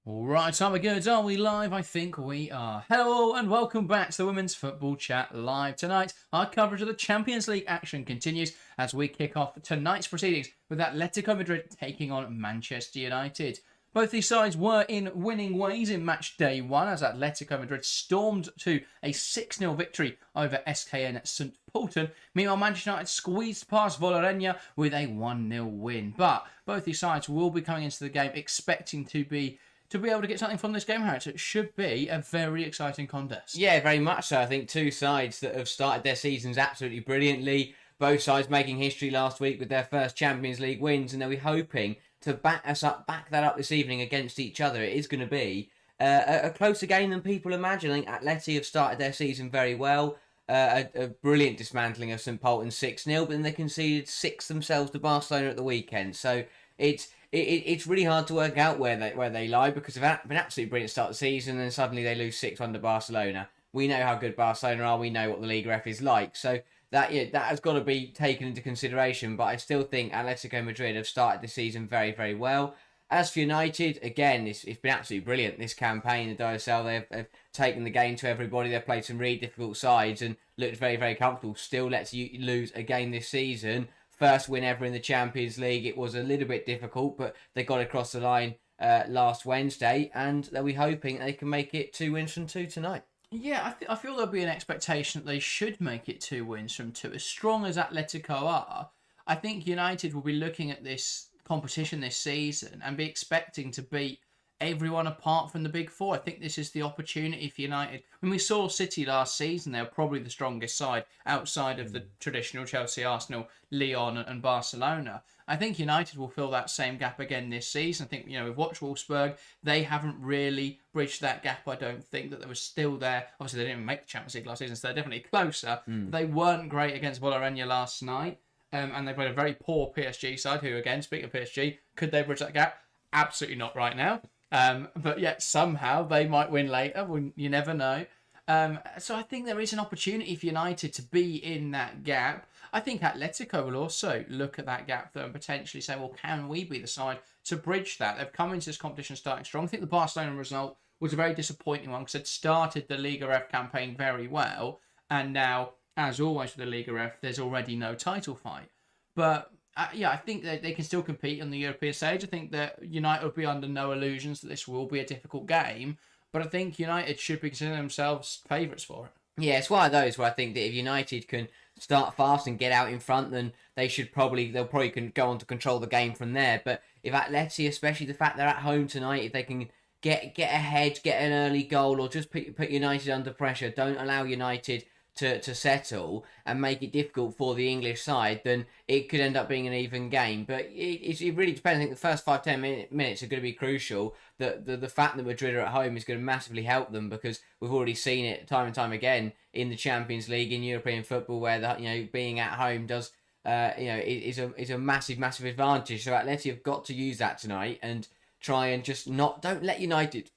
Alright, time we're good. Are we live? I think we are. Hello and welcome back to the Women's Football Chat Live. Tonight, our coverage of the Champions League action continues as we kick off tonight's proceedings with Atletico Madrid taking on Manchester United. Both these sides were in winning ways in match day one as Atletico Madrid stormed to a 6-0 victory over SKN St. Polten. Meanwhile, Manchester United squeezed past Vålerenga with a 1-0 win. But both these sides will be coming into the game expecting to be able to get something from this game, Harry. So it should be a very exciting contest. Yeah, very much so. I think two sides that have started their seasons absolutely brilliantly. Both sides making history last week with their first Champions League wins, and they'll be hoping to back that up this evening against each other. It is going to be a closer game than people imagine. I think Atleti have started their season very well. A brilliant dismantling of St. Polten 6-0, but then they conceded 6 themselves to Barcelona at the weekend. So it's really hard to work out where they lie because they've been absolutely brilliant start of the season and suddenly they lose 6-1 to Barcelona. We know how good Barcelona are. We know what the Liga F is like. So that has got to be taken into consideration. But I still think Atletico Madrid have started the season very, very well. As for United, again, it's been absolutely brilliant, this campaign. The UWCL, they've taken the game to everybody. They've played some really difficult sides and looked very, very comfortable. Still lets you lose again this season. First win ever in the Champions League. It was a little bit difficult, but they got across the line last Wednesday, and they'll be hoping they can make it 2 wins from 2 tonight. Yeah, I feel there'll be an expectation that they should make it 2 wins from 2. As strong as Atletico are, I think United will be looking at this competition this season and be expecting to beat everyone apart from the big four. I think this is the opportunity for United. When we saw City last season, they were probably the strongest side outside of the traditional Chelsea, Arsenal, Lyon and Barcelona. I think United will fill that same gap again this season. I think, with Watchalong, they haven't really bridged that gap. I don't think that they were still there. Obviously, they didn't even make the Champions League last season, so they're definitely closer. They weren't great against Vålerenga last night, and they played a very poor PSG side, who, again, speaking of PSG, could they bridge that gap? Absolutely not right now. But yet somehow they might win later. You never know. So I think there is an opportunity for United to be in that gap. I think Atletico will also look at that gap though and potentially say, well, can we be the side to bridge that? They've come into this competition starting strong. I think the Barcelona result was a very disappointing one because they'd started the Liga F campaign very well. And now, as always with the Liga F, there's already no title fight. But I think that they can still compete on the European stage. I think that United will be under no illusions that this will be a difficult game. But I think United should be considering themselves favourites for it. Yeah, it's one of those where I think that if United can start fast and get out in front, then they'll probably can go on to control the game from there. But if Atleti, especially the fact they're at home tonight, if they can get ahead, get an early goal, or just put United under pressure, don't allow United to settle and make it difficult for the English side, then it could end up being an even game. But it really depends. I think the first 5-10 minutes are going to be crucial. The fact that Madrid are at home is going to massively help them because we've already seen it time and time again in the Champions League, in European football, where being at home does is a massive advantage. So Atleti have got to use that tonight and try and just don't let United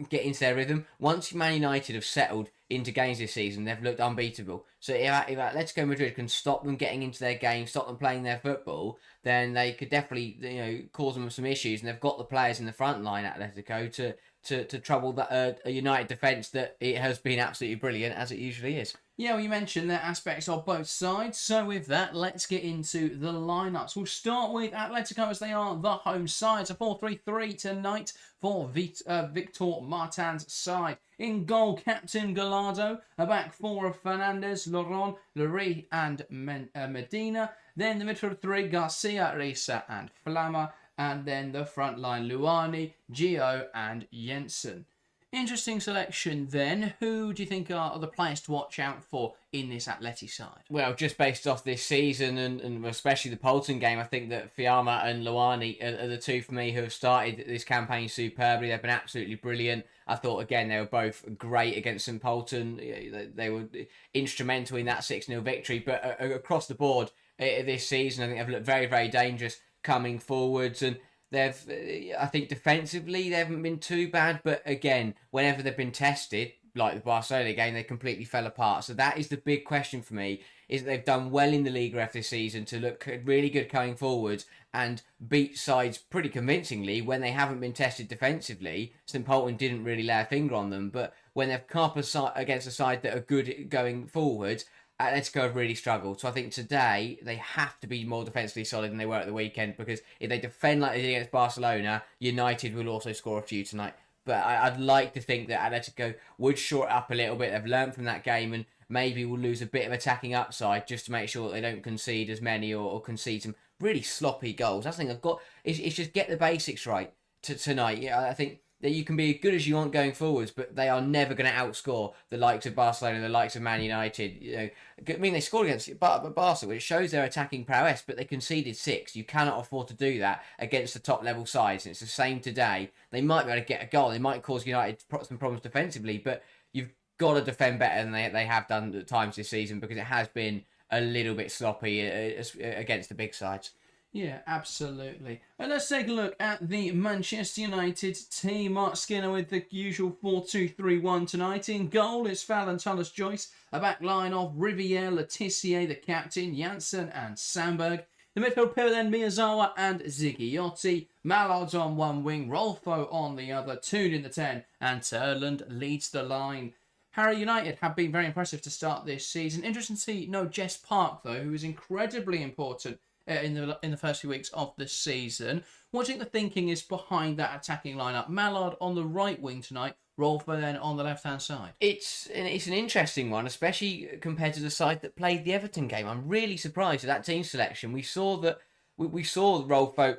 get into their rhythm. Once Man United have settled into games this season, they've looked unbeatable. So if Atletico Madrid can stop them getting into their game, stop them playing their football, then they could definitely cause them some issues. And they've got the players in the front line, Atletico, to trouble a United defence that it has been absolutely brilliant, as it usually is. Yeah, well, you mentioned the aspects of both sides. So with that, let's get into the lineups. We'll start with Atletico as they are the home side. So 4-3-3 tonight for Victor Martin's side. In goal, Captain Gallardo. A back four of Fernandez, Laurent, Lurie and Medina. Then the midfield three, Garcia, Risa and Flama. And then the front line, Luani, Gio and Jensen. Interesting selection then. Who do you think are the players to watch out for in this Atleti side? Well, just based off this season and especially the Polten game, I think that Fiamma and Luani are the two for me who have started this campaign superbly. They've been absolutely brilliant. I thought, again, they were both great against St. Polten. They were instrumental in that 6-0 victory. But across the board this season, I think they've looked very, very dangerous coming forwards, and I think defensively they haven't been too bad, but again, whenever they've been tested, like the Barcelona game, they completely fell apart. So that is the big question for me, is that they've done well in the Liga F this season to look really good going forwards and beat sides pretty convincingly when they haven't been tested defensively. St. Polten didn't really lay a finger on them, but when they've come up against a side that are good going forward, Atletico have really struggled. So I think today they have to be more defensively solid than they were at the weekend, because if they defend like they did against Barcelona, United will also score a few tonight. But I'd like to think that Atletico would short up a little bit. They've learned from that game and maybe will lose a bit of attacking upside just to make sure that they don't concede as many or concede some really sloppy goals. That's the thing I've got. It's just get the basics right tonight. Yeah, I think that you can be as good as you want going forwards, but they are never going to outscore the likes of Barcelona, the likes of Man United. You know, I mean, they scored against Barca, which shows their attacking prowess, but they conceded 6. You cannot afford to do that against the top level sides. And it's the same today. They might be able to get a goal. They might cause United some problems defensively, but you've got to defend better than they have done at times this season, because it has been a little bit sloppy against the big sides. Yeah, absolutely. And let's take a look at the Manchester United team. Mark Skinner with the usual 4-2-3-1 tonight. In goal, it's Fallon, Tullis-Joyce. A back line of Riviere, Letitia, the captain, Janssen and Sandberg. The midfield pair then Miyazawa and Zigiotti. Mallard's on one wing, Rolfo on the other. Toon in the 10, and Turland leads the line. Harry, United have been very impressive to start this season. Interesting to see no Jess Park, though, who is incredibly important in the first few weeks of the season. What do you think the thinking is behind that attacking lineup? Mallard on the right wing tonight, Rolfo then on the left-hand side. It's an interesting one, especially compared to the side that played the Everton game. I'm really surprised at that team selection. We saw that we saw Rolfo,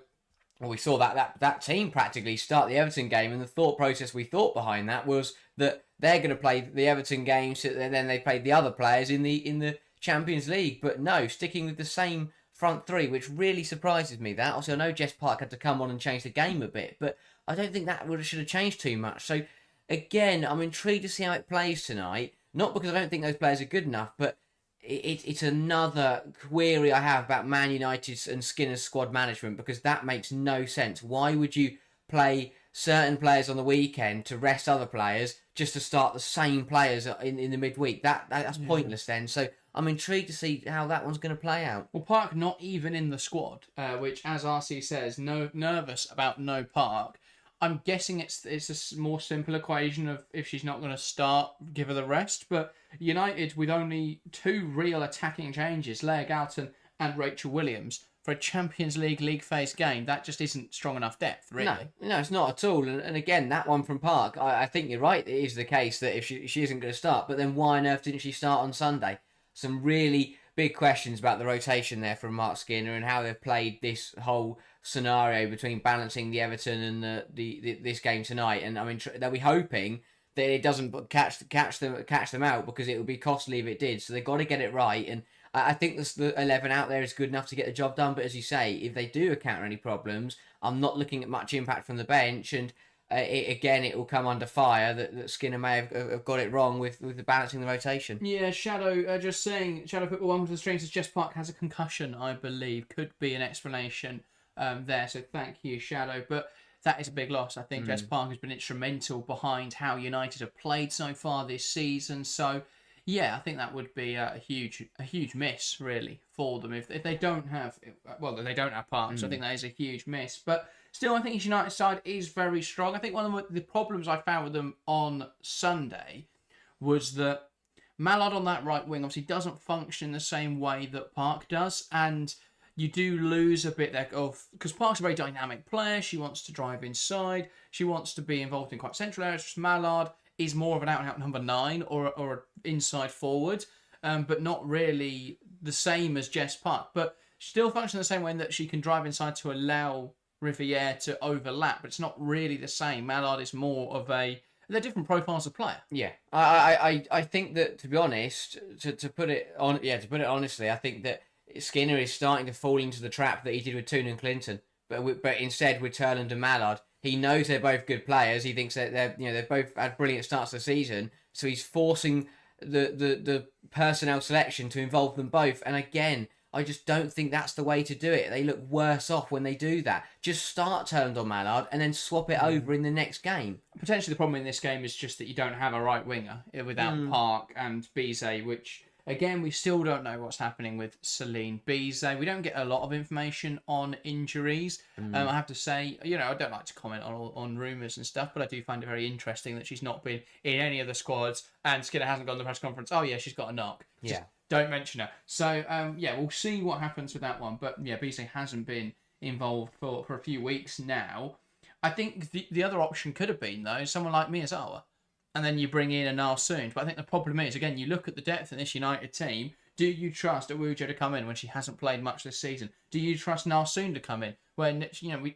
or we saw that team practically start the Everton game, and the thought process we thought behind that was that they're going to play the Everton games, and then they played the other players in the Champions League. But no, sticking with the same front three, which really surprises me. That also, I know Jess Park had to come on and change the game a bit, but I don't think that should have changed too much. So again, I'm intrigued to see how it plays tonight. Not because I don't think those players are good enough, but it's another query I have about Man United's and Skinner's squad management, because that makes no sense. Why would you play certain players on the weekend to rest other players just to start the same players in the midweek? That's pointless then. So I'm intrigued to see how that one's going to play out. Well, Park not even in the squad, which, as RC says, nervous about no Park. I'm guessing it's a more simple equation of if she's not going to start, give her the rest. But United, with only 2 real attacking changes, Leah Galton and Rachel Williams, for a Champions League phase game, that just isn't strong enough depth, really. No, it's not at all. And again, that one from Park, I think you're right. It is the case that if she isn't going to start, but then why on earth didn't she start on Sunday? Some really big questions about the rotation there from Mark Skinner and how they've played this whole scenario between balancing the Everton and this game tonight. And I mean, they'll be hoping that it doesn't catch them out, because it would be costly if it did. So they've got to get it right. And I think the 11 out there is good enough to get the job done. But as you say, if they do encounter any problems, I'm not looking at much impact from the bench. And it will come under fire that Skinner may have got it wrong with the balancing the rotation. Yeah, Shadow just saying, Shadow put one to the stream, says Jess Park has a concussion, I believe. Could be an explanation there. So thank you, Shadow. But that is a big loss. I think Jess Park has been instrumental behind how United have played so far this season. So yeah, I think that would be a huge miss, really, for them if they don't have Park. So I think that is a huge miss. But still, I think his United side is very strong. I think one of the problems I found with them on Sunday was that Mallard on that right wing obviously doesn't function the same way that Park does, and you do lose a bit there because Park's a very dynamic player. She wants to drive inside. She wants to be involved in quite central areas. Mallard is more of an out-and-out number 9 or an inside forward, but not really the same as Jess Park. But still functions the same way in that she can drive inside to allow Riviere to overlap, but it's not really the same. Mallard is more of they're different profiles of player. Yeah, I think that, to be honest, to put it honestly, I think that Skinner is starting to fall into the trap that he did with Toon and Clinton, but instead with Turland and Mallard. He knows they're both good players. He thinks that they've both had brilliant starts to the season, so he's forcing the personnel selection to involve them both. And again, I just don't think that's the way to do it. They look worse off when they do that. Just start Turland or Mallard and then swap it over in the next game. Potentially the problem in this game is just that you don't have a right winger without Park and Bizet, which, again, we still don't know what's happening with Celine Bizet. We don't get a lot of information on injuries. I have to say, I don't like to comment on rumours and stuff, but I do find it very interesting that she's not been in any of the squads, and Skinner hasn't gone to the press conference. Oh, yeah, she's got a knock. Just don't mention her. So, we'll see what happens with that one. But, Bizet hasn't been involved for a few weeks now. I think the other option could have been, though, someone like Miyazawa. And then you bring in a Nalsund. But I think the problem is, again, you look at the depth in this United team. Do you trust Awujo to come in when she hasn't played much this season? Do you trust Nalsund to come in when,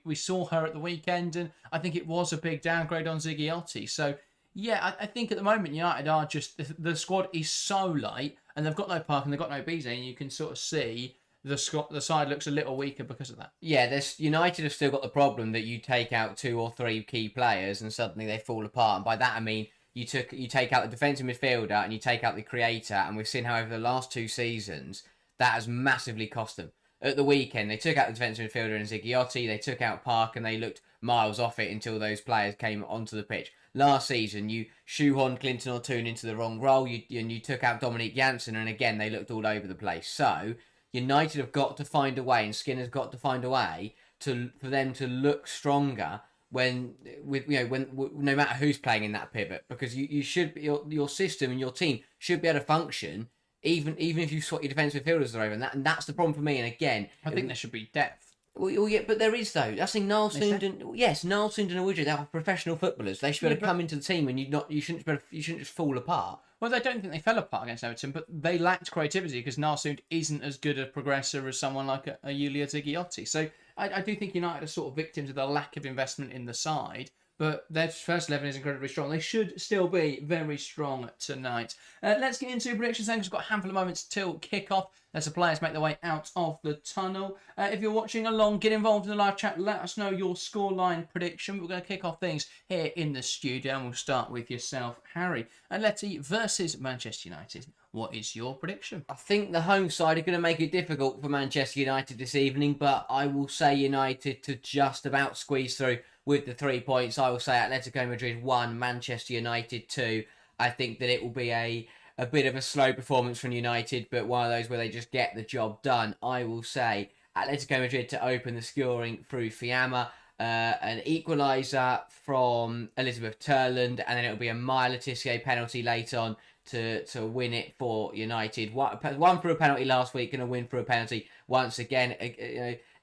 we saw her at the weekend, and I think it was a big downgrade on Zigiotti. So, I think at the moment United are just, the squad is so light, and they've got no Park and they've got no Bizet, and you can sort of see the side looks a little weaker because of that. Yeah, United have still got the problem that you take out 2 or 3 key players and suddenly they fall apart. And by that I mean you take out the defensive midfielder and you take out the creator, and we've seen how over the last 2 seasons that has massively cost them. At the weekend, they took out the defensive midfielder and Zigiotti, they took out Park, and they looked miles off it until those players came onto the pitch. Last season, you shoehorned Clinton Ortoon into the wrong role, you took out Dominique Janssen, and again, they looked all over the place. So, United have got to find a way, and Skinner's got to find a way for them to look stronger when no matter who's playing in that pivot, because you should be, your system and your team should be able to function even if you swap your defensive midfielders over, and that's the problem for me. And again, I think there should be depth. Well, yeah, but there is though. That's the Nalsund and Nalsund and Awujo, they are professional footballers. They should be able to come into the team, and you shouldn't just fall apart. Well, I don't think they fell apart against Everton, but they lacked creativity because Nalsund isn't as good a progressor as someone like a Yulia Zigiotti. So I do think United are sort of victims of the lack of investment in the side, but their first 11 is incredibly strong. They should still be very strong tonight. Let's get into predictions then, because we've got a handful of moments till kick-off as the players make their way out of the tunnel. If you're watching along, get involved in the live chat. Let us know your scoreline prediction. We're going to kick off things here in the studio, and we'll start with yourself, Harry. Atleti versus Manchester United. What is your prediction? I think the home side are going to make it difficult for Manchester United this evening, but I will say United to just about squeeze through with the 3 points. I will say Atletico Madrid 1, Manchester United 2. I think that it will be a bit of a slow performance from United, but one of those where they just get the job done. I will say Atletico Madrid to open the scoring through Fiamma, an equaliser from Elizabeth Turland, and then it'll be a Maya Letitia penalty late on to win it for United. One for a penalty last week and a win for a penalty once again.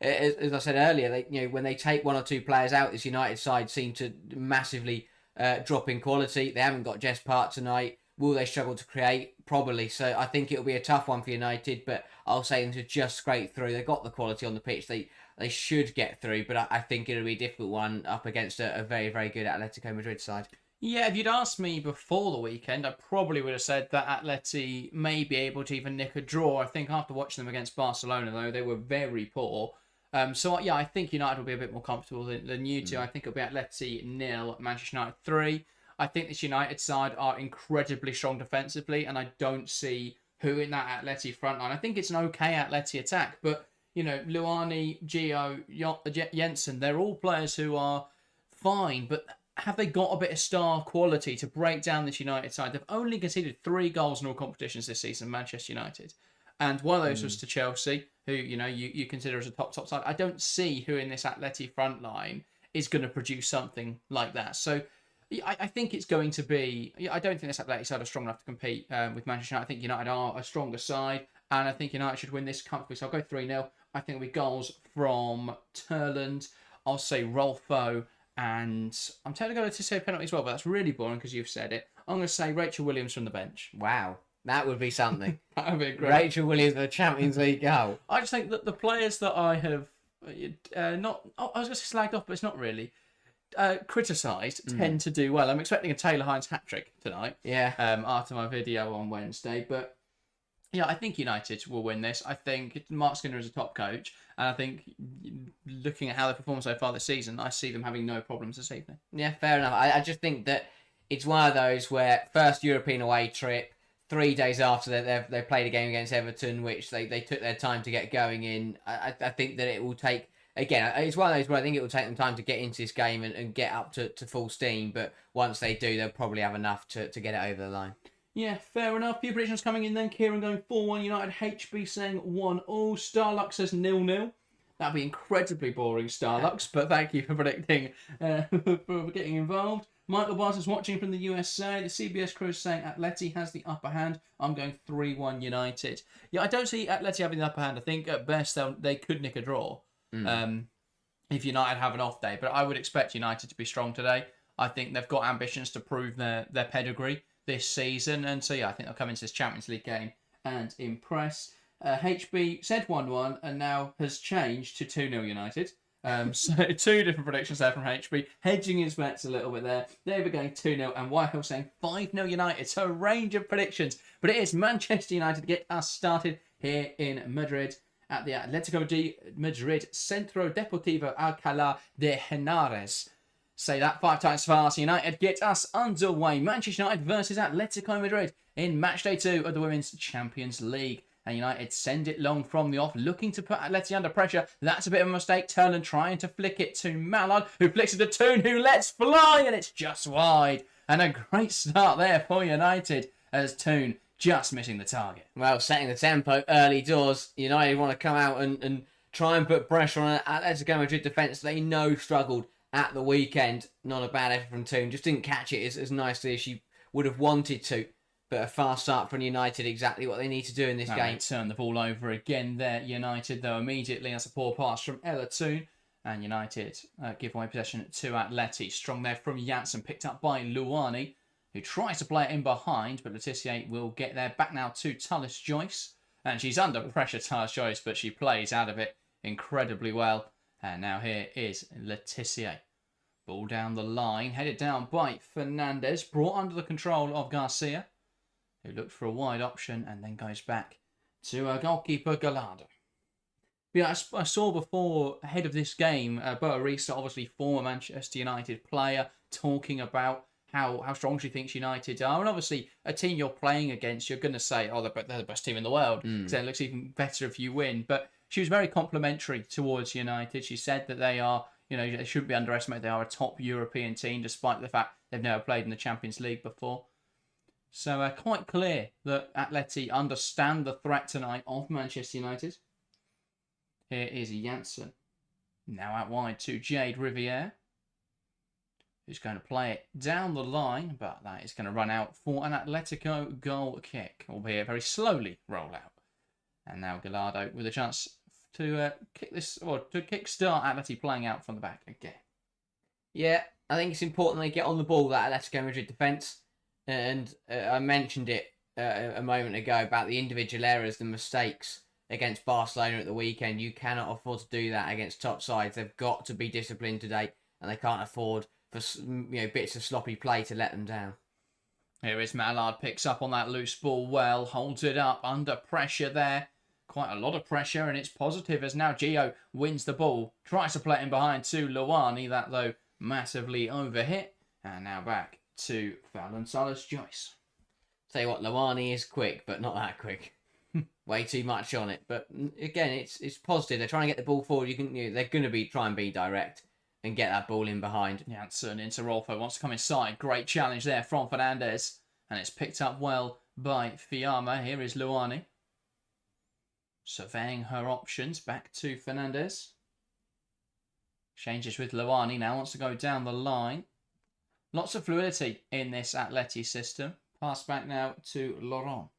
As I said earlier, when they take 1 or 2 players out, this United side seem to massively drop in quality. They haven't got Jess Part tonight. Will they struggle to create? Probably. So I think it'll be a tough one for United, but I'll say them to just scrape through. They've got the quality on the pitch. They should get through, but I think it'll be a difficult one up against a very, very good Atletico Madrid side. Yeah, if you'd asked me before the weekend, I probably would have said that Atleti may be able to even nick a draw. I think after watching them against Barcelona, though, they were very poor. So, I think United will be a bit more comfortable than you two. I think it'll be Atleti 0, Manchester United 3. I think this United side are incredibly strong defensively, and I don't see who in that Atleti front line. I think it's an okay Atleti attack, but, Luani, Gio, Jensen, they're all players who are fine, but have they got a bit of star quality to break down this United side? They've only conceded 3 goals in all competitions this season, Manchester United. And one of those was to Chelsea, who, you consider as a top side. I don't see who in this Atleti front line is going to produce something like that. So I think it's going to be... I don't think this Atleti side are strong enough to compete with Manchester United. I think United are a stronger side, and I think United should win this comfortably. So I'll go 3-0. I think it'll be goals from Turland. I'll say Rolfo, and I'm tempted to go to say penalty as well, but that's really boring because you've said it. I'm going to say Rachel Williams from the bench. Wow. That would be something. That would be great. Rachel Williams, the Champions League goal. I just think that the players that I have I was going to say slagged off, but it's not really, criticised tend to do well. I'm expecting a Taylor Hines hat-trick tonight. Yeah. After my video on Wednesday. But, I think United will win this. I think Mark Skinner is a top coach. And I think looking at how they performed so far this season, I see them having no problems this evening. Yeah, fair enough. I just think that it's one of those where first European away trip, 3 days after they played a game against Everton, which they took their time to get going in. I think that it will take, again, it's one of those where I think it will take them time to get into this game and get up to full steam. But once they do, they'll probably have enough to get it over the line. Yeah, fair enough. Few predictions coming in then. Kieran going 4-1 United. HB saying 1-0. Starlux says 0-0. That'd be incredibly boring, Starlux, but thank you for predicting, for getting involved. Michael Bars is watching from the USA. The CBS crew is saying Atleti has the upper hand. I'm going 3-1 United. Yeah, I don't see Atleti having the upper hand. I think at best they could nick a draw if United have an off day. But I would expect United to be strong today. I think they've got ambitions to prove their pedigree this season. And so, yeah, I think they'll come into this Champions League game and impress. HB said 1-1 and now has changed to 2-0 United. So 2 different predictions there from HB, hedging his bets a little bit there. David going 2-0 and Whitehill saying 5-0 United. So a range of predictions, but it is Manchester United to get us started here in Madrid at the Atletico Madrid Centro Deportivo Alcalá de Henares. Say that 5 times fast. United get us underway. Manchester United versus Atletico Madrid in match day 2 of the Women's Champions League. And United send it long from the off, looking to put Atleti under pressure. That's a bit of a mistake. Turlen trying to flick it to Mallard, who flicks it to Toon, who lets fly, and it's just wide. And a great start there for United, as Toon just missing the target. Well, setting the tempo early doors. United want to come out and try and put pressure on Atletico Madrid defence. They know struggled at the weekend. Not a bad effort from Toon. Just didn't catch it as nicely as she would have wanted to. But a fast start from United, exactly what they need to do in this game. Turn the ball over again there, United, though, immediately. That's a poor pass from Ella Toon. And United give away possession to Atleti. Strong there from Janssen, picked up by Luani, who tries to play it in behind, but Letitia will get there. Back now to Tullis Joyce. And she's under pressure, Tullis Joyce, but she plays out of it incredibly well. And now here is Letitia. Ball down the line, headed down by Fernandez, brought under the control of Garcia, who looked for a wide option and then goes back to goalkeeper Gallardo. Yeah, I saw before, ahead of this game, Boarisa, obviously former Manchester United player, talking about how strong she thinks United are. And obviously, a team you're playing against, you're going to say, oh, they're the best team in the world, because it looks even better if you win. But she was very complimentary towards United. She said that they are, they shouldn't be underestimated. They are a top European team, despite the fact they've never played in the Champions League before. So quite clear that Atleti understand the threat tonight of Manchester United. Here is Janssen. Now out wide to Jade Riviere, who's going to play it down the line, but that is going to run out for an Atletico goal kick, albeit very slowly roll out. And now Gallardo with a chance to kick this, or to kick-start Atleti playing out from the back again. Yeah, I think it's important they get on the ball, that Atletico Madrid defence. And I mentioned it a moment ago about the individual errors, the mistakes against Barcelona at the weekend. You cannot afford to do that against top sides. They've got to be disciplined today, and they can't afford for bits of sloppy play to let them down. Here is Mallard, picks up on that loose ball well, holds it up under pressure there. Quite a lot of pressure, and it's positive as now Gio wins the ball. Tries to play it in behind to Luani, that though massively overhit. And now back to Fallon Tullis Joyce. Tell you what, Luani is quick, but not that quick. Way too much on it. But again, it's positive. They're trying to get the ball forward. They're going to try and be direct and get that ball in behind. Janssen into Rolfo, wants to come inside. Great challenge there from Fernandez. And it's picked up well by Fiamma. Here is Luani. Surveying her options. Back to Fernandez. Changes with Luani now. Wants to go down the line. Lots of fluidity in this Atleti system. Pass back now to Lauren.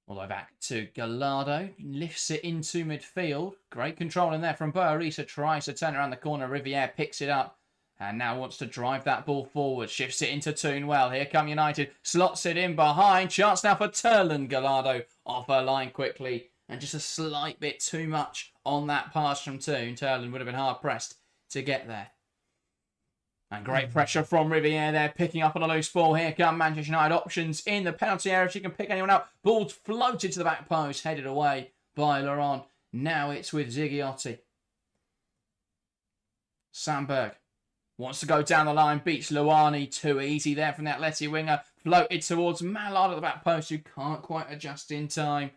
Although back to Gallardo. Lifts it into midfield. Great control in there from Boarisa. Tries to turn around the corner. Riviere picks it up. And now wants to drive that ball forward. Shifts it into Toon well. Here come United. Slots it in behind. Chance now for Turlen. Gallardo off her line quickly. And just a slight bit too much on that pass from Toon. Turlen would have been hard pressed to get there. And great pressure from Riviere there, picking up on a loose ball. Here come Manchester United options in the penalty area. She can pick anyone out. Ball floated to the back post, headed away by Laurent. Now it's with Ziggiotti. Sandberg Wants to go down the line, beats Luani. Too easy there from the Atleti winger. Floated towards Mallard at the back post, who can't quite adjust in time.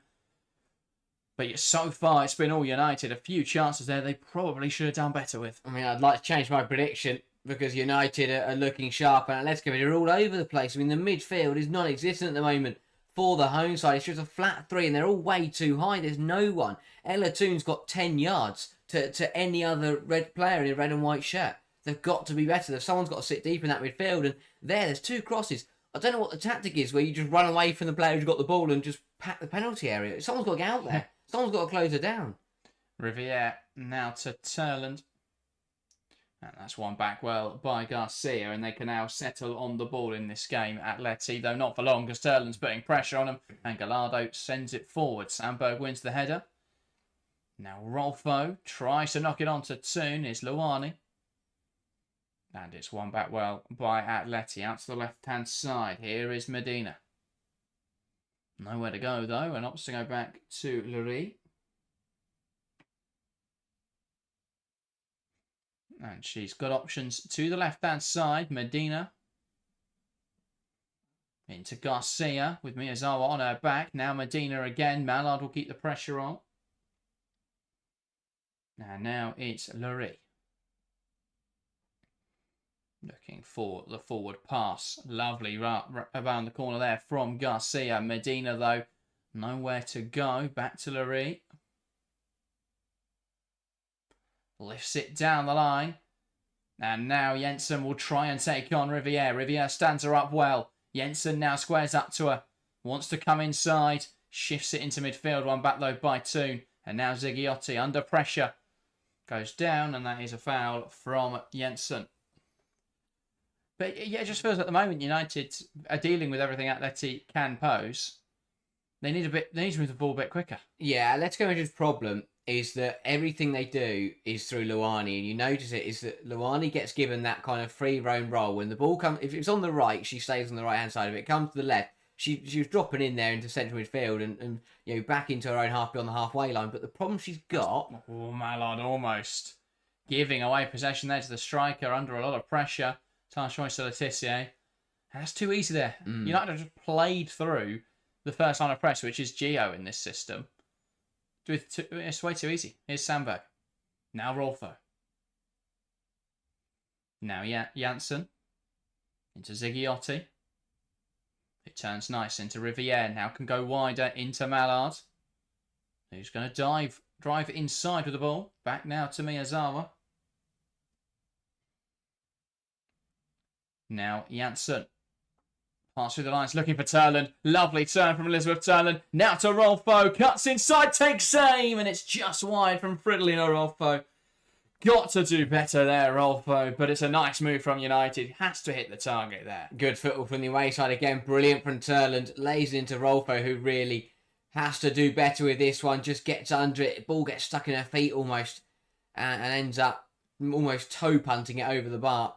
But so far, it's been all United. A few chances there they probably should have done better with. I mean, I'd like to change my prediction because United are looking sharp and Atletico Madrid are all over the place. I mean, the midfield is non-existent at the moment for the home side. It's just a flat three and they're all way too high. There's no one. Ella Toon's got 10 yards to any other red player in a red and white shirt. They've got to be better. Someone's got to sit deep in that midfield. And there's 2 crosses. I don't know what the tactic is where you just run away from the player who's got the ball and just pack the penalty area. Someone's got to get out there. Someone's got to close her down. Riviere now to Turland. And that's one back well by Garcia. And they can now settle on the ball in this game. Atleti, though not for long because Turland's putting pressure on him. And Gallardo sends it forward. Sandberg wins the header. Now Rolfo tries to knock it on to Toon. Is Luani. And it's one back well by Atleti. Out to the left-hand side. Here is Medina. Nowhere to go, though. And opts to go back to Lurie. And she's got options to the left-hand side. Medina. Into Garcia with Miyazawa on her back. Now Medina again. Mallard will keep the pressure on. And now it's Lurie. Looking for the forward pass. Lovely around the corner there from Garcia. Medina, though, nowhere to go. Back to Lurie. Lifts it down the line. And now Jensen will try and take on Riviere. Riviere stands her up well. Jensen now squares up to her. Wants to come inside. Shifts it into midfield. One back, though, by Toon. And now Ziggiotti under pressure. Goes down, and that is a foul from Jensen. But yeah, it just feels at the moment United are dealing with everything Atleti can pose. They need to move the ball a bit quicker. Yeah, Atletico Madrid's problem is that everything they do is through Luani, and you notice it is that Luani gets given that kind of free roam role. When the ball comes, if it's on the right, she stays on the right hand side. If it comes to the left, she was dropping in there into central midfield and back into her own half beyond the halfway line. But the problem she's got, Mallard almost giving away possession there to the striker under a lot of pressure. Tarshoy Solitissier. That's too easy there. United have just played through the first line of press, which is Gio in this system. It's way too easy. Here's Sandberg. Now Rolfo. Now Janssen. Into Ziggiotti. It turns nice into Riviere. Now can go wider into Mallard. Who's going to drive inside with the ball. Back now to Miyazawa. Now Janssen. Pass through the lines, looking for Turland. Lovely turn from Elizabeth Turland. Now to Rolfo. Cuts inside, takes aim, and it's just wide from Fridolino Rolfo. Got to do better there, Rolfo, but it's a nice move from United. Has to hit the target there. Good football from the away side again. Brilliant from Turland. Lays into Rolfo, who really has to do better with this one. Just gets under it. Ball gets stuck in her feet almost and ends up almost toe punting it over the bar.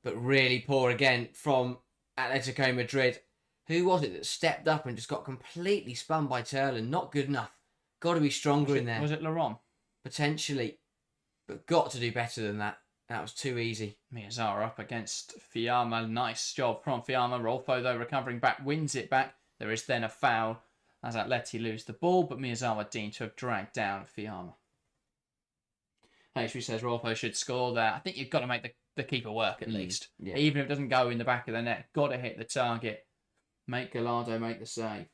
But really poor again from Atletico Madrid. Who was it that stepped up and just got completely spun by Turland? Not good enough. Got to be stronger in there. Was it Laurent? Potentially. But got to do better than that. That was too easy. Miyazawa up against Fiamma. Nice job from Fiamma. Rolfo, though, recovering back, wins it back. There is then a foul as Atleti lose the ball, but Miyazawa deemed to have dragged down Fiamma. HB says Rolfo should score there. I think you've got to make the keeper work at least. Yeah. Even if it doesn't go in the back of the net, got to hit the target. Make Gallardo make the save.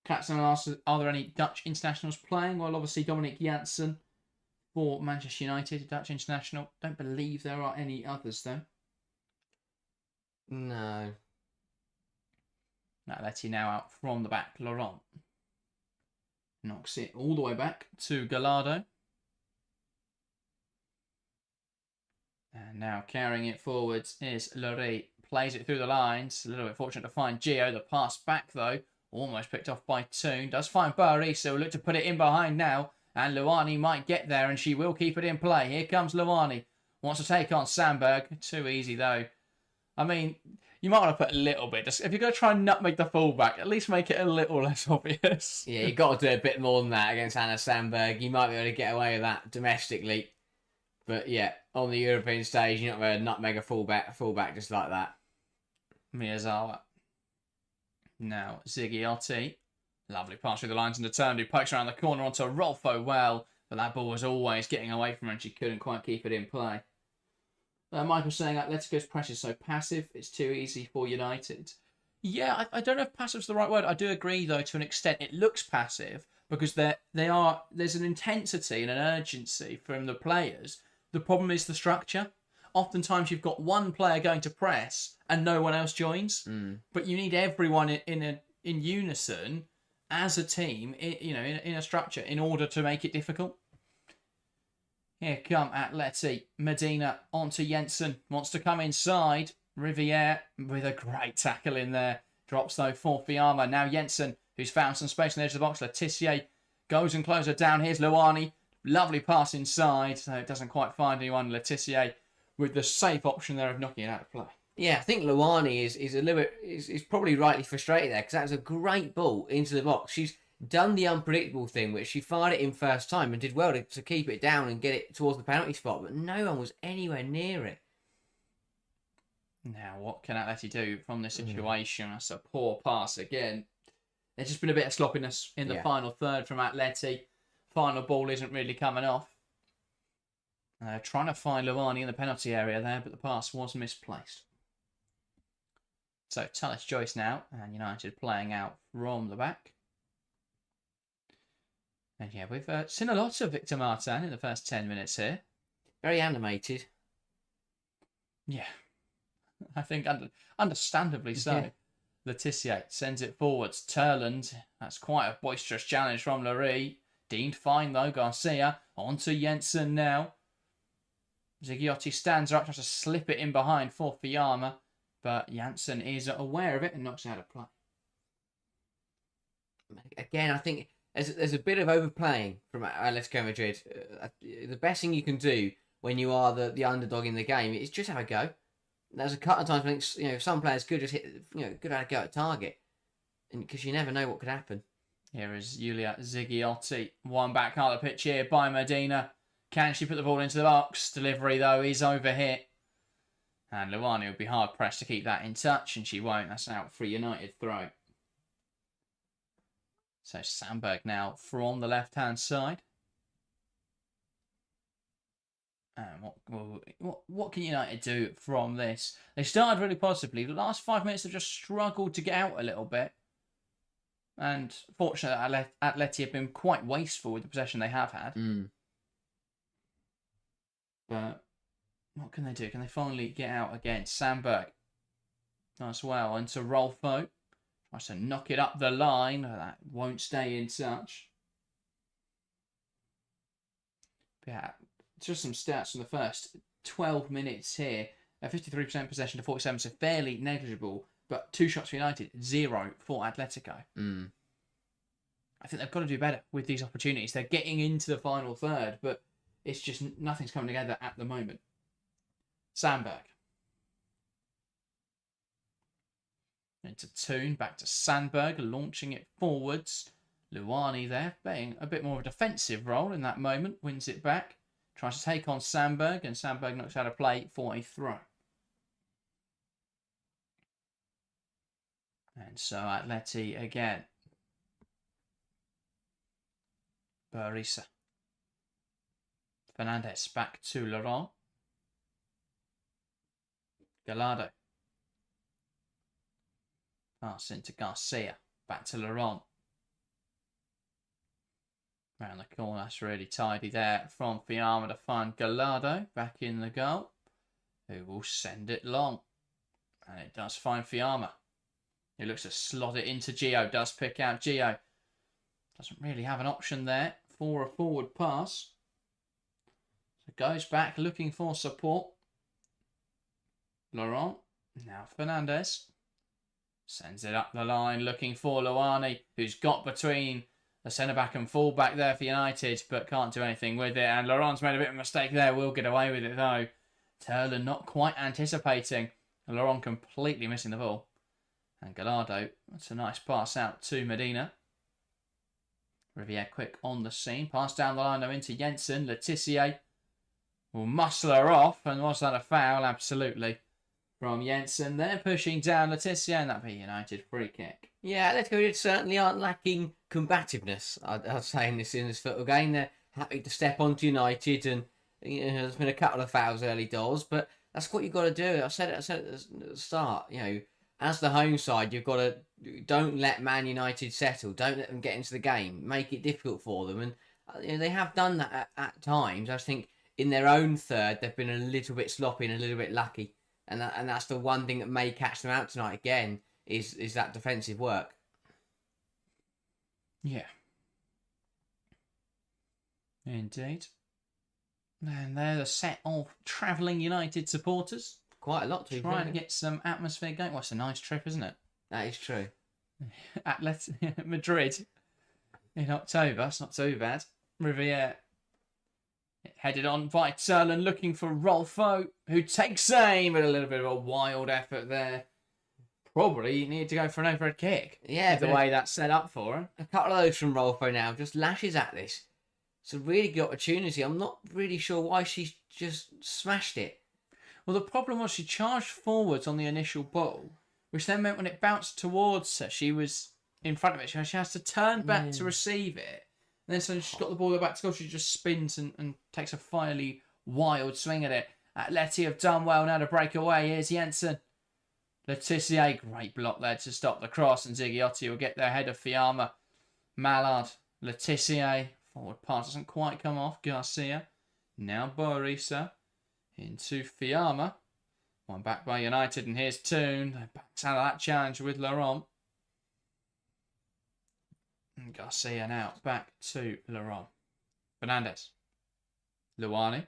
Captain asks, are there any Dutch internationals playing? Well, obviously Dominic Janssen for Manchester United, Dutch international. Don't believe there are any others though. No. Atleti now out from the back. Laurent knocks it all the way back to Gallardo. And now carrying it forwards is Lurie. Plays it through the lines. A little bit fortunate to find Gio. The pass back, though, almost picked off by Toon. Does find Barry, so we'll look to put it in behind now. And Luani might get there, and she will keep it in play. Here comes Luani. Wants to take on Sandberg. Too easy, though. I mean, you might want to put a little bit. If you're going to try and nutmeg the fullback, at least make it a little less obvious. Yeah, you've got to do a bit more than that against Anna Sandberg. You might be able to get away with that domestically. But yeah, on the European stage, you're not going to nutmeg a fullback just like that. Miyazawa. Now, Ziggiotti. Lovely pass through the lines into turn. Who pokes around the corner onto Rolfo well. But that ball was always getting away from her and she couldn't quite keep it in play. Michael's saying Atletico's press is so passive. It's too easy for United. Yeah, I don't know if passive's the right word. I do agree, though, to an extent. It looks passive because there's an intensity and an urgency from the players. The problem is the structure. Oftentimes you've got one player going to press and no one else joins. But you need everyone in unison as a team, in a structure in order to make it difficult. Here come Atleti. Medina onto Jensen. Wants to come inside. Riviere with a great tackle in there. Drops though for Fiamma. Now Jensen, who's found some space on the edge of the box. Letitia goes and closes it down. Here's Luani. Lovely pass inside. So it doesn't quite find anyone. Letitia with the safe option there of knocking it out of play. Yeah, I think Luani is a little bit is probably rightly frustrated there because that was a great ball into the box. She's done the unpredictable thing, which she fired it in first time and did well to keep it down and get it towards the penalty spot, but no one was anywhere near it. Now, what can Atleti do from this situation? That's a poor pass again. There's just been a bit of sloppiness in the final third from Atleti. Final ball isn't really coming off. Trying to find Luani in the penalty area there, but the pass was misplaced. So, Tallis Joyce now, and United playing out from the back. And yeah, we've seen a lot of Victor Martin in the first 10 minutes here. Very animated. Yeah. I think understandably so. Yeah. Letitia sends it forwards. Turland, that's quite a boisterous challenge from Laree. Deemed fine though. Garcia onto Jensen now. Ziggiotti stands her up, tries to slip it in behind for Fiamma. But Janssen is aware of it and knocks it out of play. Again, I think there's a bit of overplaying from Atletico Madrid. The best thing you can do when you are the underdog in the game is just have a go. There's a couple of times I think some players could just hit, could have a go at target, and because you never know what could happen. Here is Julia Ziggiotti, one back half of the pitch here by Medina. Can she put the ball into the box? Delivery though is overhit, and Luani would be hard pressed to keep that in touch, and she won't. That's out for a United throw. So Sandberg now from the left hand side. And what can United do from this? They started really positively. The last 5 minutes have just struggled to get out a little bit. And fortunately, Atleti have been quite wasteful with the possession they have had. But what can they do? Can they finally get out again? Sandberg as well into Rolfo. Tries to knock it up the line. That won't stay in touch. Yeah. Just some stats from the first 12 minutes here. 53% possession to 47%, so fairly negligible. But 2 shots for United, 0 for Atletico. I think they've got to do better with these opportunities. They're getting into the final third, but it's just nothing's coming together at the moment. Sandberg. Into Toon, back to Sandberg, launching it forwards. Luani there, playing a bit more of a defensive role in that moment, wins it back. Tries to take on Sandberg, and Sandberg knocks out a play for a throw. And so Atleti again. Barisa. Fernandez back to Laurent. Gallardo. Pass into Garcia. Back to Laurent. Round the corner, that's really tidy there from Fiamma to find Gallardo back in the goal, who will send it long. And it does find Fiamma. He looks to slot it into Gio, does pick out Gio. Doesn't really have an option there for a forward pass. So goes back looking for support. Laurent, now Fernandez. Sends it up the line looking for Luani, who's got between the centre-back and full-back there for United, but can't do anything with it. And Laurent's made a bit of a mistake there. Will get away with it, though. Turler not quite anticipating. Laurent completely missing the ball. And Gallardo, that's a nice pass out to Medina. Riviere quick on the scene. Pass down the line, though, into Jensen. Letitia will muscle her off. And was that a foul? Absolutely. From Jensen. They're pushing down Letizia, and that'd be United free kick. Yeah, Atletico Madrid certainly aren't lacking combativeness, I'd say, in this football game. They're happy to step onto United, and there's been a couple of fouls early doors, but that's what you've got to do. I said it at the start. As the home side, you've got to don't let Man United settle. Don't let them get into the game. Make it difficult for them, and they have done that at times. I just think in their own third, they've been a little bit sloppy and a little bit lucky, and that's the one thing that may catch them out tonight again. Is that defensive work. Yeah. Indeed. And they're the set of travelling United supporters. Quite a lot to trying to get some atmosphere going. Well, it's a nice trip, isn't it? That is true. Atletico Madrid in October. It's not too bad. Riviere headed on by Turlen, looking for Rolfo, who takes aim, but a little bit of a wild effort there. Probably needed to go for an overhead kick. Yeah, the way that's set up for her. A couple of those from Rolfo now, just lashes at this. It's a really good opportunity. I'm not really sure why she's just smashed it. Well, the problem was she charged forwards on the initial ball, which then meant when it bounced towards her, she was in front of it. She has to turn back to receive it. And then so she's got the ball back to goal, she just spins and takes a fiery, wild swing at it. Atleti have done well now to break away. Here's Jensen. Letizia, great block there to stop the cross, and Zigiotti will get their head of Fiamma. Mallard, Letizia, forward pass doesn't quite come off. Garcia, now Borisa, into Fiamma. One back by United, and here's Toon. They backs out of that challenge with Laurent. And Garcia now back to Laurent. Fernandez. Luani.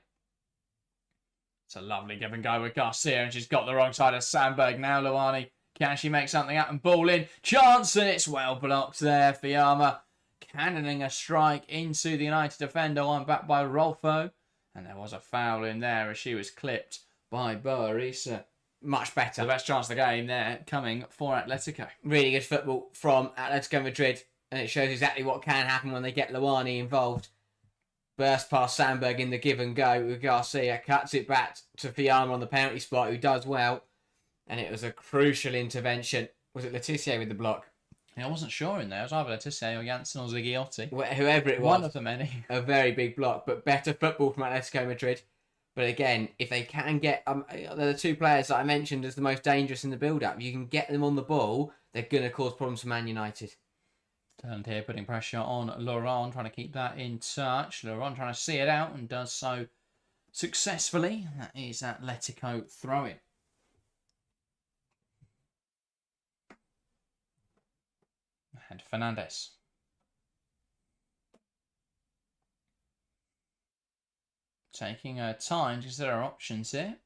It's a lovely give and go with Garcia, and she's got the wrong side of Sandberg. Now Luani, can she make something happen? Ball in. Chance, and it's well blocked there. Fiamma cannoning a strike into the United defender. One back by Rolfo. And there was a foul in there as she was clipped by Borisa. Much better. The best chance of the game there coming for Atletico. Really good football from Atletico Madrid, and it shows exactly what can happen when they get Luani involved. Burst past Sandberg in the give and go with Garcia. Cuts it back to Fiamma on the penalty spot, who does well. And it was a crucial intervention. Was it Letizia with the block? Yeah, I wasn't sure in there. It was either Letizia or Janssen or Zigiotti. Whoever it was. One of the many. A very big block, but better football from Atletico Madrid. But again, if they can get... they're the two players that I mentioned as the most dangerous in the build-up. You can get them on the ball, they're going to cause problems for Man United. Turned here, putting pressure on Laurent, trying to keep that in touch. Laurent trying to see it out and does so successfully. That is Atletico throwing. And Fernandez. Taking her time to consider her options here.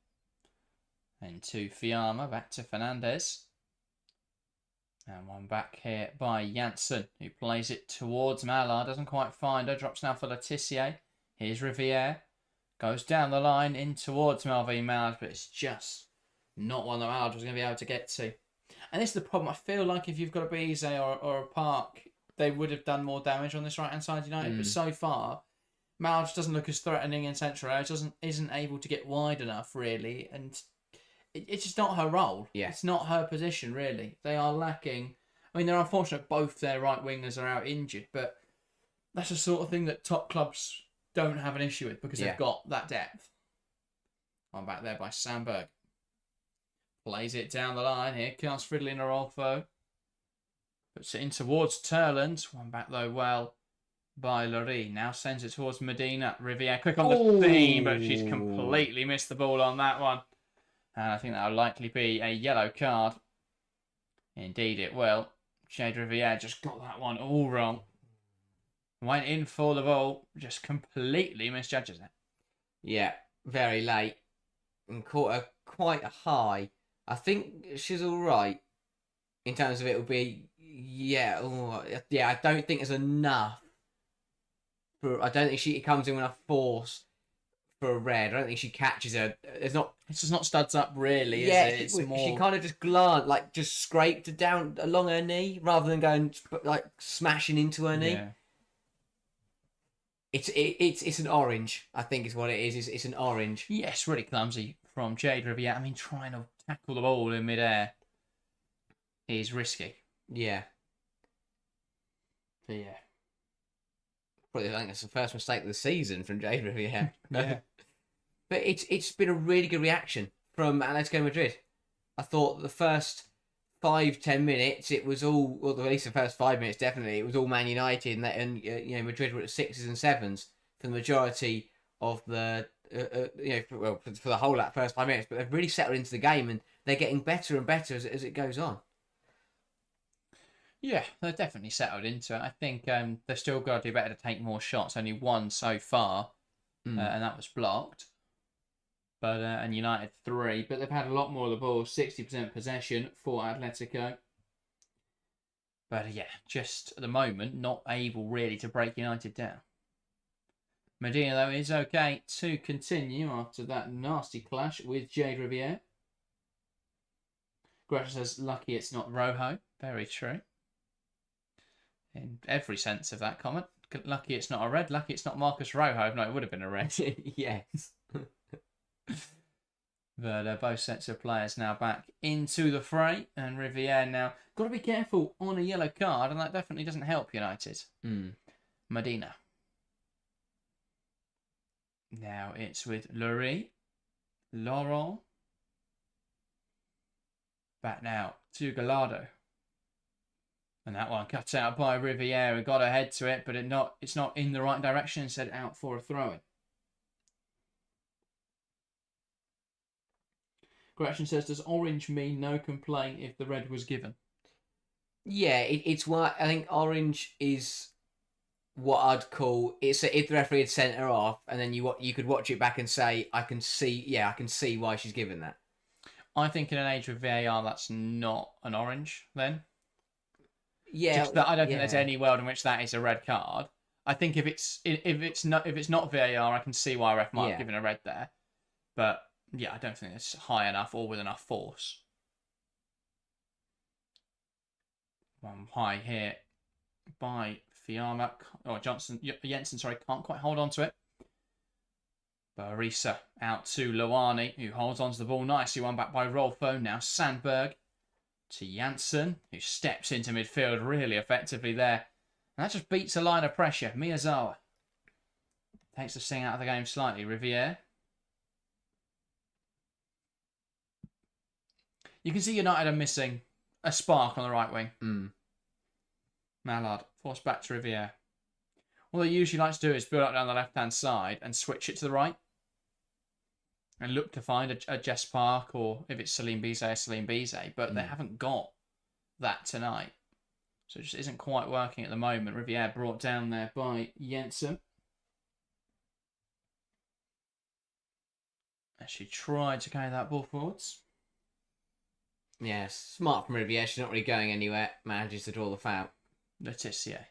And to Fiamma, back to Fernandez. And one back here by Janssen, who plays it towards Mallard. Doesn't quite find her. Drops now for Letizia. Here's Riviere. Goes down the line in towards Melvin Mallard, but it's just not one that Mallard was going to be able to get to. And this is the problem. I feel like if you've got a Beeze or a Park, they would have done more damage on this right-hand side United. But so far, Mallard just doesn't look as threatening in central area. Isn't able to get wide enough, really. And it's just not her role. Yeah. It's not her position, really. They are lacking. I mean, they're unfortunate both their right wingers are out injured, but that's the sort of thing that top clubs don't have an issue with because they've got that depth. I'm back there by Sandberg. Plays it down the line here. Comes Fridley and Arolfo. Puts it in towards Turland. One back, though, well by Laurie. Now sends it towards Medina. Riviere quick on the theme, but she's completely missed the ball on that one. And I think that will likely be a yellow card. Indeed it will. Jade Riviere just got that one all wrong. Went in for the ball. Just completely misjudges it. Yeah, very late. And caught her quite high. I think she's all right. In terms of it will be... I don't think there's enough. I don't think she comes in with enough force for a red. I don't think she catches her. It's just not studs up really, is it? It's more... She kind of just glanced, just scraped it down along her knee rather than going smashing into her knee. Yeah. It's an orange. I think is what it is. It's an orange. Yes, really clumsy from Jade Riviere. I mean, trying to tackle the ball in midair is risky. Yeah. But yeah. Probably I think that's the first mistake of the season from Jade Riviere. Yeah. But it's been a really good reaction from Atletico Madrid. I thought the first 5-10 minutes it was all, well, at least the first 5 minutes definitely, it was all Man United, and you know, Madrid were at 6s and 7s for the majority of the for the whole that first 5 minutes. But they've really settled into the game and they're getting better and better as it goes on. Yeah, they're definitely settled into it. I think they've still got to do better to take more shots. Only one so far, and that was blocked. But and United 3, but they've had a lot more of the ball, 60% possession for Atletico. But yeah, just at the moment, not able really to break United down. Medina, though, is okay to continue after that nasty clash with Jade Riviere. Greta says, lucky it's not Rojo. Very true. In every sense of that comment. Lucky it's not a red. Lucky it's not Marcus Rojo. No, it would have been a red. Yes. But both sets of players now back into the fray, and Riviere now got to be careful on a yellow card, and that definitely doesn't help United. Medina. Now it's with Lurie, Laurent. Back now to Gallardo. And that one cut out by Riviere. Got ahead to it, but it's not in the right direction. Instead out for a throw-in. Gretchen says, does orange mean no complaint if the red was given? Yeah, it's what I think orange is what I'd call it's if the referee had sent her off and then you could watch it back and say I can see why she's given that. I think in an age with VAR that's not an orange then. Yeah, I don't think there's any world in which that is a red card. I think if it's not VAR, I can see why a ref might have given a red there. But yeah, I don't think it's high enough or with enough force. One high here by Fiamma. Or Jensen, can't quite hold on to it. Barisa out to Luani, who holds on to the ball nicely. One back by Rolfo. Now Sandberg to Janssen, who steps into midfield really effectively there. And that just beats a line of pressure. Miyazawa takes the sting out of the game slightly. Riviere. You can see United are missing a spark on the right wing. Mallard forced back to Riviere. What they usually like to do is build up down the left-hand side and switch it to the right. And look to find a Jess Park, or if it's Salim Bize. But they haven't got that tonight. So it just isn't quite working at the moment. Riviere brought down there by Jensen. As she tried to carry that ball forwards. Yes, smart from Riviere. She's not really going anywhere. Manages to draw the foul. Letitia.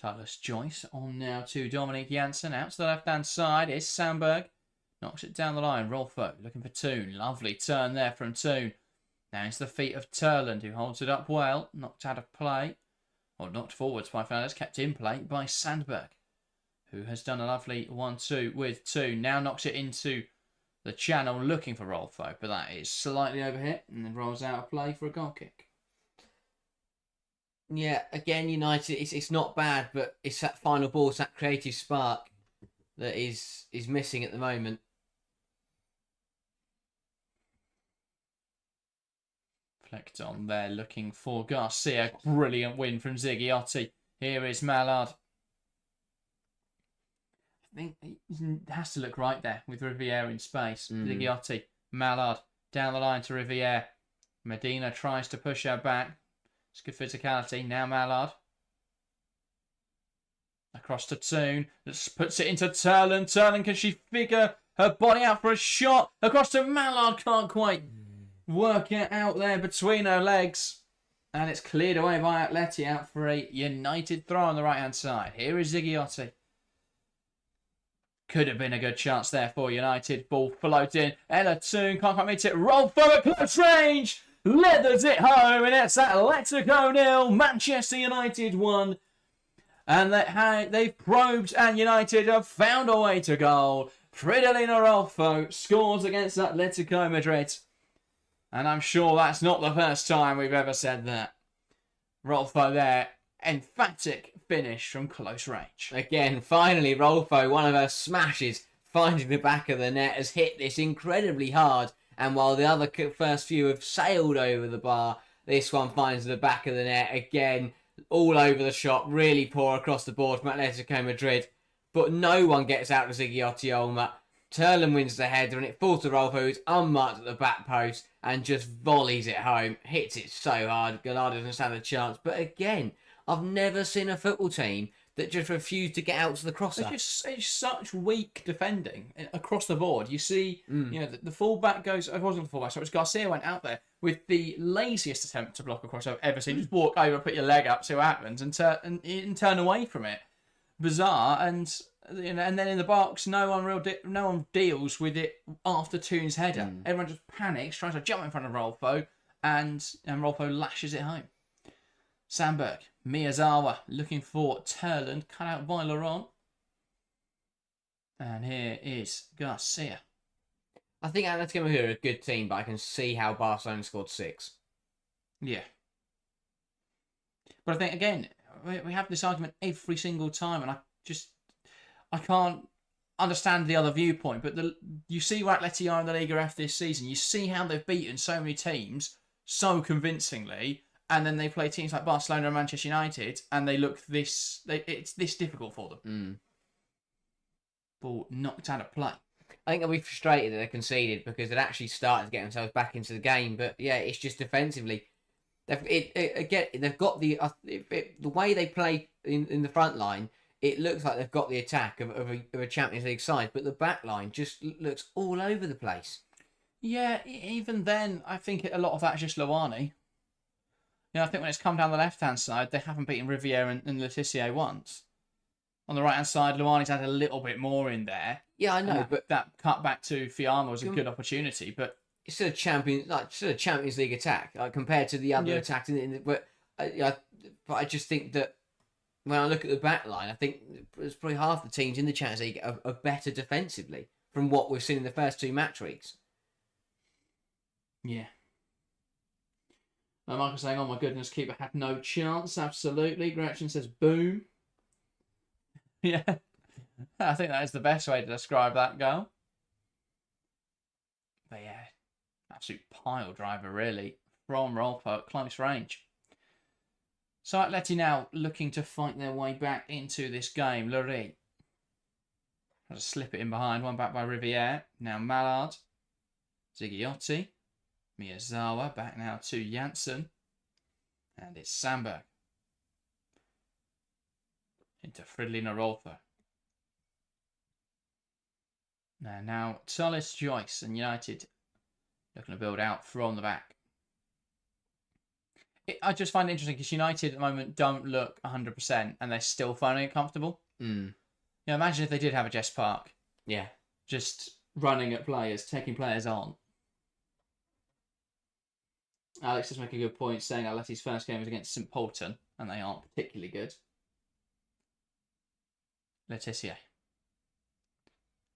Tyler's Joyce on now to Dominique Janssen. Out to the left-hand side is Sandberg. Knocks it down the line. Rolfo looking for Toon. Lovely turn there from Toon. Now into the feet of Turland, who holds it up well. Knocked out of play. Or knocked forwards by Fernandez. Kept in play by Sandberg, who has done a lovely 1-2 with Toon. Now knocks it into the channel looking for Rolfo. But that is slightly overhit and then rolls out of play for a goal kick. Yeah, again, United, it's not bad, but it's that final ball, it's that creative spark that is missing at the moment. Flecked on there, looking for Garcia. Brilliant win from Ziggiotti. Here is Mallard. I think he has to look right there with Riviere in space. Ziggiotti, Mallard, down the line to Riviere. Medina tries to push her back. It's good physicality. Now Mallard. Across to Toon. Puts it into Turland. Turland, can she figure her body out for a shot? Across to Mallard. Can't quite work it out there between her legs. And it's cleared away by Atleti out for a United throw on the right-hand side. Here is Ziggiotti. Could have been a good chance there for United. Ball floating. Ella Toon can't quite meet it. Roll forward, close range. Leathers it home, and it's Atletico 0, Manchester United 1. And they've probed, and United have found a way to goal. Fridolin Rolfo scores against Atletico Madrid. And I'm sure that's not the first time we've ever said that. Rolfo there, emphatic finish from close range. Again, finally, Rolfo, one of her smashes, finding the back of the net, has hit this incredibly hard. And while the other first few have sailed over the bar, this one finds the back of the net again, all over the shot, really poor across the board from Atletico Madrid. But no one gets out to Ziggy Olma. Turlin wins the header and it falls to Rolfo, who's unmarked at the back post and just volleys it home. Hits it so hard, Gallardo doesn't stand a chance. But again, I've never seen a football team that just refused to get out to the crosser. It's such weak defending across the board. You see, the fullback goes. It wasn't the fullback. So it was Garcia went out there with the laziest attempt to block a cross I've ever seen. Just walk over, put your leg up, see what happens, and turn away from it. Bizarre. And then in the box, no one deals with it after Toon's header. Everyone just panics, tries to jump in front of Rolfo, and Rolfo lashes it home. Sandberg, Miyazawa looking for Turland, cut out by Laurent. And here is Garcia. I think Atletico Madrid are a good team, but I can see how Barcelona scored 6. Yeah. But I think, again, we have this argument every single time, and I can't understand the other viewpoint. But you see where Atleti are in the Liga F this season. You see how they've beaten so many teams so convincingly. And then they play teams like Barcelona and Manchester United, and they look it's this difficult for them. Ball knocked out of play. I think they'll be frustrated that they conceded because they'd actually started to get themselves back into the game. But yeah, it's just defensively. They've got the way they play in the front line. It looks like they've got the attack of a Champions League side, but the back line just looks all over the place. Yeah, even then, I think a lot of that is just Luani. I think when it's come down the left-hand side, they haven't beaten Riviere and Letitia once. On the right-hand side, Luani's had a little bit more in there. Yeah, I know, but that cut back to Fiamma was a good opportunity. But it's still a Champions League attack compared to the other attacks. But I just think that when I look at the back line, I think there's probably half the teams in the Champions League are better defensively from what we've seen in the first 2 match weeks. Yeah. Michael saying, "Oh my goodness, keeper had no chance." Absolutely. Gretchen says, "Boom." Yeah, I think that is the best way to describe that goal. But yeah, absolute pile driver really from Rolfo at close range. So Atleti now looking to fight their way back into this game. Lurie has to slip it in behind. One back by Riviere. Now Mallard, Zigiotti. Miyazawa back now to Janssen. And it's Sandberg. Into Fridolin Rolfo. Now Tullis, Joyce and United looking to build out from the back. I just find it interesting because United at the moment don't look 100% and they're still finding it comfortable. Imagine if they did have a Jess Park. Yeah. Just running at players, taking players on. Alex is making a good point, saying Atleti's first game was against St Polten, and they aren't particularly good. Letitia.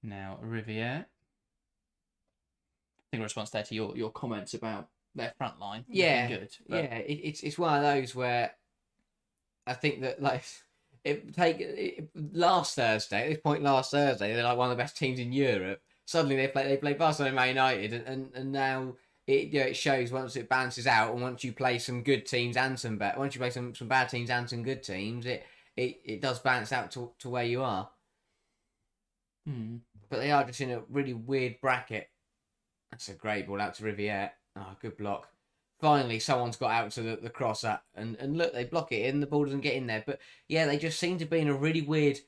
Now Riviere. I think a response there to your comments about their front line. Yeah, good. But... yeah. It's one of those where I think that last Thursday. At this point, last Thursday, they're like one of the best teams in Europe. Suddenly they play Barcelona, Man United, and now. It shows once it balances out, and once you play some good teams and some bad, once you play some bad teams and some good teams, it does balance out to where you are. But they are just in a really weird bracket. That's a great ball out to Riviere. Oh, good block. Finally, someone's got out to the crosser, and look, they block it in. The ball doesn't get in there, but yeah, they just seem to be in a really weird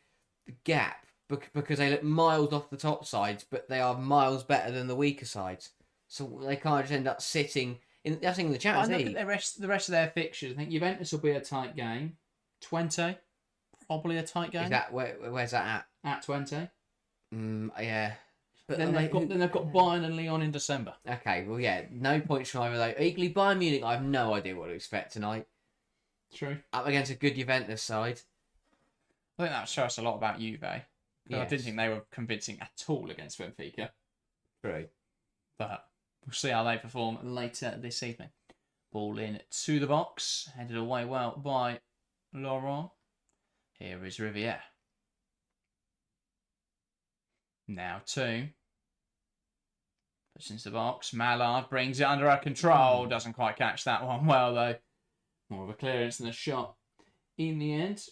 gap because they look miles off the top sides, but they are miles better than the weaker sides. So they can't just end up sitting in. I think in the Champions League. Look at the rest of their fixtures. I think Juventus will be a tight game. 20, probably a tight game. Is that where's that at? At 20. Yeah. But then they've got Bayern and Lyon in December. Okay, well yeah, no points from either of those. Equally, Bayern Munich, I have no idea what to expect tonight. True. Up against a good Juventus side. I think that shows us a lot about Juve. I Yes. didn't think they were convincing at all against Benfica. True. But we'll see how they perform later this evening. Ball in to the box, headed away well by Laurent. Here is Riviere. Now 2. Puts into the box. Mallard brings it under our control. Doesn't quite catch that one well, though. More of a clearance than a shot in the end.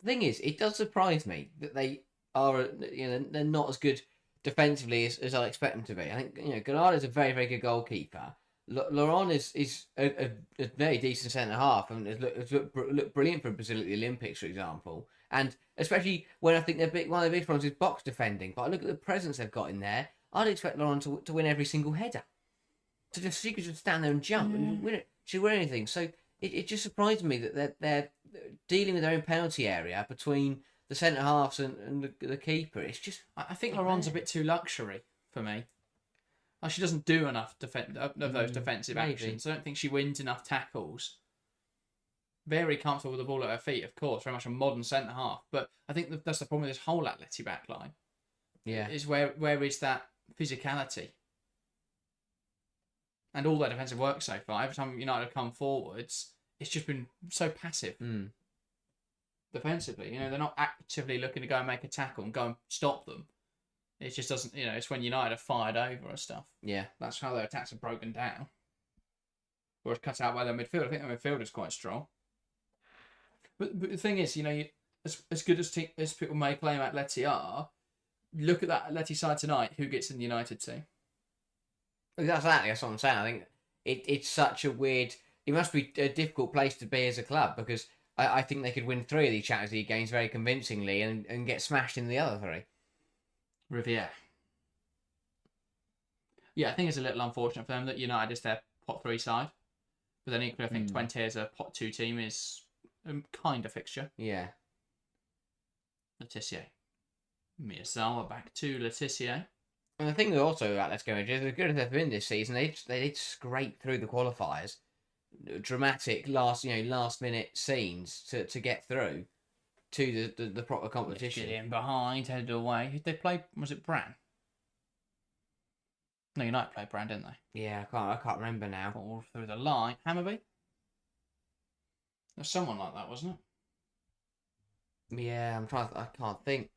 The thing is, it does surprise me that they are, they're not as good defensively as I expect them to be. I think, Granada is a very, very good goalkeeper. Laurent is a very decent centre half and has looked brilliant for Brazil at the Olympics, for example. And especially when I think one of their big problems is box defending. But I look at the presence they've got in there. I'd expect Laurent to win every single header. She could just stand there and jump and win it. She'd win anything. So it just surprised me that they're dealing with their own penalty area between the centre halves and the keeper. It's just I think Laurent's a bit too luxury for me. Like she doesn't do enough of those defensive actions. I don't think she wins enough tackles. Very comfortable with the ball at her feet, of course. Very much a modern centre half. But I think that's the problem with this whole Atleti backline. Yeah. Is where is that physicality? And all their defensive work so far, every time United have come forwards, it's just been so passive. Defensively. They're not actively looking to go and make a tackle and go and stop them. It just doesn't, it's when United are fired over and stuff. Yeah. That's how their attacks are broken down. Or it's cut out by their midfield. I think their midfield is quite strong. But the thing is, as good as people may claim Atleti are, look at that Atleti side tonight, who gets in the United team. That's what I'm saying. I think it's such a weird... It must be a difficult place to be as a club because I think they could win 3 of these Champions League games very convincingly and get smashed in the other 3. Riviere. Yeah, I think it's a little unfortunate for them that United is their pot 3 side. But then equally, I think Twente as a pot 2 team is a kind of fixture. Yeah. Letitia. Miyazawa back to Letitia. And the thing also about Atletico Madrid, as good as they've been this season, they did scrape through the qualifiers. Dramatic last minute scenes to get through to the proper competition. Get in behind, headed away. Who'd they play? Was it Bran? No, United played Bran, didn't they? Yeah, I can't remember now. All through the line. Hammerby? There's someone like that, wasn't it? Yeah, I can't think.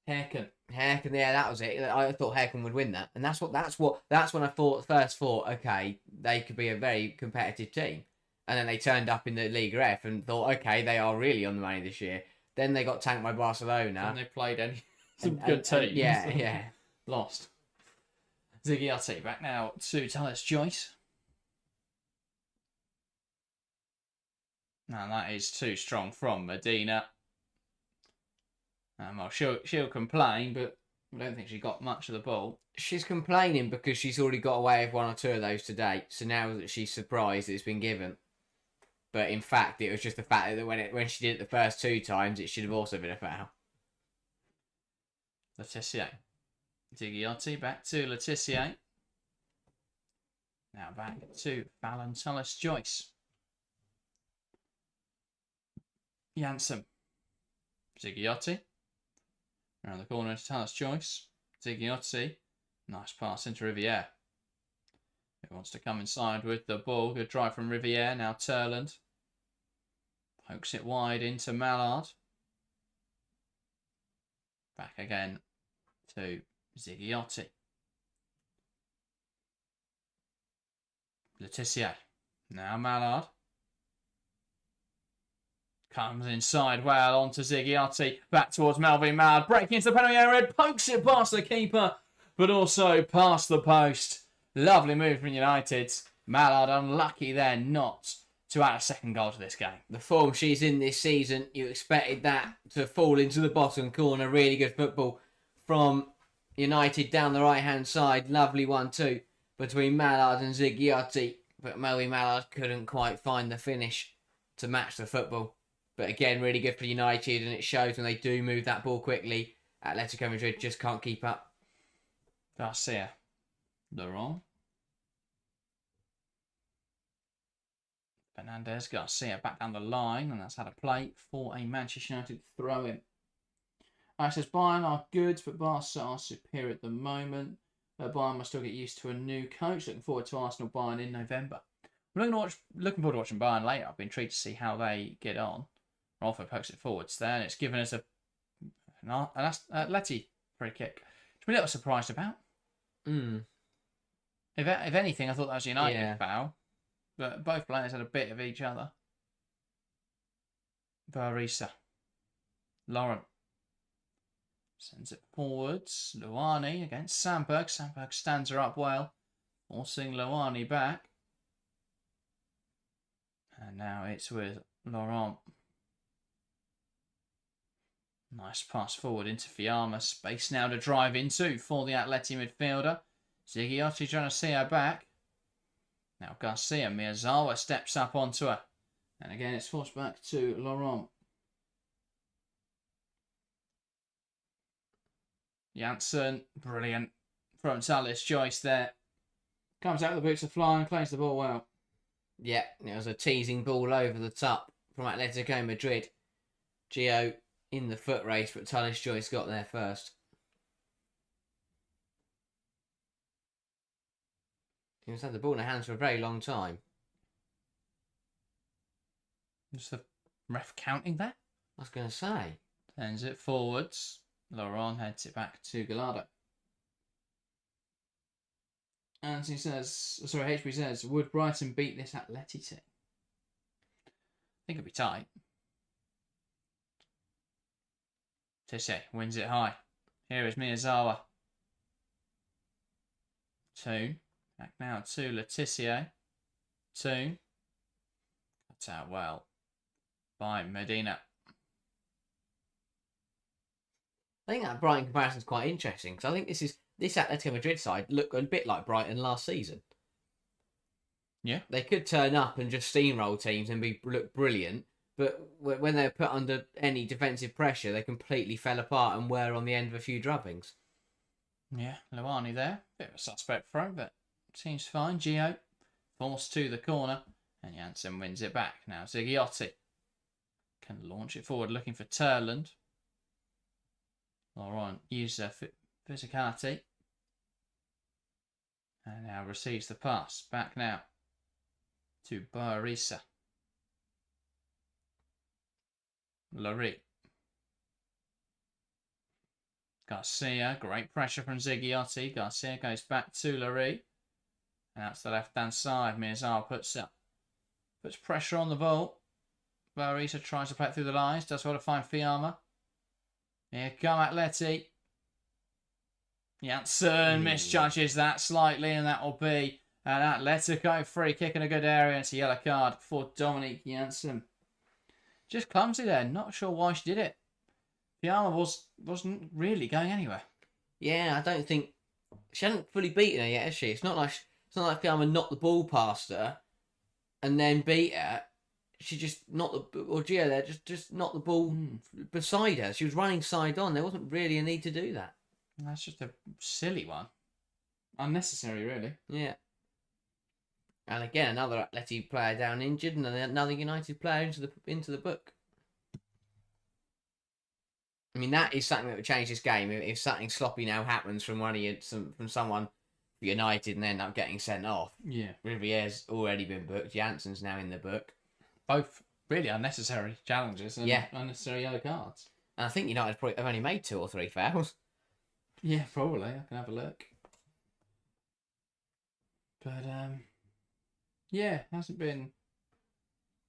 Hairkin, yeah, that was it. I thought Hairkin would win that, and that's when I first thought, okay, they could be a very competitive team, and then they turned up in the Liga F and thought, okay, they are really on the money this year. Then they got tanked by Barcelona. and they played some good teams. Yeah. Lost. Zigiati back now to Talis Joyce. Now that is too strong from Medina. Well, she'll complain, but I don't think she got much of the ball. She's complaining because she's already got away with 1 or 2 of those to date. So now that she's surprised that it's been given. But in fact, it was just the fact that when she did it the first 2 times, it should have also been a foul. Letitia. Zigiati back to Letitia. Now back to Fallon Talis Joyce. Janssen. Zigiati. Around the corner to Talis Joyce. Zigioti. Nice pass into Riviere. Who wants to come inside with the ball. Good drive from Riviere. Now Turland. Pokes it wide into Mallard. Back again to Zigioti. Letitia. Now Mallard. Comes inside well onto Zigiati. Back towards Melvin Mallard. Breaking into the penalty area. Pokes it past the keeper. But also past the post. Lovely move from United. Mallard unlucky there not to add a second goal to this game. The form she's in this season, you expected that to fall into the bottom corner. Really good football from United down the right-hand side. Lovely 1-2 between Mallard and Zigiati. But Melvin Mallard couldn't quite find the finish to match the football. But again, really good for United, and it shows when they do move that ball quickly. Atletico Madrid just can't keep up. Garcia. Laurent. Fernandez Garcia back down the line, and that's had a play for a Manchester United throw-in. It says Bayern are good, but Barca are superior at the moment. Bayern must still get used to a new coach. Looking forward to Arsenal Bayern in November. I'm looking forward to watching Bayern later. I'll be intrigued to see how they get on. Rolfo pokes it forwards there, and it's given us an Atleti free kick. Which I'm a little surprised about. If anything, I thought that was a United foul. But both players had a bit of each other. Barisa. Laurent. Sends it forwards. Luani against Sandberg. Sandberg stands her up well. Forcing Luani back. And now it's with Laurent. Nice pass forward into Fiamma. Space now to drive into for the Atleti midfielder. Zigiotti trying to see her back. Now Garcia, Miyazawa steps up onto her. And again it's forced back to Laurent. Janssen, brilliant. Frontalis choice there. Comes out, the boots are flying, plays the ball well. Yeah, it was a teasing ball over the top from Atletico Madrid. Gio in the foot race, but Tullis Joyce got there first. He's had the ball in their hands for a very long time. Is the ref counting there? I was going to say. Sends it forwards. Laurent heads it back to Gallardo. And he says, HB says, would Brighton beat this Atleti team? I think it'd be tight. Tisse wins it high. Here is Miyazawa. Toon. Back now to Letitia. Toon. Cuts out well by Medina. I think that Brighton comparison is quite interesting because I think this Atletico Madrid side look a bit like Brighton last season. Yeah. They could turn up and just steamroll teams and look brilliant, but when they're put under any defensive pressure, they completely fell apart and were on the end of a few drubbings. Yeah, Luani there. Bit of a suspect throw, but seems fine. Gio forced to the corner, and Janssen wins it back. Now Zigiotti can launch it forward, looking for Turland. Laurent uses her physicality. And now receives the pass. Back now to Barisa. Larry. Garcia, great pressure from Zigiotti. Garcia goes back to Larry. And that's the left-hand side. Miyazawa puts pressure on the ball. Barisa tries to play it through the lines. Does well to find Fiamma. Here come Atleti. Janssen misjudges that slightly, and that will be an Atletico free kick in a good area. It's a yellow card for Dominique Janssen. Just clumsy there. Not sure why she did it. Fiamma wasn't really going anywhere. Yeah, I don't think she hasn't fully beaten her yet, has she? It's not like Fiamma knocked the ball past her and then beat her. She just knocked Gio there just knocked the ball beside her. She was running side on. There wasn't really a need to do that. That's just a silly one. Unnecessary, really. Yeah. And again, another Atleti player down injured, and another United player into the book. I mean, that is something that would change this game if something sloppy now happens from someone for United and they end up getting sent off. Yeah. Rivier's already been booked. Janssen's now in the book. Both really unnecessary challenges and unnecessary yellow cards. And I think United probably have only made 2 or 3 fouls. Yeah, probably. I can have a look. But, yeah, hasn't been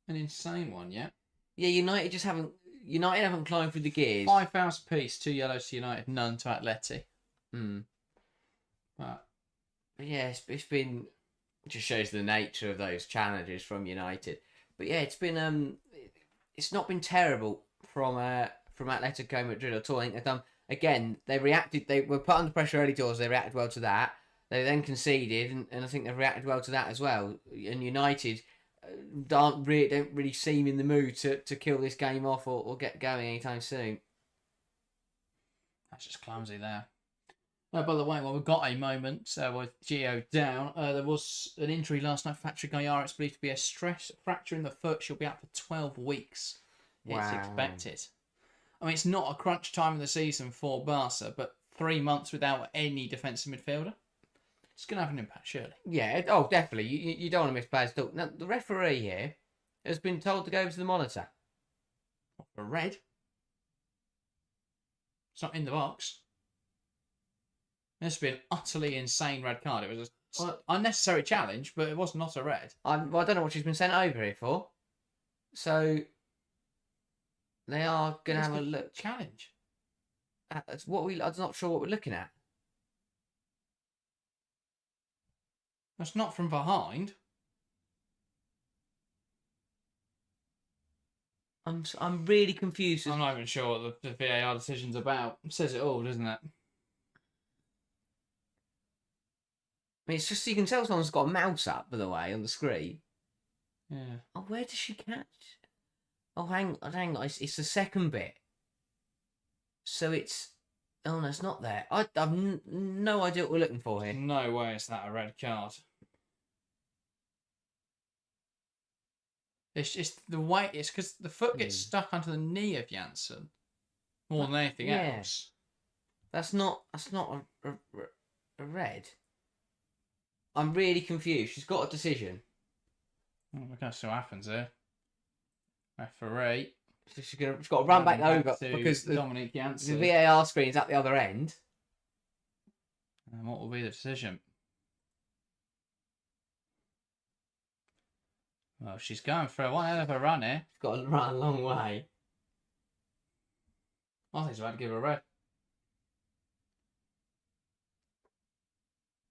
an insane one yet. Yeah, United haven't climbed through the gears. 5 fouls apiece, 2 yellows to United, none to Atleti. But yeah, it's been... It just shows the nature of those challenges from United. But yeah, it's not been terrible from Atletico Madrid at all. I think they've done, again, they were put under pressure early doors, they reacted well to that. They then conceded, and I think they've reacted well to that as well. And United don't really seem in the mood to kill this game off or get going anytime soon. That's just clumsy there. By the way, while we've got a moment with Gio down, there was an injury last night for Patrick Ayara. It's believed to be a stress fracture in the foot. She'll be out for 12 weeks. It's Wow. expected. I mean, it's not a crunch time of the season for Barca, but 3 months without any defensive midfielder, it's going to have an impact, surely. Yeah, oh, definitely. You don't want to miss players. Now, the referee here has been told to go over to the monitor. For red? It's not in the box. This would be an utterly insane red card. It was an unnecessary challenge, but it was not a red. I don't know what she's been sent over here for. So they are going to have a look. Challenge. That's what I'm not sure what we're looking at. That's not from behind. I'm really confused. I'm not even sure what the VAR decision's about. It says it all, doesn't it? I mean, it's just you can tell someone's got a mouse up, by the way, on the screen. Yeah. Oh, where does she catch? Oh, hang on. It's the second bit. So it's... Oh, no, it's not there. I've no idea what we're looking for here. No way is that a red card. It's just the way... It's because the foot gets stuck onto the knee of Janssen more than anything else. That's not a red. I'm really confused. She's got a decision. Well, we're going to see what happens here. Referee. So she's got to run back over because Dominic the Janssen. VAR screen's at the other end. And what will be the decision? Well, she's going for one hell of a run here. She's got to run a long way. I think she's about to give her a red.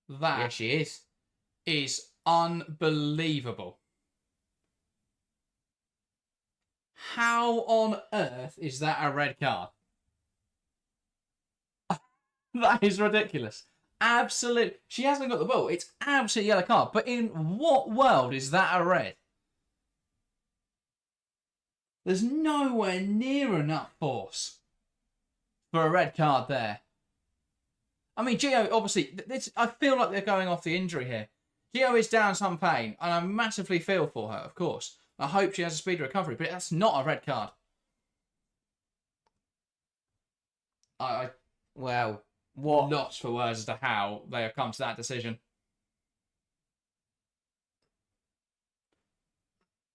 That Yeah, she is unbelievable. How on earth is that a red card? That is ridiculous. Absolute. She hasn't got the ball. It's absolute yellow card. But in what world is that a red? There's nowhere near enough force for a red card there. I mean, Gio, obviously, I feel like they're going off the injury here. Gio is down some pain, and I massively feel for her, of course. I hope she has a speedy recovery, but that's not a red card. Well, what? Lost for words as to how they have come to that decision.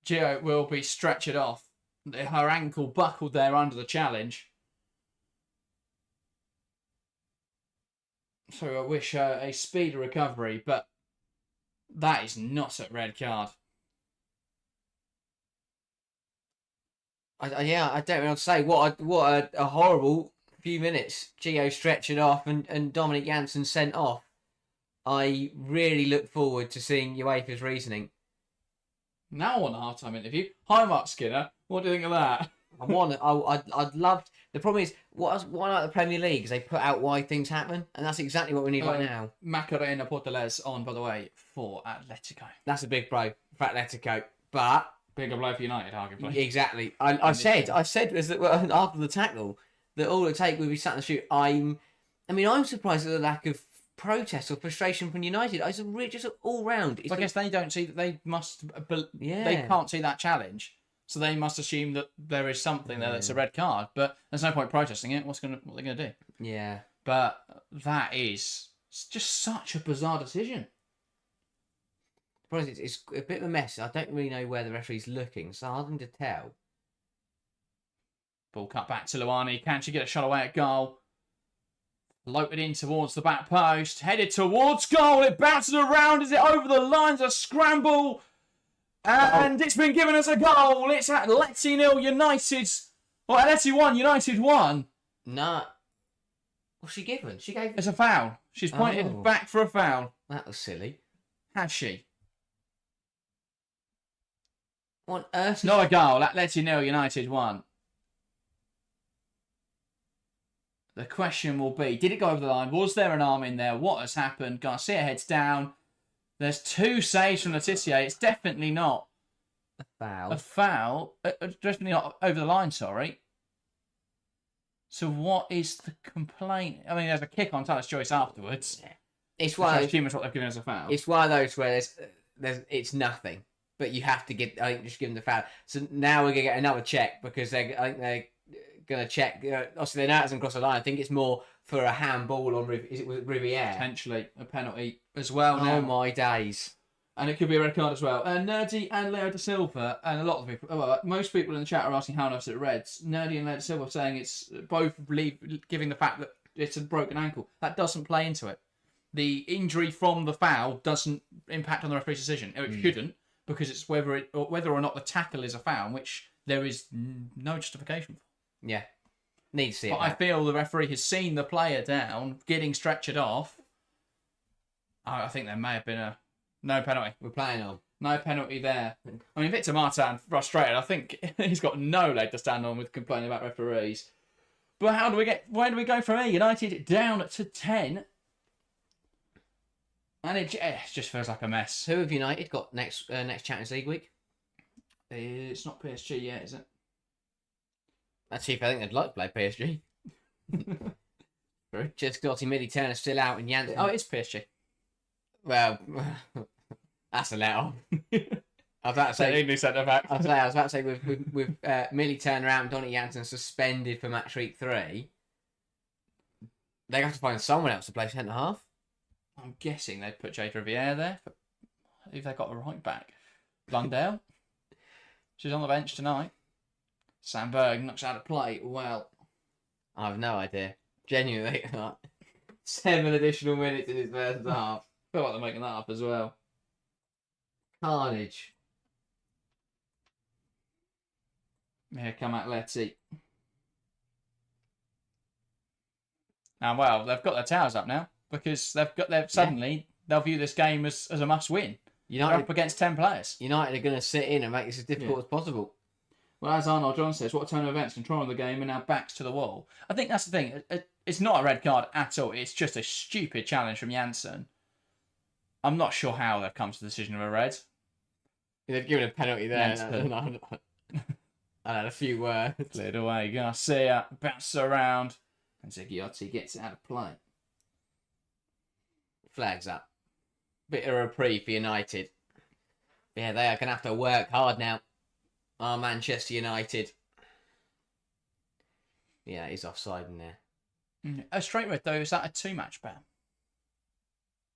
Gio will be stretchered off. Her ankle buckled there under the challenge. So I wish her a speedy recovery, but that is not a red card. I don't know what to say. What a horrible few minutes. Gio stretching off and Dominic Janssen sent off. I really look forward to seeing UEFA's reasoning. Now on a half-time interview. Hi, Mark Skinner. What do you think of that? I'd love. The problem is, what I like the Premier League is they put out why things happen, and that's exactly what we need right now. Macarena Portales on, by the way, for Atletico. That's a big blow for Atletico, but bigger blow for United, arguably. Exactly. I said after the tackle that all it take would be sat in the shoot. I'm surprised at the lack of protest or frustration from United. It's just all round. I guess they don't see that they must. They can't see that challenge. So they must assume that there is something there that's a red card, but there's no point protesting it. What are they going to do? Yeah. But that is just such a bizarre decision. It's a bit of a mess. I don't really know where the referee's looking. It's hard to tell. Ball cut back to Luani. Can she get a shot away at goal? Floated in towards the back post. Headed towards goal. It bounces around. Is it over the lines? A scramble. And it's been given as a goal. It's Atleti 0, United. Or Atleti 1, United 1. No. What's she given? She gave... It's a foul. She's pointed back for a foul. That was silly. Has she? What on earth? Not a goal. Atleti 0, United 1. The question will be, did it go over the line? Was there an arm in there? What has happened? Garcia heads down. There's 2 saves from Letitia. It's definitely not a foul. A foul. Definitely not over the line, sorry. So what is the complaint? I mean, there's a kick on Taylor's choice afterwards. Yeah. It's Which one I of those, assume is what they've given as a foul. it's one of those where it's nothing, but you have to just give them the foul. So now we're gonna get another check because I think they're gonna check. Obviously, they know it hasn't crossed the line. I think it's more for a handball on Riviere. Potentially a penalty as well. Oh Now. my days! And it could be a red card as well. Nerdy and Leo da Silva, and a lot of people, most people in the chat are asking how on earth it reds. Nerdy and Leo da Silva are saying it's both giving the fact that it's a broken ankle. That doesn't play into it. The injury from the foul doesn't impact on the referee's decision. It shouldn't, because it's whether or not the tackle is a foul, which there is no justification for. Yeah, need to see it. But I feel the referee has seen the player down, getting stretchered off. I think there may have been no penalty. We're playing on. No penalty there. I mean, Victor Martin, frustrated. I think he's got no leg to stand on with complaining about referees. But where do we go from here? United down to 10. And it just feels like a mess. Who have United got next Champions League week? It's not PSG yet, is it? Actually, I think they'd like to play PSG. Just Dottie Millie-Turner's still out and Janssen. Oh, it is PSG. Well, that's a let on. I was about to say new centre back. I was about to say with Millie-Turner out and Donny Janssen suspended for Matchweek 3, they have to find someone else to play centre half. I'm guessing they'd put Jade Riviere there. If they got a right back. Blundell. She's on the bench tonight. Sam Berg knocks out a play. Well, I have no idea. Genuinely, 7 additional minutes in his first half. I feel like they're making that up as well. Carnage. Here come Atleti. And well, they've got their towers up now because they'll view this game as a must win. They're up against 10 players. United are going to sit in and make this as difficult as possible. Well, as Arnold John says, what a turn of events, controlling the game and now backs to the wall. I think that's the thing. It's not a red card at all. It's just a stupid challenge from Janssen. I'm not sure how they've come to the decision of a red. They've given a penalty there. I had a few words. Cleared away. Garcia bounces around. And Zigiotti gets it out of play. Flags up. Bit of a reprieve for United. Yeah, they are going to have to work hard now. Our Manchester United. Yeah, he's offside in there. A straight red, though, is that a 2-match ban?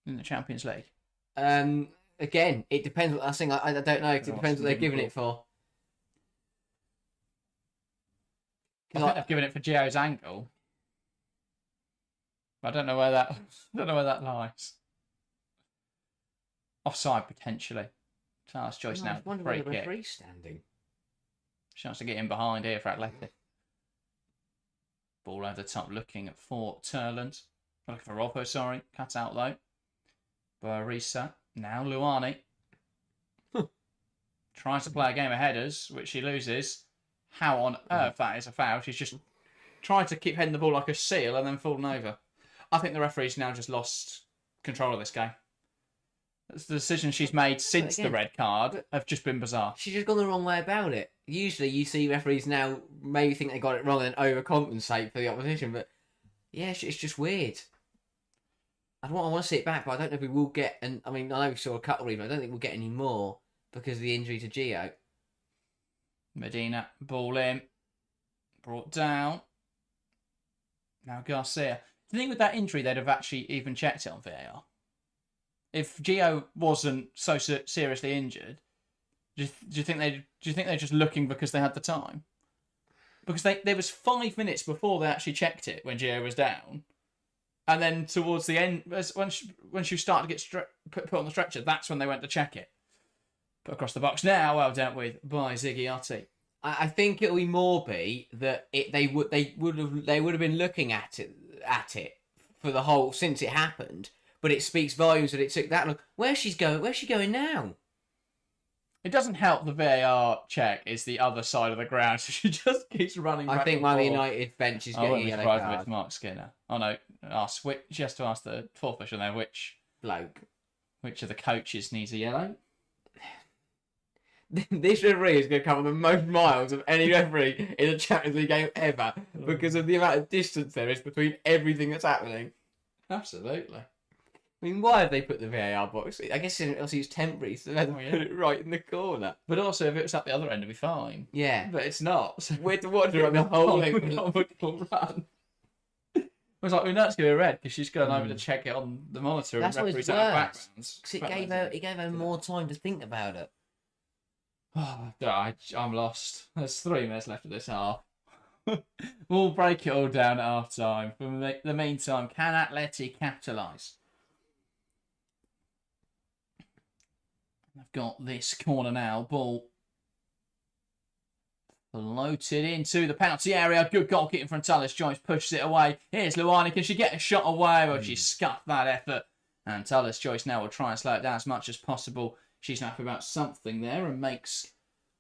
In the Champions League? Again, it depends what I think. I don't know. It depends what they're giving it for. I think they've given it for Gio's ankle. I don't know where that lies. Offside potentially. Task choice now. I wonder where the referee's standing. Chance to get in behind here for Athletic. Ball over the top, looking for Turland. Looking for Robbo, sorry. Cut out though. Barisa. Now Luani. Tries to play a game of headers, which she loses. How on earth that is a foul? She's just tried to keep heading the ball like a seal and then fallen over. I think the referee's now just lost control of this game. That's the decision she's made since the red card have just been bizarre. She's just gone the wrong way about it. Usually you see referees now maybe think they got it wrong and overcompensate for the opposition, but yeah, it's just weird. I want to see it back, but I don't know if we will get, and I mean, I know we saw a couple even, I don't think we'll get any more because of the injury to Gio. Medina, ball in. Brought down. Now Garcia. The thing with that injury, they'd have actually even checked it on VAR. If Gio wasn't so seriously injured, do you think they're just looking because they had the time? Because there was 5 minutes before they actually checked it when Gio was down, and then towards the end, when she started to get put on the stretcher, that's when they went to check it. Put across the box now, well dealt with by Zigiotti. I think it'll be that they would have been looking at it for the whole since it happened. But it speaks volumes that it took that long. Where's she going now? It doesn't help the VAR check is the other side of the ground, so she just keeps running back. I think one of the United bench is getting a yellow card. If it's Mark Skinner. Oh no, she has to ask the fourth official there which bloke, which of the coaches needs a yellow. This referee is going to cover the most miles of any referee in a Champions League game ever because of the amount of distance there is between everything that's happening. Absolutely. I mean, why have they put the VAR box? I guess obviously it's temporary, so they put it right in the corner. But also, if it was at the other end, it'd be fine. Yeah. But it's not. So We're to watch her on the whole run. I was like, we know it's going to be red because she's going over to check it on the monitor. That's and what it's referees out worse. backgrounds. Because it gave her more time to think about it. Oh, I'm lost. There's 3 minutes left of this half. We'll break it all down at half time. In the meantime, can Atleti capitalise? I've got this corner now. Ball floated into the penalty area. Good goal kicking from Tallis. Joyce pushes it away. Here's Luani. Can she get a shot away? Well, she scuffed that effort. And Tallis Joyce now will try and slow it down as much as possible. She's happy about something there and makes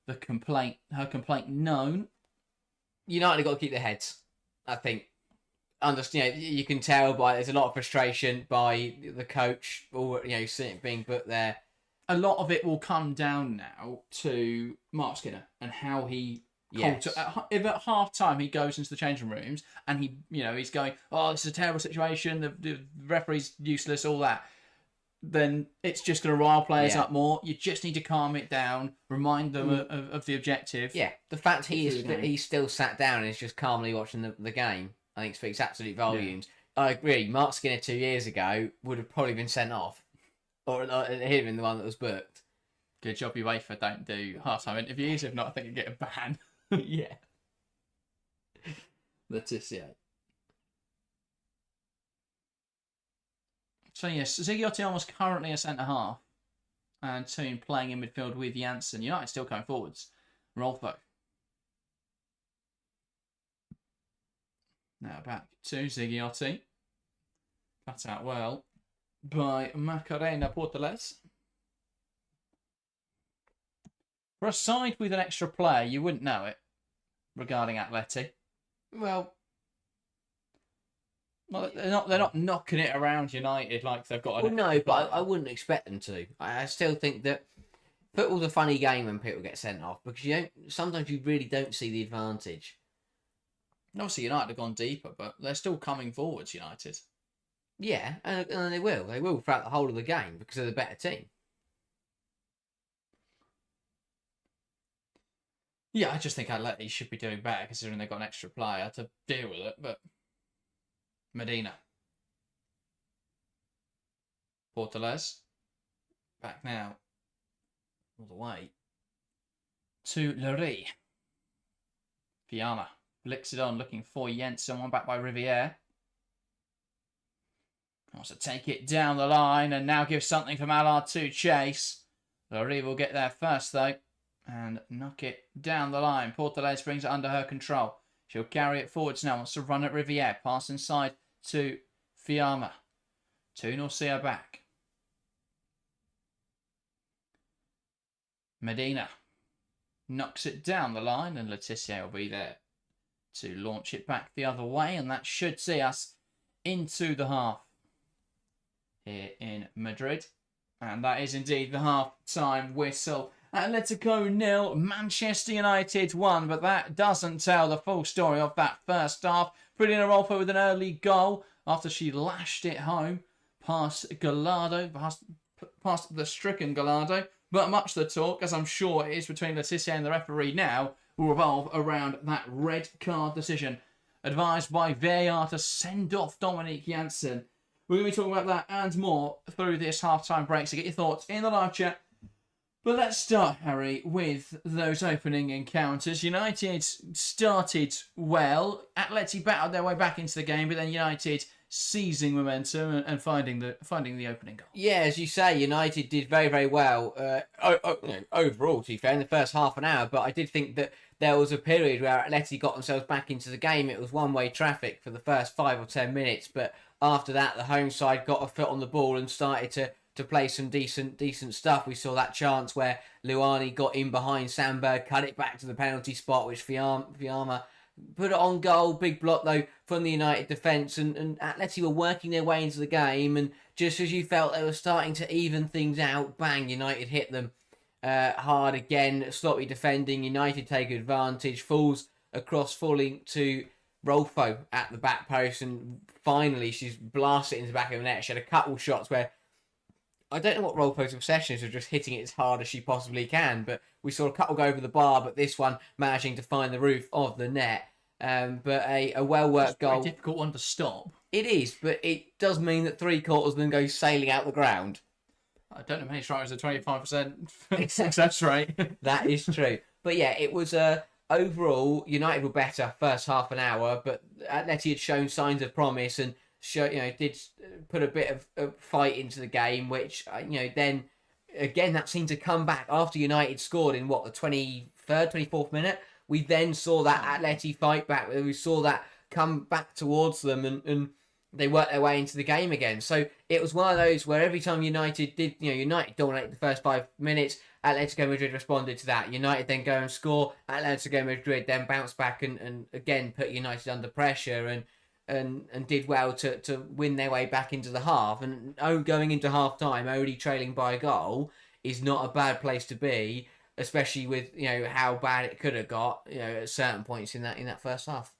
her complaint known. United have got to keep their heads, I think. You can tell there's a lot of frustration by the coach, or being put there. A lot of it will come down now to Mark Skinner and how he. Yes. If at half time he goes into the changing rooms and he's going, oh, this is a terrible situation. The referee's useless, all that. Then it's just going to rile players up more. You just need to calm it down, remind them of the objective. Yeah, the fact he's still sat down and is just calmly watching the game, I think speaks absolute volumes. Yeah. I agree. Mark Skinner 2 years ago would have probably been sent off, or he'd have been the one that was booked. Good job UEFA don't do half-time interviews. If not, I think you'd get a ban. Yeah. Letitia. So yes, Ziggy was currently a centre-half. And Toon playing in midfield with Janssen. United still going forwards. Rolfo. Now back to Ziggy. Cut out well by Macarena Portales. For a side with an extra player, you wouldn't know it regarding Atleti. Well, they're not knocking it around United like they've got. But I wouldn't expect them to. I still think that football's a funny game when people get sent off because sometimes you really don't see the advantage. And obviously, United have gone deeper, but they're still coming forwards. United. Yeah, and they will. They will throughout the whole of the game because they're the better team. Yeah, I just think Atleti should be doing better considering they've got an extra player to deal with it, but Medina. Portales. Back now. All the way. To Lurie. Fiamma. Flicks it on, looking for Jensen. One back by Riviere. Wants to take it down the line and now give something from Allard to Chase. Lurie will get there first, though. And knock it down the line. Portales brings it under her control. She'll carry it forwards now. Wants to run at Riviere. Pass inside to Fiamma. Toon will see her back. Medina knocks it down the line and Letitia will be there to launch it back the other way. And that should see us into the half here in Madrid. And that is indeed the half-time whistle. Atletico 0, Manchester United 1, but that doesn't tell the full story of that first half. Brilliant Arolfo with an early goal after she lashed it home past Gallardo, past the stricken Gallardo. But much the talk, as I'm sure it is between Letitia and the referee now, will revolve around that red card decision. Advised by VAR to send off Dominique Janssen. We're going to be talking about that and more through this half-time break, so get your thoughts in the live chat. But let's start, Harry, with those opening encounters. United started well. Atleti battled their way back into the game, but then United seizing momentum and finding the opening goal. Yeah, as you say, United did very, very well overall, to be fair, in the first half an hour. But I did think that there was a period where Atleti got themselves back into the game. It was one-way traffic for the first 5 or 10 minutes. But after that, the home side got a foot on the ball and started to play some decent stuff. We saw that chance where Luani got in behind Sandberg, cut it back to the penalty spot, which Fiamma put it on goal. Big block, though, from the United defence. And Atleti were working their way into the game. And just as you felt they were starting to even things out, bang, United hit them hard again, sloppy defending. United take advantage, falls across, falling to Rolfo at the back post, and finally she's blasted into the back of the net. She had a couple shots where I don't know what Rolfo's obsession is of just hitting it as hard as she possibly can, but we saw a couple go over the bar, but this one managing to find the roof of the net. But a well-worked goal. It's a difficult one to stop. It is, but it does mean that 3/4 then goes sailing out the ground. I don't know how many strikers are 25% success rate. That is true. But yeah, it was overall, United were better first half an hour, but Atleti had shown signs of promise and did put a bit of fight into the game, which then again that seemed to come back after United scored in the 23rd, 24th minute. We then saw that Atleti fight back. We saw that come back towards them, and they worked their way into the game again. So it was one of those where every time United dominated the first 5 minutes, Atletico Madrid responded to that. United then go and score. Atletico Madrid then bounce back and again put United under pressure and did well to win their way back into the half. And going into half time, only trailing by a goal is not a bad place to be, especially with how bad it could have got at certain points in that first half.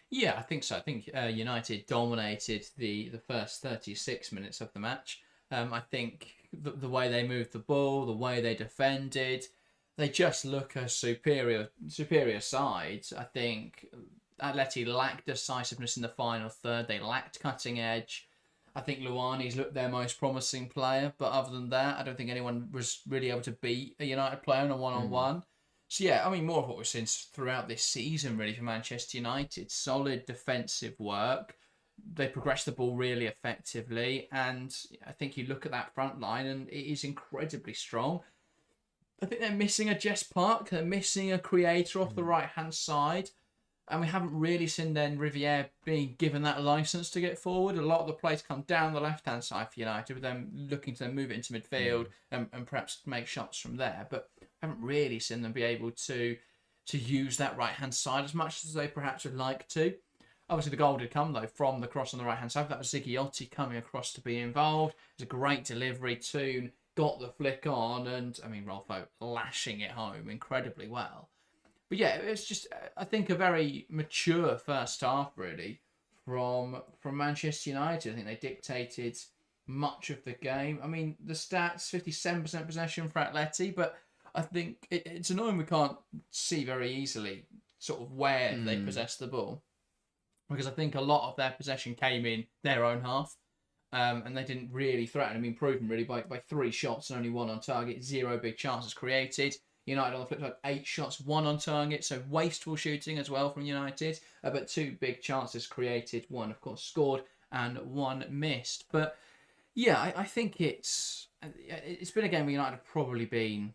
Yeah, I think so. I think United dominated the first 36 minutes of the match. I think the way they moved the ball, the way they defended, they just look a superior side. I think Atleti lacked decisiveness in the final third. They lacked cutting edge. I think Luani's looked their most promising player, but other than that, I don't think anyone was really able to beat a United player in a one-on-one. So yeah, I mean, more of what we've seen throughout this season really for Manchester United. Solid defensive work. They progress the ball really effectively, and I think you look at that front line and it is incredibly strong. I think they're missing a Jess Park. They're missing a creator off the right-hand side. And we haven't really seen then Riviere being given that license to get forward. A lot of the plays come down the left-hand side for United, with them looking to then move it into midfield and perhaps make shots from there. But haven't really seen them be able to use that right-hand side as much as they perhaps would like to. Obviously, the goal did come, though, from the cross on the right-hand side. That was Zigiotti coming across to be involved. It was a great delivery. Toon got the flick on, and, I mean, Rolfo lashing it home incredibly well. But yeah, it's just, I think, a very mature first half, really, from Manchester United. I think they dictated much of the game. I mean, the stats, 57% possession for Atleti, but I think it's annoying we can't see very easily sort of where they possess the ball. Because I think a lot of their possession came in their own half, and they didn't really threaten. I mean, proven really by 3 shots and only 1 on target, 0 big chances created. United on the flip side, 8 shots, 1 on target, so wasteful shooting as well from United, but 2 big chances created, 1 of course scored and 1 missed. But yeah, I think it's been a game where United have probably been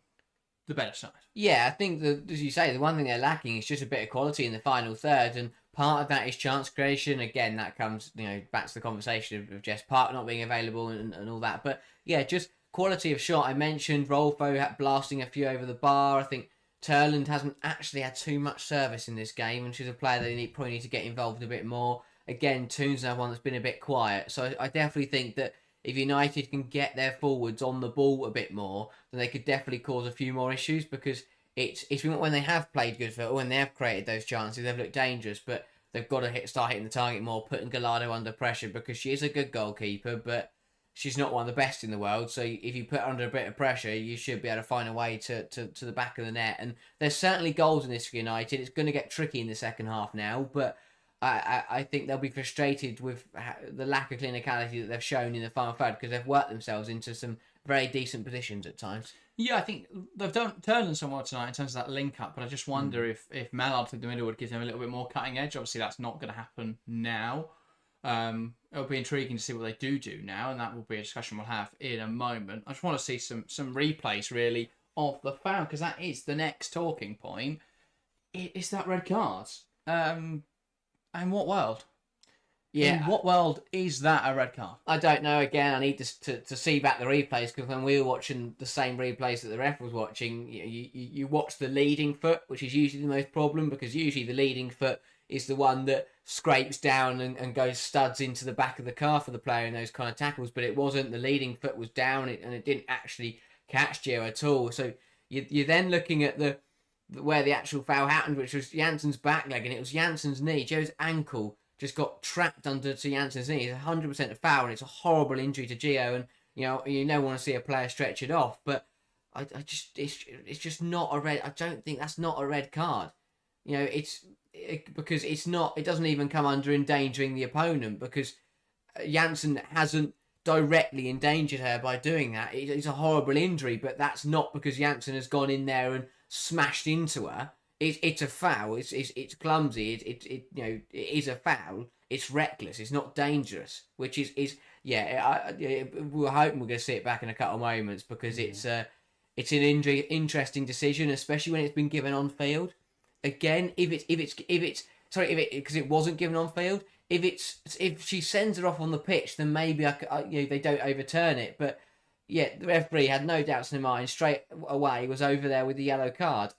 the better side. Yeah, I think as you say, the one thing they're lacking is just a bit of quality in the final third, and part of that is chance creation. Again, that comes back to the conversation of Jess Park not being available and all that. But yeah, just quality of shot. I mentioned Rolfo blasting a few over the bar. I think Turland hasn't actually had too much service in this game, and she's a player they probably need to get involved a bit more. Again, Toon's another one that's been a bit quiet. So I definitely think that if United can get their forwards on the ball a bit more, then they could definitely cause a few more issues, because it's been when they have played good football, when they have created those chances, they've looked dangerous, but they've got to start hitting the target more, putting Gallardo under pressure, because she is a good goalkeeper, but she's not one of the best in the world. So if you put her under a bit of pressure, you should be able to find a way to the back of the net. And there's certainly goals in this for United. It's going to get tricky in the second half now, but I think they'll be frustrated with the lack of clinicality that they've shown in the final third, because they've worked themselves into some very decent positions at times. Yeah, I think they've turned somewhat tonight in terms of that link-up, but I just wonder if Mallard through the middle would give them a little bit more cutting edge. Obviously, that's not going to happen now. It'll be intriguing to see what they do now, and that will be a discussion we'll have in a moment. I just want to see some replays, really, of the foul, because that is the next talking point. It's that red card. In what world? Yeah. In what world is that a red card? I don't know. Again, I need to see back the replays, because when we were watching the same replays that the ref was watching, you watch the leading foot, which is usually the most problem, because usually the leading foot is the one that scrapes down and goes studs into the back of the car for the player in those kind of tackles, but it wasn't. The leading foot was down and it didn't actually catch Gio at all. So You're then looking at where the actual foul happened, which was Jansen's back leg, and it was Jansen's knee. Gio's ankle just got trapped under to Jansen's knee. It's 100% a foul, and it's a horrible injury to Gio. And you never want to see a player stretch it off, but it's just not a red. I don't think that's not a red card. Because it's not. It doesn't even come under endangering the opponent, because Jansen hasn't directly endangered her by doing that. It's a horrible injury, but that's not because Jansen has gone in there and smashed into her. It's a foul. It's clumsy. It is a foul. It's reckless. It's not dangerous. Which is we're hoping we're going to see it back in a couple of moments, because it's an interesting decision, especially when it's been given on field. Again, because it wasn't given on field. If she sends her off on the pitch, then maybe they don't overturn it. But yeah, the referee had no doubts in her mind. Straight away was over there with the yellow card.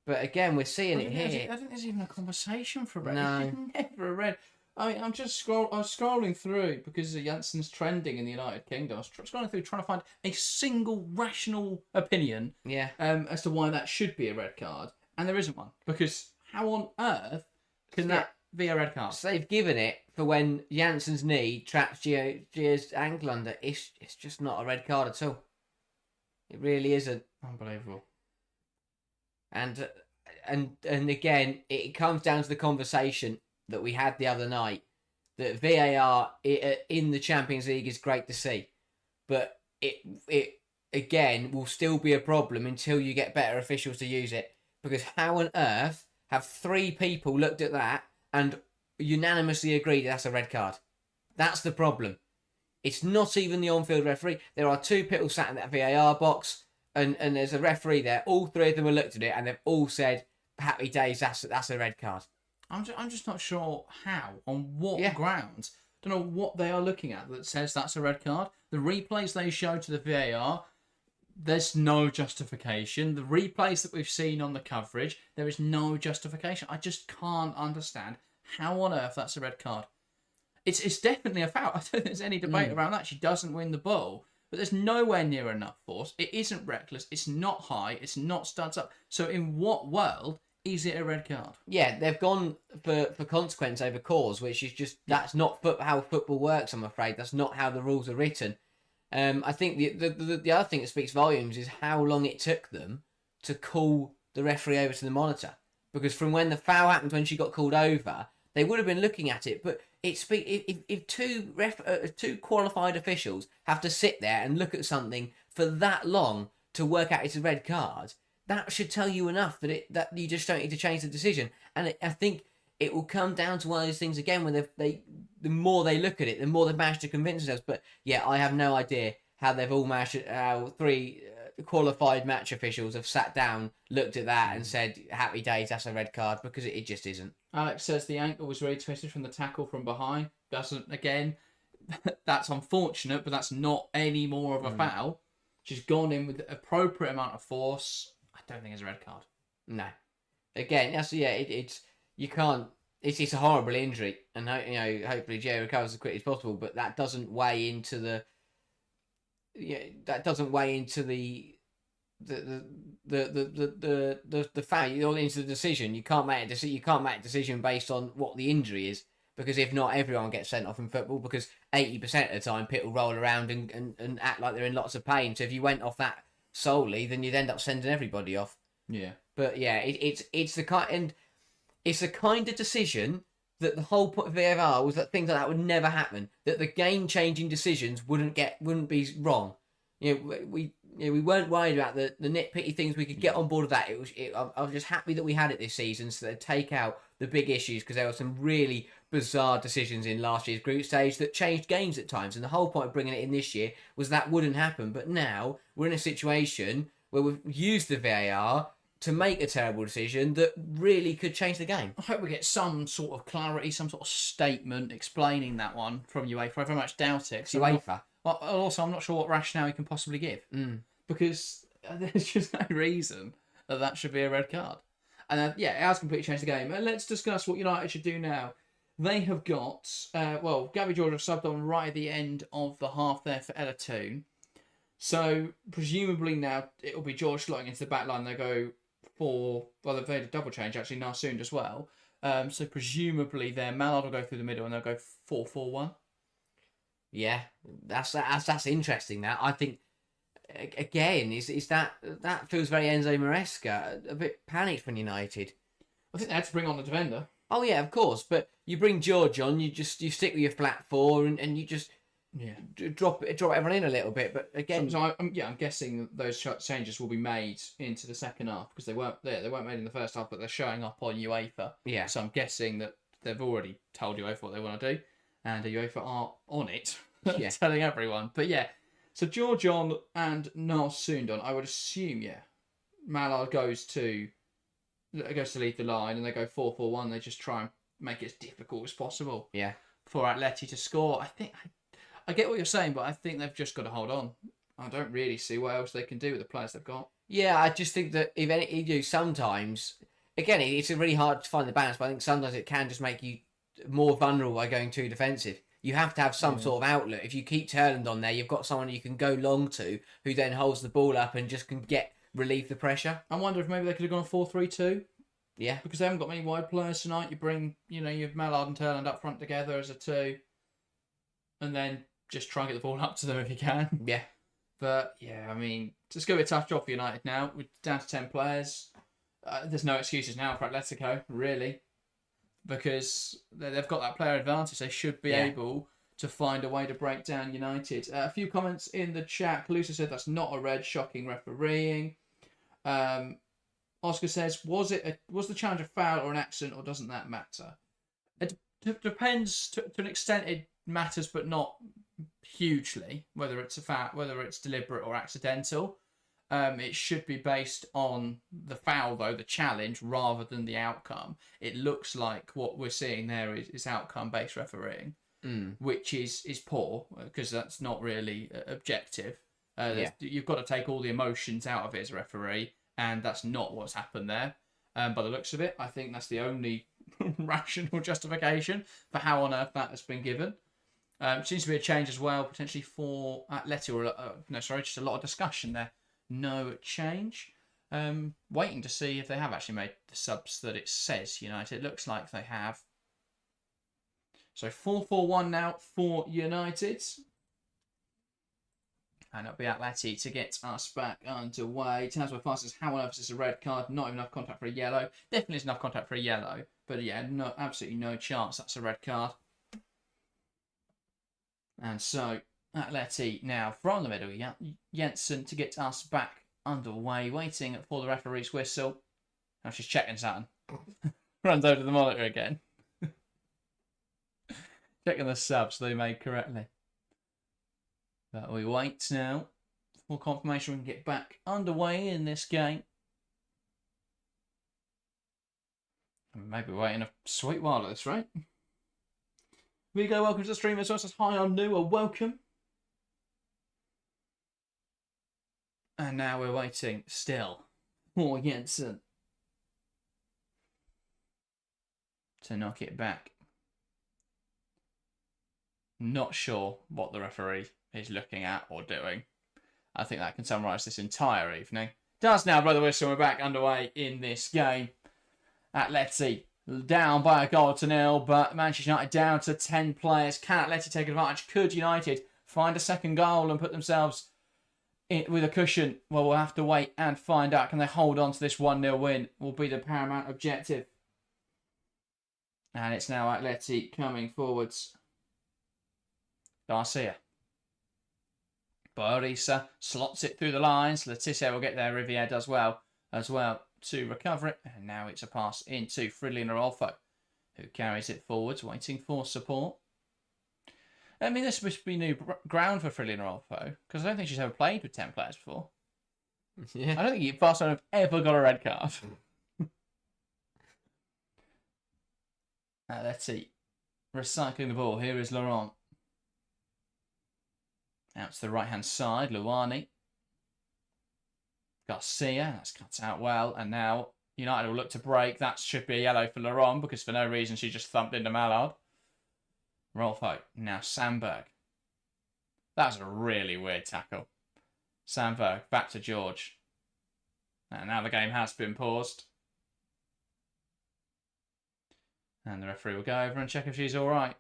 But again, we're seeing it here. I don't think there's even a conversation for red. No. Never a red. I mean, I'm scrolling through because Jansen's trending in the United Kingdom. I was scrolling through trying to find a single rational opinion as to why that should be a red card. And there isn't one. Because how on earth can that be a red card? So they've given it for when Jansen's knee traps Gio's ankle under. It's just not a red card at all. It really isn't. Unbelievable. And again, it comes down to the conversation that we had the other night, that VAR in the Champions League is great to see, but it again will still be a problem until you get better officials to use it. Because how on earth have 3 people looked at that and unanimously agreed that's a red card? That's the problem. It's not even the on-field referee. There are 2 people sat in that VAR box, and there's a referee there. All 3 of them have looked at it, and they've all said, "Happy days, that's a red card." I'm just not sure how, on what grounds. Don't know what they are looking at that says that's a red card. The replays they show to the VAR, there's no justification. The replays that we've seen on the coverage, there is no justification. I just can't understand how on earth that's a red card. It's definitely a foul. I don't think there's any debate around that. She doesn't win the ball, but there's nowhere near enough force. It isn't reckless. It's not high. It's not studs up. So in what world is it a red card? Yeah, they've gone for consequence over cause, which is just, that's not how football works, I'm afraid. That's not how the rules are written. I think the other thing that speaks volumes is how long it took them to call the referee over to the monitor. Because from when the foul happened, when she got called over, they would have been looking at it. But if 2 qualified officials have to sit there and look at something for that long to work out it's a red card, that should tell you enough that you just don't need to change the decision. And I think it will come down to one of those things again when the more they look at it, the more they've managed to convince themselves. But yeah, I have no idea how they've all managed. How 3 qualified match officials have sat down, looked at that, and said, "Happy days, that's a red card," because it just isn't. Alex says the ankle was really twisted from the tackle from behind. Again, that's unfortunate, but that's not any more of a foul. She's gone in with the appropriate amount of force. I don't think it's a red card. No. Again, you can't. It's a horrible injury, and hopefully Gio recovers as quickly as possible. But that doesn't weigh into the fact, you're into the decision. You can't make a decision based on what the injury is, because if not, everyone gets sent off in football, because 80% of the time people roll around and act like they're in lots of pain. So if you went off that solely, then you'd end up sending everybody off. Yeah. But yeah, it's the kind of decision that the whole point of VAR was that things like that would never happen. That the game-changing decisions wouldn't be wrong. We weren't worried about the nitpicky things. We could get on board with that. I was just happy that we had it this season, so that take out the big issues, because there were some really bizarre decisions in last year's group stage that changed games at times. And the whole point of bringing it in this year was that wouldn't happen. But now we're in a situation where we've used the VAR to make a terrible decision that really could change the game. I hope we get some sort of clarity, some sort of statement explaining that one from UEFA. I very much doubt it. UEFA. Also, I'm not sure what rationale he can possibly give. Because there's just no reason that should be a red card. And it has completely changed the game. And let's discuss what United should do now. They have got, Gabby George subbed on right at the end of the half there for Ella Toon. So presumably now it'll be George slotting into the back line. They go for, well, they've made a double change actually now soon as well. So presumably then Mallard will go through the middle and they'll go 4-4-1. Yeah, that's interesting. That I think again is that feels very Enzo Maresca, a bit panicked from United. I think they had to bring on the defender. Oh yeah, of course. But you bring George on, you stick with your flat four, and you just drop everyone in a little bit. But again, I'm guessing those changes will be made into the second half because they weren't there. They weren't made in the first half, but they're showing up on UEFA. Yeah. So I'm guessing that they've already told UEFA what they want to do, and the UEFA are on it, telling everyone. But yeah, so George on and Niall Soond on. I would assume Mallard goes to lead the line, and they go 4-4-1. They just try and make it as difficult as possible. Yeah. For Atleti to score. I get what you're saying, but I think they've just got to hold on. I don't really see what else they can do with the players they've got. Yeah, I just think that if you do sometimes, again, it's really hard to find the balance, but I think sometimes it can just make you more vulnerable by going too defensive. You have to have some sort of outlet. If you keep Turland on there, you've got someone you can go long to who then holds the ball up and just can relieve the pressure. I wonder if maybe they could have gone 4-3-2. Yeah. Because they haven't got many wide players tonight. You bring, you have Mallard and Turland up front together as a two. And then just try and get the ball up to them if you can. Yeah. But, I mean, it's going to be a tough job for United now. We're down to 10 players. There's no excuses now for Atletico, really. Because they've got that player advantage. They should be able to find a way to break down United. A few comments in the chat. Calusa said that's not a red, shocking refereeing. Oscar says, was the challenge a foul or an accident, or doesn't that matter? It depends to an extent. It matters, but not hugely. Whether it's a foul, whether it's deliberate or accidental, it should be based on the foul, though the challenge, rather than the outcome. It looks like what we're seeing there is outcome-based refereeing, which is poor because that's not really objective. You've got to take all the emotions out of it as a referee. And that's not what's happened there. By the looks of it, I think that's the only rational justification for how on earth that has been given. Seems to be a change as well, potentially for Atleti. Just a lot of discussion there. No change. Waiting to see if they have actually made the subs that it says United. It looks like they have. So 4-4-1 now for United. And it'll be Atleti to get us back underway. Townsville Fast says, how on earth is this a red card? Not enough contact for a yellow. Definitely is enough contact for a yellow. But absolutely no chance that's a red card. And so, Atleti now from the middle. Jensen to get us back underway. Waiting for the referee's whistle. Now she's checking something. Runs over to the monitor again. Checking the subs they made correctly. But we wait now for confirmation we can get back underway in this game. Maybe waiting a sweet while at this rate. Vigo, welcome to the stream as well. Says, hi, I'm new. Welcome. And now we're waiting still for Jensen to knock it back. Not sure what the referee is looking at or doing. I think that can summarise this entire evening. Does now blow the whistle. We're back underway in this game. Atleti down by 1-0, but Manchester United down to 10 players. Can Atleti take advantage? Could United find a second goal and put themselves in with a cushion? Well, we'll have to wait and find out. Can they hold on to this 1-0 win? Will be the paramount objective. And it's now Atleti coming forwards. Garcia. Borisa slots it through the lines. Letizia will get there. Riviere does well as well to recover it. And now it's a pass into Fridley Arolfo, who carries it forwards, waiting for support. I mean, this must be new ground for Fridley Arolfo, because I don't think she's ever played with 10 players before. Yeah. I don't think Barcelona have ever got a red card. Let's see. Recycling the ball. Here is Laurent. Out to the right-hand side, Luani. Garcia, that's cut out well. And now United will look to break. That should be a yellow for Laurent because for no reason she just thumped into Mallard. Rolfo, now Sandberg. That was a really weird tackle. Sandberg, back to George. And now the game has been paused. And the referee will go over and check if she's all right.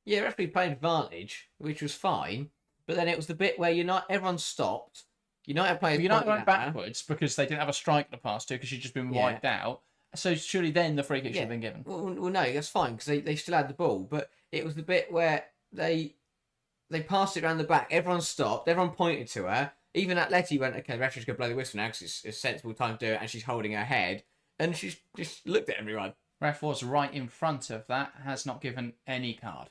Yeah, referee played advantage, which was fine. But then it was the bit where everyone stopped. United players United went pointed at her. backwards because they didn't have a strike to pass to because she'd just been wiped out. So surely then the free kick should have been given. Well, no, that's fine because they still had the ball. But it was the bit where they passed it around the back. Everyone stopped. Everyone pointed to her. Even Atleti went, okay, the referee's going to blow the whistle now because it's a sensible time to do it. And she's holding her head. And she's just looked at everyone. Ref was right in front of that. Has not given any card.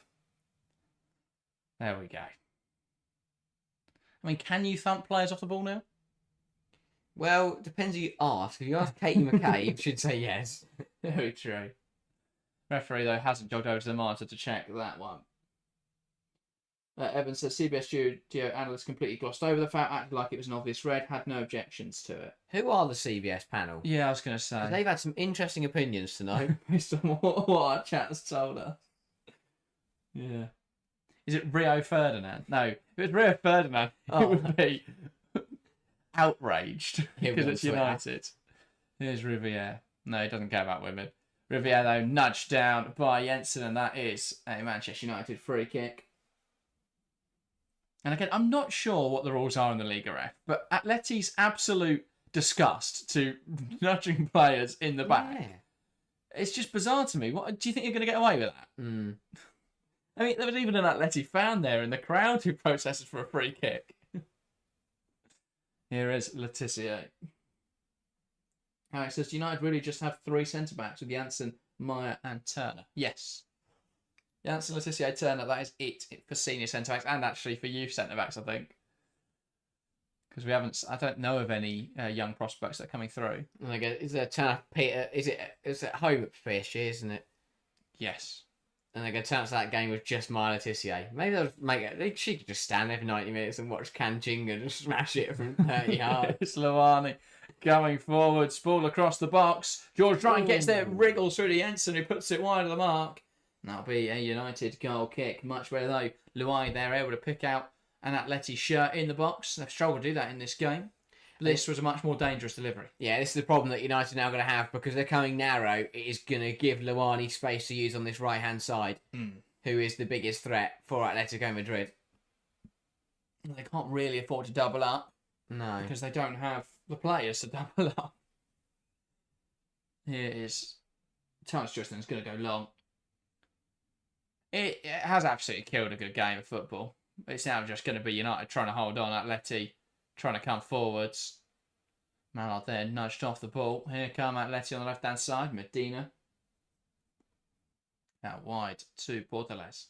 There we go. I mean, can you thump players off the ball now? Well, depends who you ask. If you ask Katie McCabe, she'd say yes. Very true. Referee, though, hasn't jogged over to the monitor to check that one. Evans says CBS studio analysts completely glossed over the foul, acted like it was an obvious red, had no objections to it. Who are the CBS panel? Yeah, I was going to say. They've had some interesting opinions tonight. Based on what our chat has told us. Yeah. Is it Rio Ferdinand? No. If it was Rio Ferdinand, it would be outraged because it's United. Here's Riviere. No, he doesn't care about women. Riviere, though, nudged down by Jensen, and that is a Manchester United free kick. And again, I'm not sure what the rules are in the Liga F, but Atleti's absolute disgust to nudging players in the back. Yeah. It's just bizarre to me. What do you think you're going to get away with that? I mean, there was even an Atleti fan there in the crowd who protested for a free kick. Here is Letitia. Alex says, United really just have 3 centre-backs with Janssen, Meyer and Turner. Yes. Janssen, Letitia, Turner, that is it for senior centre-backs and actually for youth centre-backs, I think. Because I don't know of any young prospects that are coming through. Is there Turner, Peter? Is it home at PSG, isn't it? Yes. And they're going to turn up to that game with just Maya Letitia. Maybe they'll make it. She could just stand there for 90 minutes and watch Kanjing and smash it from 30 yards. It's Luani going forward, ball across the box. George Ryan gets there, wriggles through to Jensen, who puts it wide of the mark. That'll be a United goal kick. Much better though. Luai, they're able to pick out an Atleti shirt in the box. They've struggled to do that in this game. This was a much more dangerous delivery. Yeah, this is the problem that United are now going to have because they're coming narrow. It is going to give Luani space to use on this right-hand side, who is the biggest threat for Atletico Madrid. They can't really afford to double up. No. Because they don't have the players to double up. Here is Terence Justin's going to go long. It has absolutely killed a good game of football. It's now just going to be United trying to hold on, Atleti trying to come forwards. Mallard there nudged off the ball. Here come Atleti on the left-hand side. Medina. Out wide to Portales.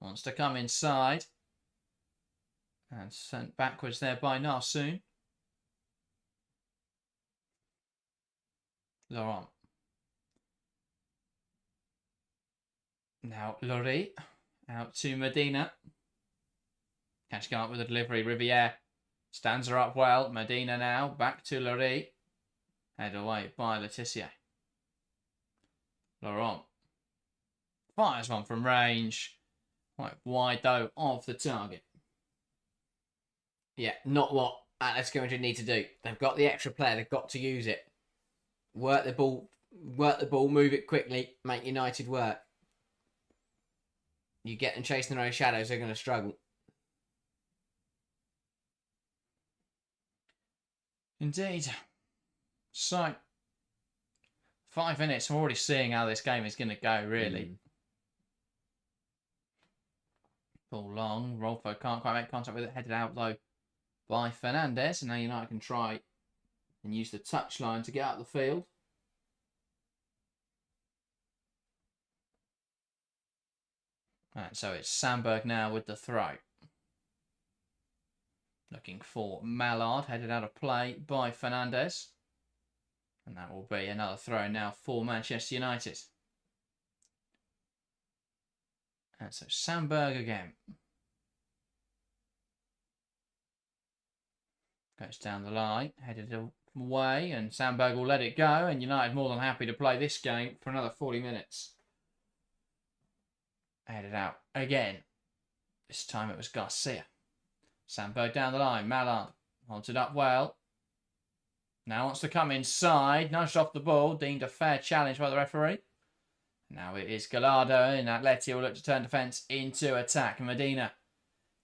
Wants to come inside. And sent backwards there by Narsoon. Laurent. Now Laurie. Out to Medina. Catch go up with the delivery. Riviere. Stands her up well. Medina now. Back to Laurie. Head away by Letitia. Laurent. Fires one from range. Quite wide though of the target. Yeah, not what Atletico Madrid need to do. They've got the extra player. They've got to use it. Work the ball, move it quickly, make United work. You get them chasing their own shadows, they're going to struggle. Indeed. So, 5 minutes. I'm already seeing how this game is going to go, really. Ball long. Rolfo can't quite make contact with it. Headed out, though, by Fernandez. And now United can try and use the touchline to get out the field. Right, so it's Sandberg now with the throw. Looking for Mallard, headed out of play by Fernandez. And that will be another throw now for Manchester United. And so Sandberg again. Goes down the line, headed away, and Sandberg will let it go. And United more than happy to play this game for another 40 minutes. Headed out again. This time it was Garcia. Sandberg down the line. Mallard Holds it up well. Now wants to come inside. Nudged off the ball. Deemed a fair challenge by the referee. Now it is Gallardo, and Atleti will look to turn defence into attack. Medina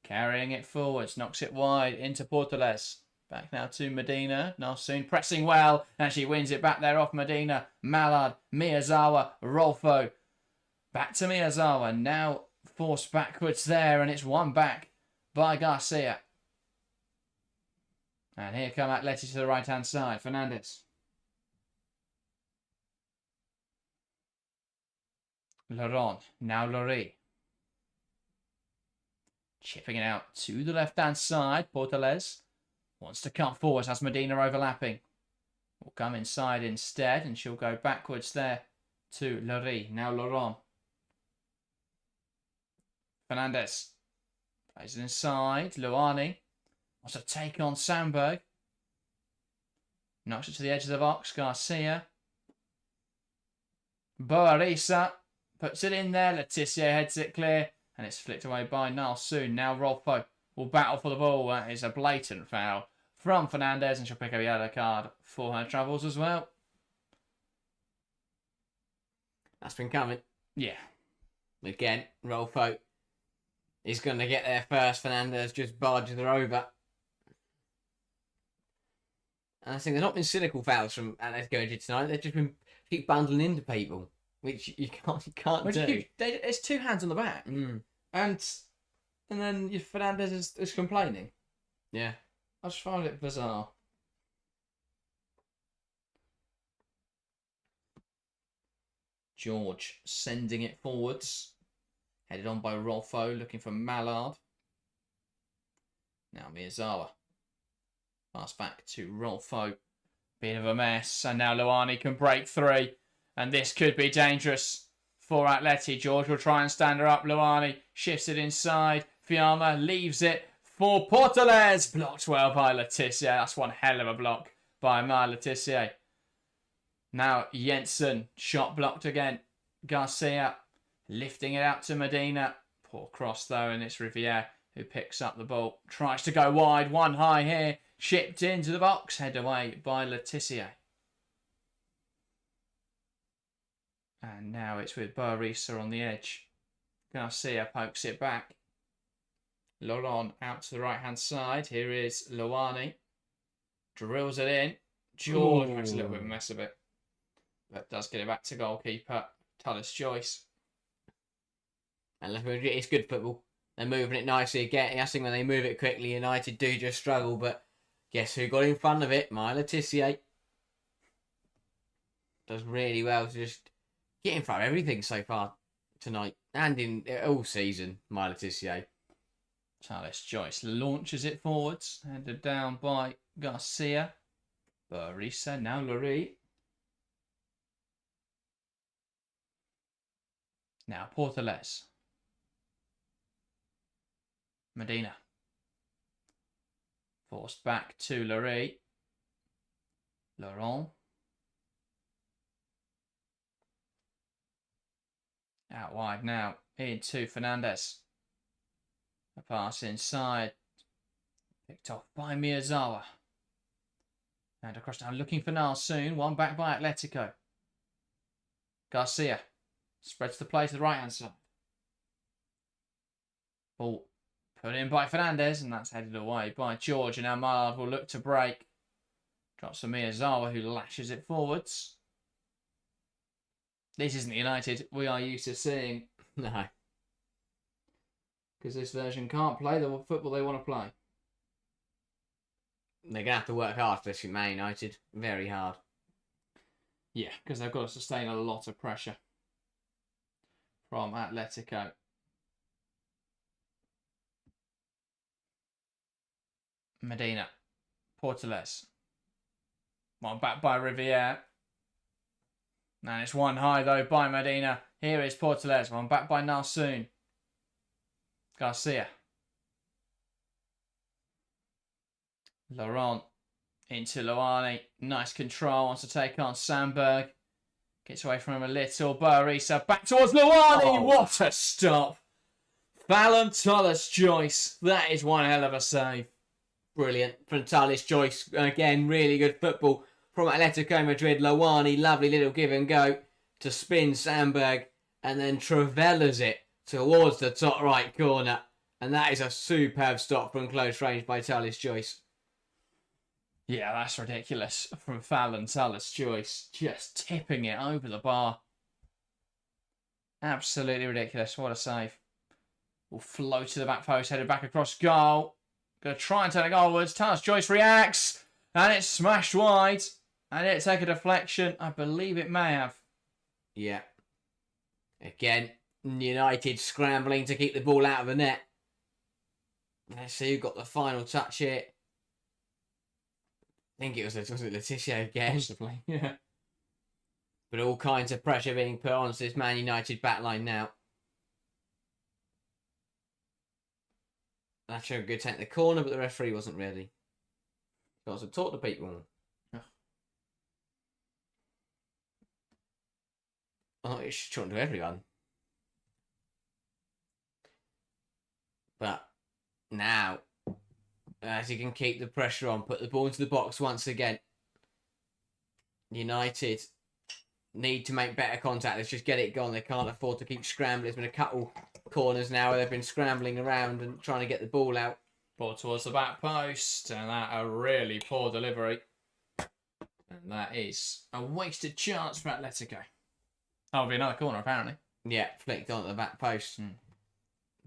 carrying it forwards. Knocks it wide into Portales. Back now to Medina. Narsoon pressing well. And she wins it back there off Medina. Mallard, Miyazawa, Rolfo. Back to Miyazawa. Now forced backwards there. And it's won back by Garcia. And here come Atleti to the right-hand side. Fernandez. Laurent. Now Laurie. Chipping it out to the left-hand side. Portales. Wants to cut forward, has Medina overlapping. Will come inside instead, and she'll go backwards there to Laurie. Now Laurent. Fernandez. Plays it inside. Luani. Wants to take on Sandberg. Knocks it to the edge of the box. Garcia. Boarisa. Puts it in there. Letitia heads it clear. And it's flicked away by Narsoon. Now Rolfo will battle for the ball. That is a blatant foul from Fernandez, and she'll pick up a yellow card for her travels as well. That's been coming. Yeah. Again, Rolfo is going to get there first. Fernandez just barges her over. And I think there's not been cynical fouls from Atletico tonight. They've just been keep bundling into people, which you can't do. It's two hands on the back. And then Fernandez is complaining. Yeah. I just find it bizarre. George sending it forwards. Headed on by Rolfo, looking for Mallard. Now Miyazawa. Pass back to Rolfo. Bit of a mess. And now Luani can break three. And this could be dangerous for Atleti. George will try and stand her up. Luani shifts it inside. Fiamma leaves it for Portales. Blocked well by Letitia. That's one hell of a block by Mar Letitia. Now Jensen. Shot blocked again. Garcia lifting it out to Medina. Poor cross though, and it's Riviere who picks up the ball. Tries to go wide. One high here. Shipped into the box. Head away by Letitia. And now it's with Boarisa on the edge. Garcia pokes it back. Laurent out to the right-hand side. Here is Luani. Drills it in. George makes a little bit of a mess of it. But does get it back to goalkeeper Tullis Joyce. And it's good football. They're moving it nicely again. I think when they move it quickly, United do just struggle. But guess who got in front of it? My Letitia. Does really well to just get in front of everything so far tonight. And in all season, my Letitia. Tullis Joyce launches it forwards. Headed down by Garcia. Boarisa, now Laurie. Now Portales. Medina. Forced back to Laurie. Laurent. Out wide now. Into Fernandez. A pass inside. Picked off by Miyazawa. And across now looking for Narsoon. One back by Atletico. Garcia. Spreads the play to the right-hand side. Ball put in by Fernandez, and that's headed away by George. And now Mallard will look to break. Drops to Miyazawa, who lashes it forwards. This isn't United we are used to seeing. No. Because this version can't play the football they want to play. They're going to have to work hard for this Man United. Very hard. Yeah, because they've got to sustain a lot of pressure from Atletico. Medina. Portales. One back by Riviere. And it's one high though by Medina. Here is Portales. One back by Narsoon. Garcia. Laurent into Luani. Nice control. Wants to take on Sandberg. Gets away from him a little. Boarisa back towards Luani. Oh. What a stop. Fallon Tullis Joyce. That is one hell of a save. Brilliant. Frontalis Joyce, again, really good football from Atletico Madrid. Lawani, lovely little give and go to spin Sandberg, and then Travellas it towards the top right corner. And that is a superb stop from close range by Talis Joyce. Yeah, that's ridiculous from Fallon Talis Joyce. Just tipping it over the bar. Absolutely ridiculous. What a save. Will float to the back post, headed back across goal. Going to try and turn it goalwards. Talis Joyce reacts, and it's smashed wide. And it take a deflection. I believe it may have. Yeah. Again, United scrambling to keep the ball out of the net. Let's see who got the final touch here. I think it was Letitia again. Possibly, yeah. But all kinds of pressure being put on this Man United backline now. Nacho good take the corner, but the referee wasn't ready. Got to talk to people. Oh, it's talking to everyone. But now, as he can keep the pressure on, put the ball into the box once again. United need to make better contact. Let's just get it gone. They can't afford to keep scrambling. There's been a couple corners now where they've been scrambling around and trying to get the ball out. Ball towards the back post, and that a really poor delivery. And that is a wasted chance for Atletico. That'll be another corner, apparently. Yeah, flicked onto the back post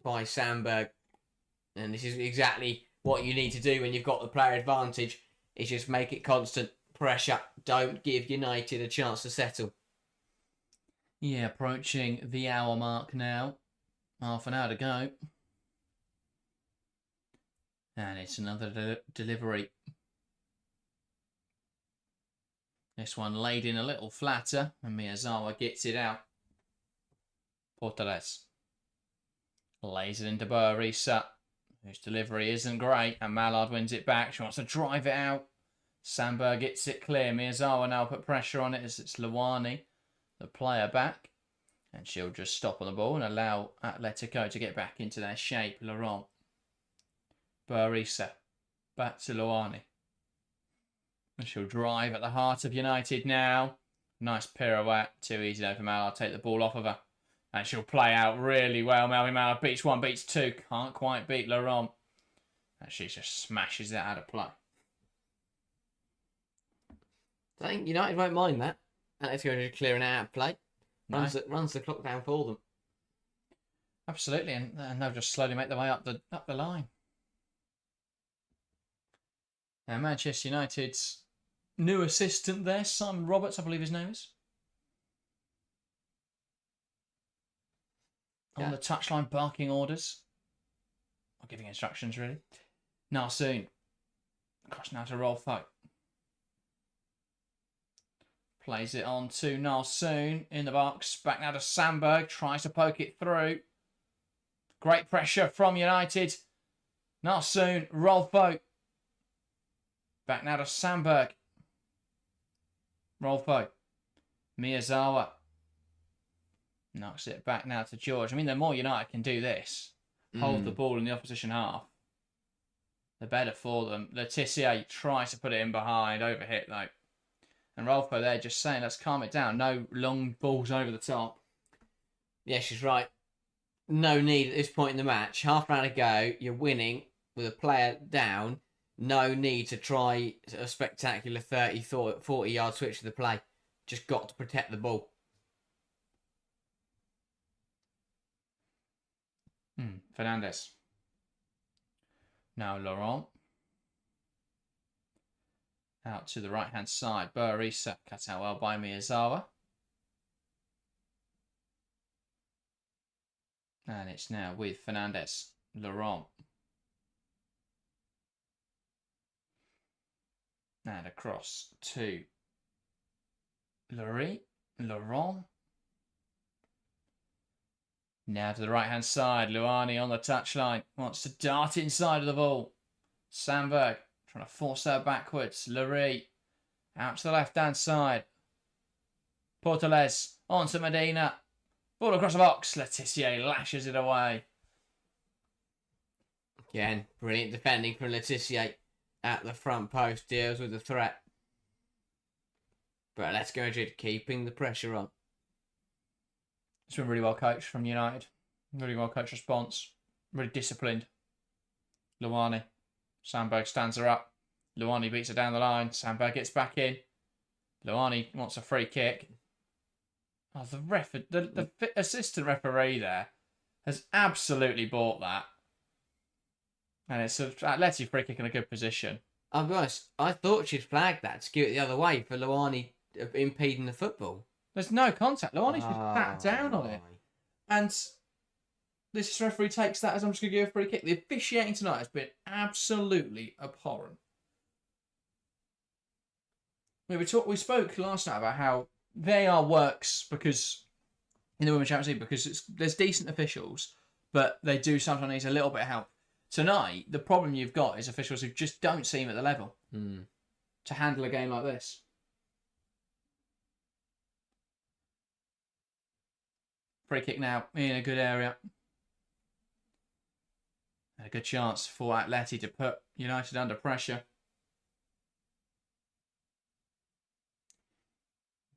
by Sandberg. And this is exactly what you need to do when you've got the player advantage, is just make it constant pressure. Don't give United a chance to settle. Yeah, approaching the hour mark now. Half an hour to go. And it's another delivery. This one laid in a little flatter, and Miyazawa gets it out. Portales lays it into Barisa, whose delivery isn't great, and Mallard wins it back. She wants to drive it out. Sandberg gets it clear. Miyazawa now put pressure on it as it's Lawani, the player back. And she'll just stop on the ball and allow Atletico to get back into their shape. Laurent. Barisa. Back to Lawani. And she'll drive at the heart of United now. Nice pirouette. Too easy though for Mallard. Take the ball off of her. And she'll play out really well. Melvin Mallard beats one, beats two. Can't quite beat Laurent. And she just smashes it out of play. I think United won't mind that. Atletico just clearing it out of play. No. Runs the clock down for them. Absolutely, and they'll just slowly make their way up the line. Now Manchester United's new assistant there, Simon Roberts, I believe his name is. Yeah. On the touchline, barking orders. Or giving instructions, really. Narsoon. Cross now to Rolfo. Plays it on to Narsoon in the box. Back now to Sandberg. Tries to poke it through. Great pressure from United. Narsoon. Rolfo. Back now to Sandberg. Rolfo. Miyazawa. Knocks it back now to George. I mean, the more United can do this, hold the ball in the opposition half, the better for them. Letitia tries to put it in behind. Overhit, though. And Rolfo there just saying, let's calm it down. No long balls over the top. Yeah, she's right. No need at this point in the match. Half an hour to go. You're winning with a player down. No need to try a spectacular 30, 40-yard switch to the play. Just got to protect the ball. Fernandez. Now Laurent. Out to the right-hand side. Barisa cut out well by Miyazawa. And it's now with Fernandez. Laurent. And across to Laurent. Now to the right-hand side. Luani on the touchline. Wants to dart inside of the ball. Sandberg trying to force her backwards. Lurie out to the left-hand side. Portales on to Medina. Ball across the box. Letitia lashes it away. Again, brilliant defending from Letitia. at the front post deals with the threat. But Atletico Madrid keeping the pressure on. It's been really well coached from United. Really well coached response. Really disciplined. Luani. Sandberg stands her up. Luani beats her down the line. Sandberg gets back in. Luani wants a free kick. Oh, the assistant referee there has absolutely bought that. And it's an Atleti free kick in a good position. I'll be honest, I thought she'd flagged that to give it the other way for Luani impeding the football. There's no contact. Luani's been sat down on it. And this referee takes that as I'm just going to give a free kick. The officiating tonight has been absolutely abhorrent. We spoke last night about how VAR works because in the Women's Champions League because there's decent officials, but they do sometimes need a little bit of help. Tonight, the problem you've got is officials who just don't seem at the level to handle a game like this. Free kick now in a good area. And a good chance for Atleti to put United under pressure.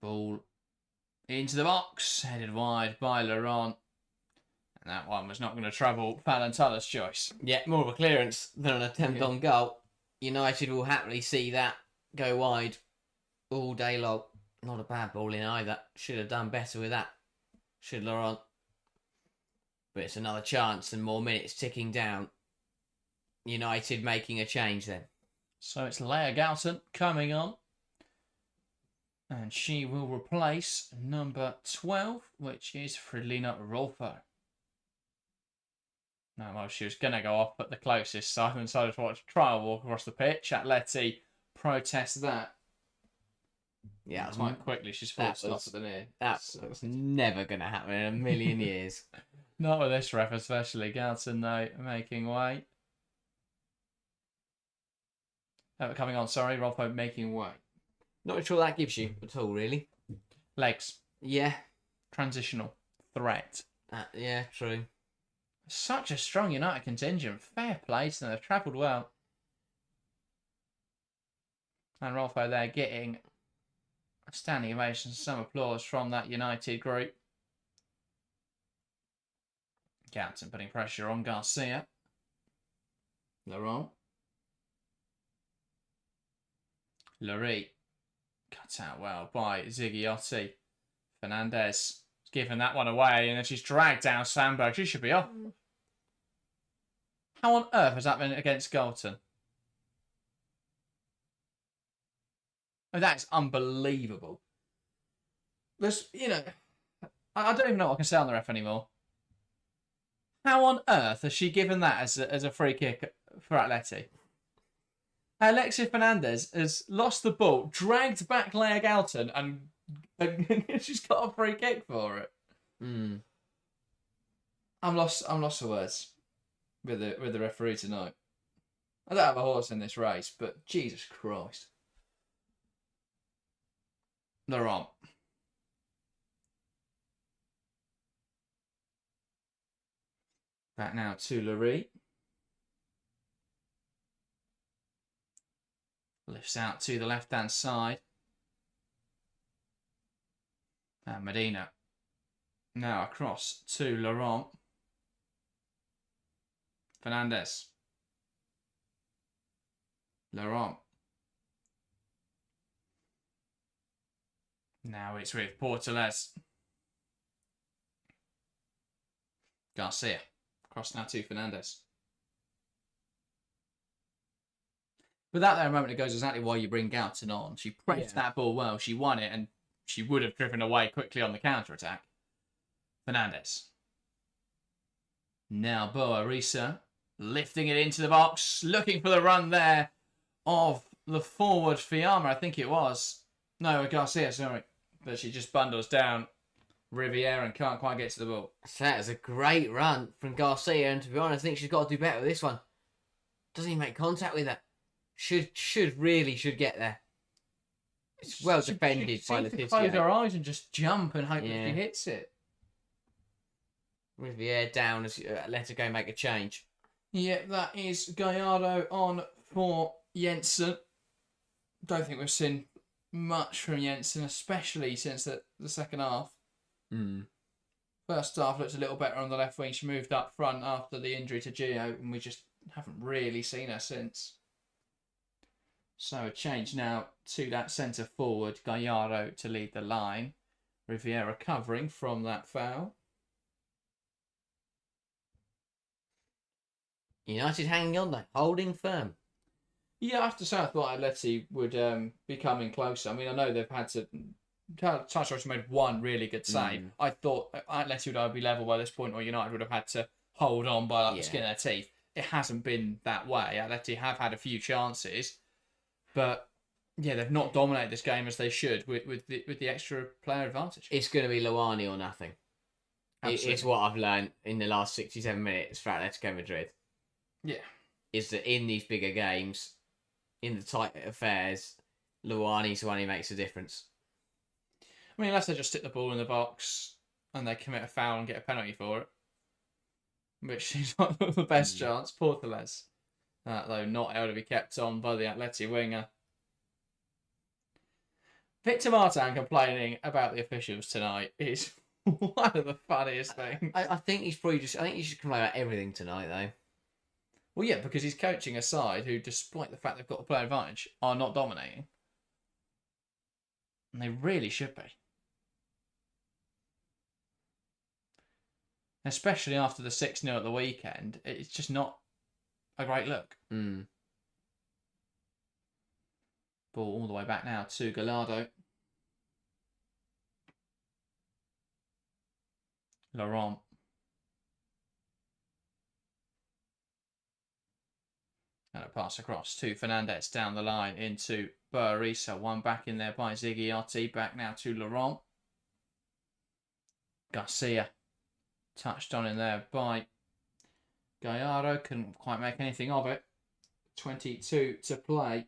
Ball into the box, headed wide by Laurent. And that one was not going to trouble Palantalla's choice. Yeah, more of a clearance than an attempt on goal. United will happily see that go wide all day long. Not a bad ball in either. Should have done better with that. Should Laurent. But it's another chance and more minutes ticking down. United making a change then. So it's Leah Galton coming on. And she will replace number 12, which is Fridolina Rolfo. No, well, she was going to go off at the closest, so I decided to watch a trial walk across the pitch. Atleti protest that. Yeah, quite quickly. She's forced off at the near. That was never going to happen in a million years. Not with this ref, especially. Galton, though, making way. Coming on, sorry. Rolfo making way. Not sure that gives you at all, really. Legs. Yeah. Transitional. Threat. Yeah, true. Such a strong United contingent. Fair play to them. They've travelled well. And Rolfo there getting a standing ovation, some applause from that United group. Galton putting pressure on Garcia. Laurent. Lurie. Cut out well by Ziggiotti. Fernandez giving that one away, and then she's dragged down Sandberg. She should be off. How on earth has that been against Galton? Oh, that's unbelievable. There's, I don't even know what I can say on the ref anymore. How on earth has she given that as a free kick for Atleti? Alexia Fernandez has lost the ball, dragged back Leah Galton, and she's got a free kick for it. I'm lost for words with the referee tonight. I don't have a horse in this race, but Jesus Christ. Laurent. Back now to Lurie. Lifts out to the left-hand side. And Medina. Now across to Laurent. Fernandez. Laurent. Now it's with Portales. Garcia. Cross now to Fernandez. But that there a moment ago is exactly why you bring Galton on. She pressed that ball well. She won it, and she would have driven away quickly on the counter-attack. Fernandez. Now Boa Risa lifting it into the box, looking for the run there of the forward Fiamma, I think it was. No, Garcia, sorry. But she just bundles down Riviera and can't quite get to the ball. So that was a great run from Garcia, and to be honest, I think she's got to do better with this one. Doesn't even make contact with her. Should get there. It's well defended by Letizia. Close her eyes and just jump and hope that she hits it. With the air down, let her go make a change. Yeah, that is Gallardo on for Jensen. Don't think we've seen much from Jensen, especially since the second half. First half looked a little better on the left wing. She moved up front after the injury to Gio, and we just haven't really seen her since. So a change now to that centre forward, Gallardo to lead the line. Riviera covering from that foul. United hanging on though, holding firm. Yeah, I have to say I thought Atleti would be coming closer. I mean, I know they've had to... Touchdown made one really good save. I thought Atleti would either be level by this point or United would have had to hold on by the skin of their teeth. It hasn't been that way. Atleti have had a few chances, but yeah, they've not dominated this game as they should with the extra player advantage. It's going to be Luani or nothing. It's what I've learned in the last 67 minutes for Atletico Madrid. Yeah. Is that in these bigger games, in the tight affairs, Luani's the one who makes a difference. I mean, unless they just stick the ball in the box and they commit a foul and get a penalty for it, which seems like the best chance. Porteles, though, not able to be kept on by the Atleti winger. Victor Martin complaining about the officials tonight is one of the funniest things. I think he's probably just... I think he should complain about everything tonight, though. Well, yeah, because he's coaching a side who, despite the fact they've got the player advantage, are not dominating. And they really should be. Especially after the 6-0 at the weekend, it's just not a great look. Ball all the way back now to Gallardo. Laurent. And a pass across to Fernandez down the line into Barisa. One back in there by Ziggiotti. Back now to Laurent. Garcia. Touched on in there by Gallardo. Couldn't quite make anything of it. 22 to play.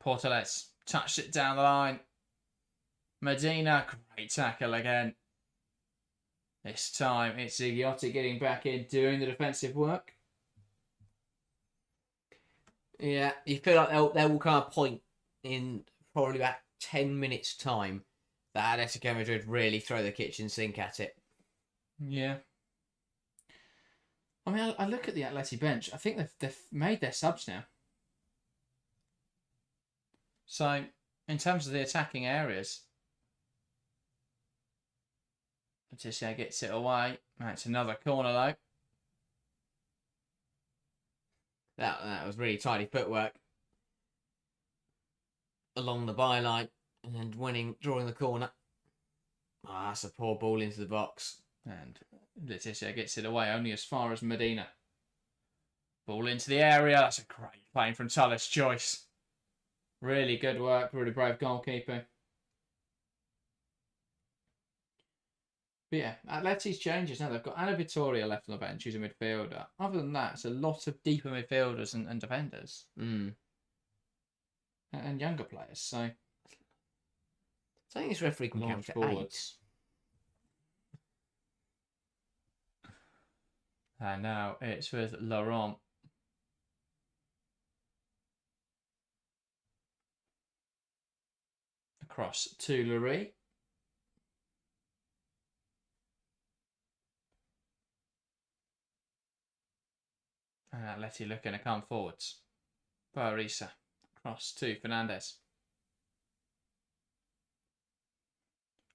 Porteles touched it down the line. Medina, great tackle again. This time it's Ziggiotti getting back in, doing the defensive work. Yeah, you feel like there will come a point in probably about 10 minutes' time that Atletico Madrid really throw the kitchen sink at it. Yeah. I mean, I look at the Atleti bench. I think they've made their subs now. So, in terms of the attacking areas, Leticia gets it away. That's another corner, though. That was really tidy footwork along the byline and drawing the corner. That's a poor ball into the box. And Leticia gets it away only as far as Medina. Ball into the area. That's a great playing from Tullis Joyce. Really good work. Really brave goalkeeping. But yeah, Atleti's changes now. They've got Ana Vittoria left on the bench, who's a midfielder. Other than that, it's a lot of deeper midfielders and defenders. And younger players, so... I think this referee can count to 8. And now it's with Laurent. Across to Lurie. And Atleti looking to come forwards. Barisa. Cross to Fernandez.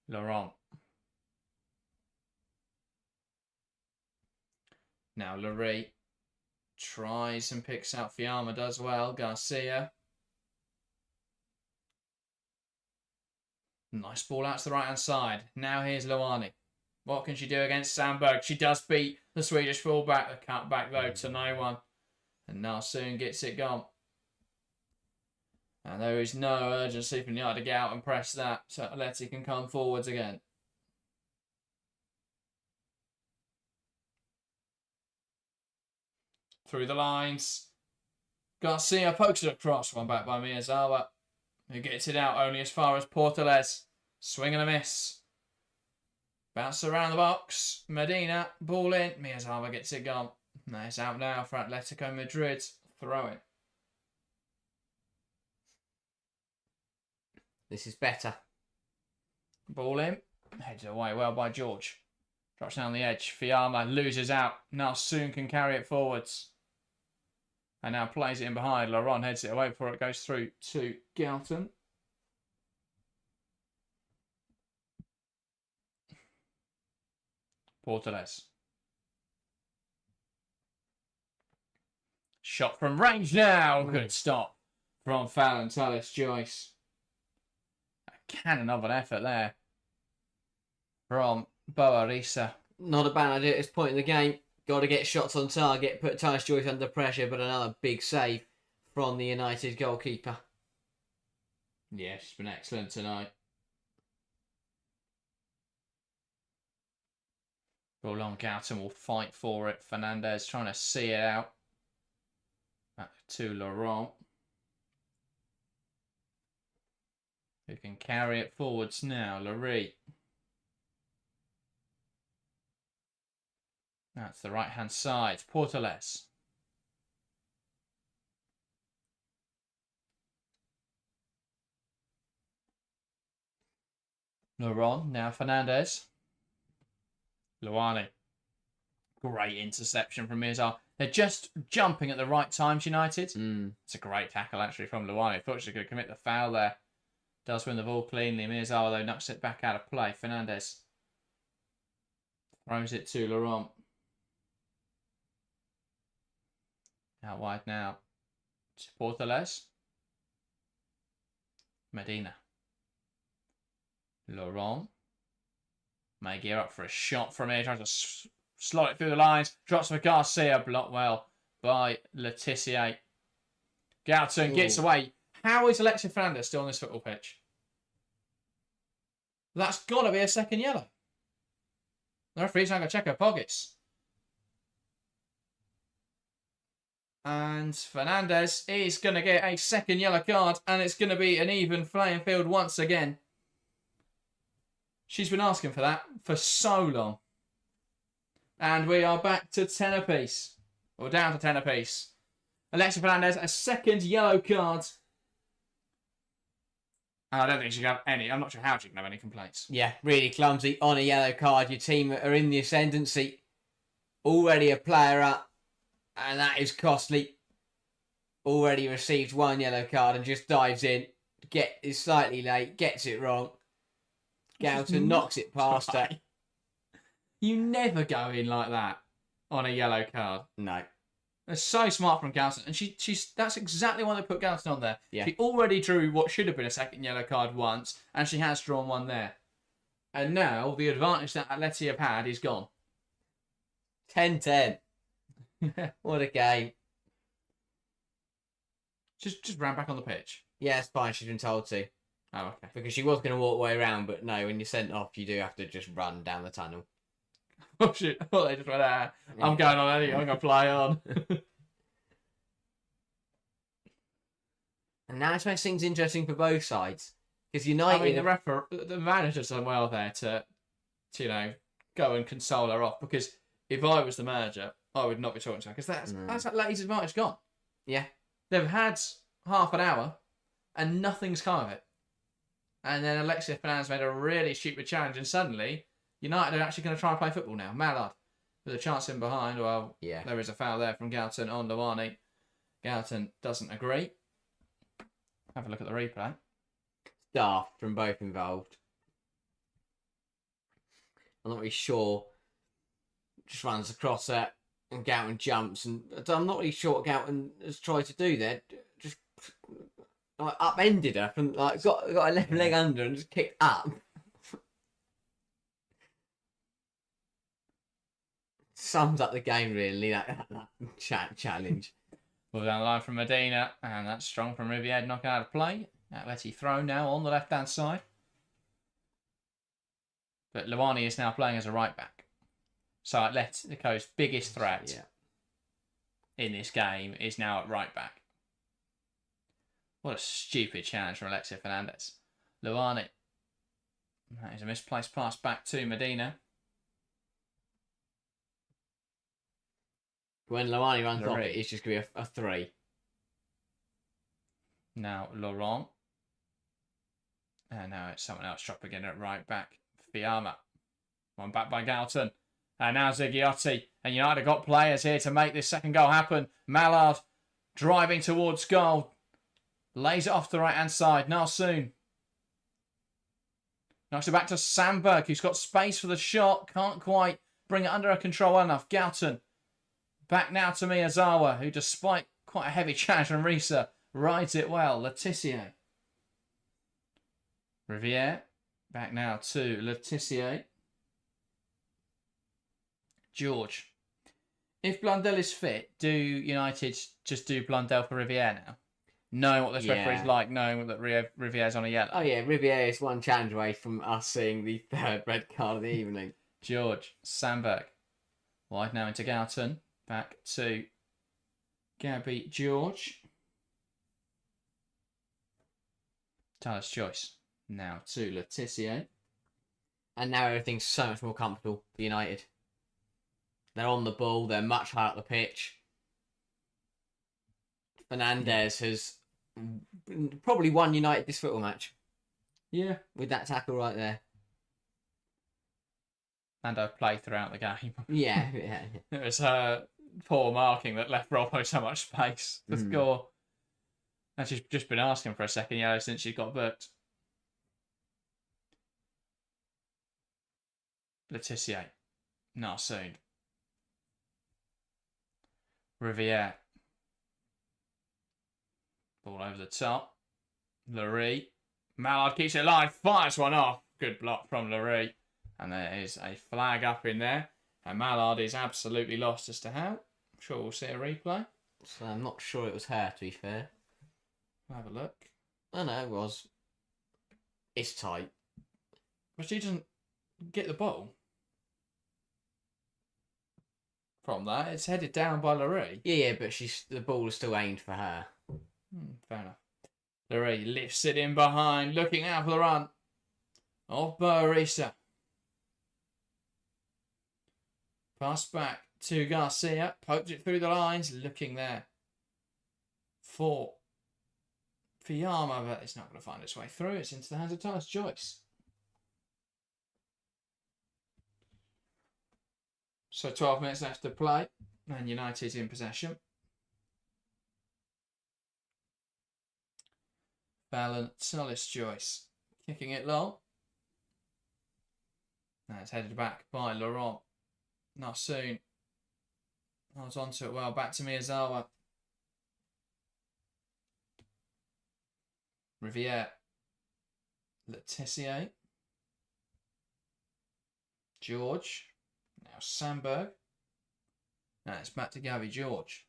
Laurent. Now Lurie tries and picks out Fiamma, does well. Garcia. Nice ball out to the right-hand side. Now here's Luani. What can she do against Sandberg? She does beat the Swedish fullback. The cut back, though, to no one. And now soon gets it gone. And there is no urgency from United to get out and press that. So Atleti can come forwards again. Through the lines. Garcia pokes it across. One back by Miyazawa, who gets it out only as far as Porteles. Swing and a miss. Bounce around the box. Medina, ball in. Miyazawa gets it gone. It's out now for Atletico Madrid. Throw it. This is better. Ball in. Heads away well by George. Drops down the edge. Fiamma loses out. Now Soon can carry it forwards. And now plays it in behind. Laurent heads it away before it goes through to Galton. Portales. Shot from range now. Good stop from Fallon Tallis Joyce. A cannon of an effort there from Boarisa. Not a bad idea at this point in the game. Got to get shots on target, put Tallis Joyce under pressure, but another big save from the United goalkeeper. Yeah, she's been excellent tonight. Roland Galton will fight for it. Fernandez trying to see it out. Back to Laurent. Who can carry it forwards now. Larry. That's the right-hand side. Portales. Laurent. Now Fernandez. Luani. Great interception from Mirzal. They're just jumping at the right times, United. It's a great tackle, actually, from Luani. Thought she could commit the foul there. Does win the ball cleanly. Mirzal, though, knocks it back out of play. Fernandez throws it to Laurent. Out wide now. To Portales. Medina. Laurent. May gear up for a shot from here. Tries to slot it through the lines. Drops for Garcia. Blocked well by Letitia. Galton gets away. How is Alexia Fernandez still on this football pitch? That's got to be a second yellow. The referee's now going to check her pockets. And Fernandez is going to get a second yellow card. And it's going to be an even playing field once again. She's been asking for that for so long. And we are back to 10 apiece. Or down to 10 apiece. Alexia Fernandez, a second yellow card. And I don't think she can have any. I'm not sure how she can have any complaints. Yeah, really clumsy on a yellow card. Your team are in the ascendancy. Already a player up. And that is costly. Already received one yellow card and just dives in. Is slightly late. Gets it wrong. Galton knocks it past her. You never go in like that on a yellow card. No. It's so smart from Galton. And she's that's exactly why they put Galton on there. Yeah. She already drew what should have been a second yellow card once, and she has drawn one there. And now the advantage that Atleti have had is gone. 10-10. What a game. Just ran back on the pitch. Yeah, it's fine. She's been told to. Oh, okay. Because she was going to walk the way around, but no, when you're sent off, you do have to just run down the tunnel. Oh, shit. I thought they just went, I'm going on anyway. I'm going to fly on. And now it makes things interesting for both sides. Because United... the manager's done well there to go and console her off. Because if I was the manager, I would not be talking to her. Because that's Atleti's advantage gone. Yeah. They've had half an hour and nothing's come of it. And then Alexia Fernandez made a really stupid challenge, and suddenly United are actually going to try and play football now. Mallard with a chance in behind. Well, yeah, there is a foul there from Galton on Lawani. Galton doesn't agree. Have a look at the replay. Daft from both involved. I'm not really sure. Just runs across it, and Galton jumps, and I'm not really sure what Galton has tried to do there. Just upended her from got her left leg under and just kicked up. Sums up the game really, that challenge. Well, down the line from Medina, and that's strong from Riviere, knock out of play. Atleti throw now on the left hand side. But Luani is now playing as a right back. So Atletico's biggest threat in this game is now at right back. What a stupid challenge from Alexia Fernandez. Luani. That is a misplaced pass back to Medina. When Lomani runs off, Laurent. it's just going to be a 3. Now Laurent. And now it's someone else dropping in at right back. Fiamma. One back by Galton. And now Ziggiotti. And United got players here to make this second goal happen. Mallard driving towards goal. Lays it off the right-hand side. Narsoon. Knocks it back to Sandberg, who's got space for the shot. Can't quite bring it under control enough. Galton. Back now to Miyazawa, who despite quite a heavy charge from Risa, rides it well. Letitia. Riviere. Back now to Letitia. George. If Blundell is fit, do United just do Blundell for Riviere now? Knowing what this referee's like, knowing that Riviere's on a yellow. Oh yeah, Riviere is one challenge away from us seeing the 3rd red card of the evening. George. Sandberg. Wide now into Galton. Back to Gabby George. Talis Joyce. Now to Letitia. And now everything's so much more comfortable for United. They're on the ball. They're much higher up the pitch. Fernandez has probably won United this football match. Yeah. With that tackle right there. And I play throughout the game. Yeah. It was her poor marking that left Robbo so much space to score. And she's just been asking for a second yellow since she got booked. Letitia. Narsoon. Riviere. Ball over the top. Laree. Mallard keeps it alive. Fires one off. Good block from Laree. And there is a flag up in there. And Mallard is absolutely lost as to how. I'm sure we'll see a replay. So I'm not sure it was her, to be fair. We'll have a look. Oh no, it was. It's tight. But she doesn't get the ball. From that, it's headed down by Laree. Yeah, but the ball is still aimed for her. Fair enough. Laree lifts it in behind, looking out for the run of Barisa. Pass back to Garcia. Poked it through the lines, looking there for Fiamma, but it's not going to find its way through. It's into the hands of Talis Joyce. So 12 minutes left to play, and United's in possession. Fallon, Talis Joyce kicking it long. Now it's headed back by Laurent. Narsoon holds on to it well. Back to Miyazawa. Riviere. Letitia. George. Now Sandberg. Now it's back to Gabby George.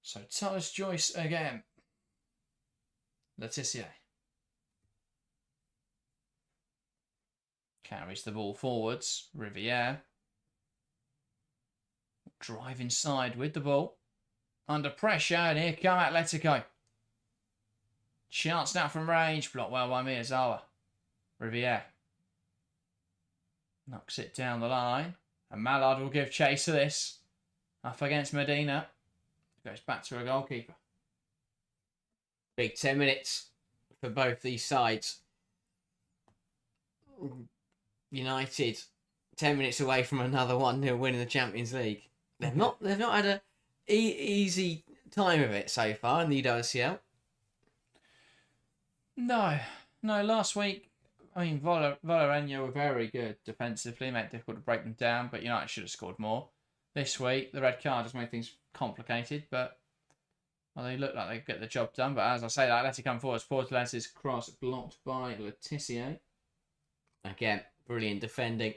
So Talis Joyce again. Letitia. Carries the ball forwards. Riviere. Drive inside with the ball. Under pressure, and here come Atletico. Chance now from range. Blocked well by Miyazawa. Riviere. Knocks it down the line. And Mallard will give chase to this. Up against Medina. Goes back to a goalkeeper. Big 10 minutes for both these sides. United 10 minutes away from another 1-0 win in the Champions League. They've not had a easy time of it so far in the UWCL. No, last week, I mean, Valerenga were very good defensively, made it difficult to break them down, but United should have scored more. This week, the red card has made things complicated, but they look like they could get the job done. But as I say, that Atletico come forwards. Portland's cross blocked by Letitia. Again, brilliant defending.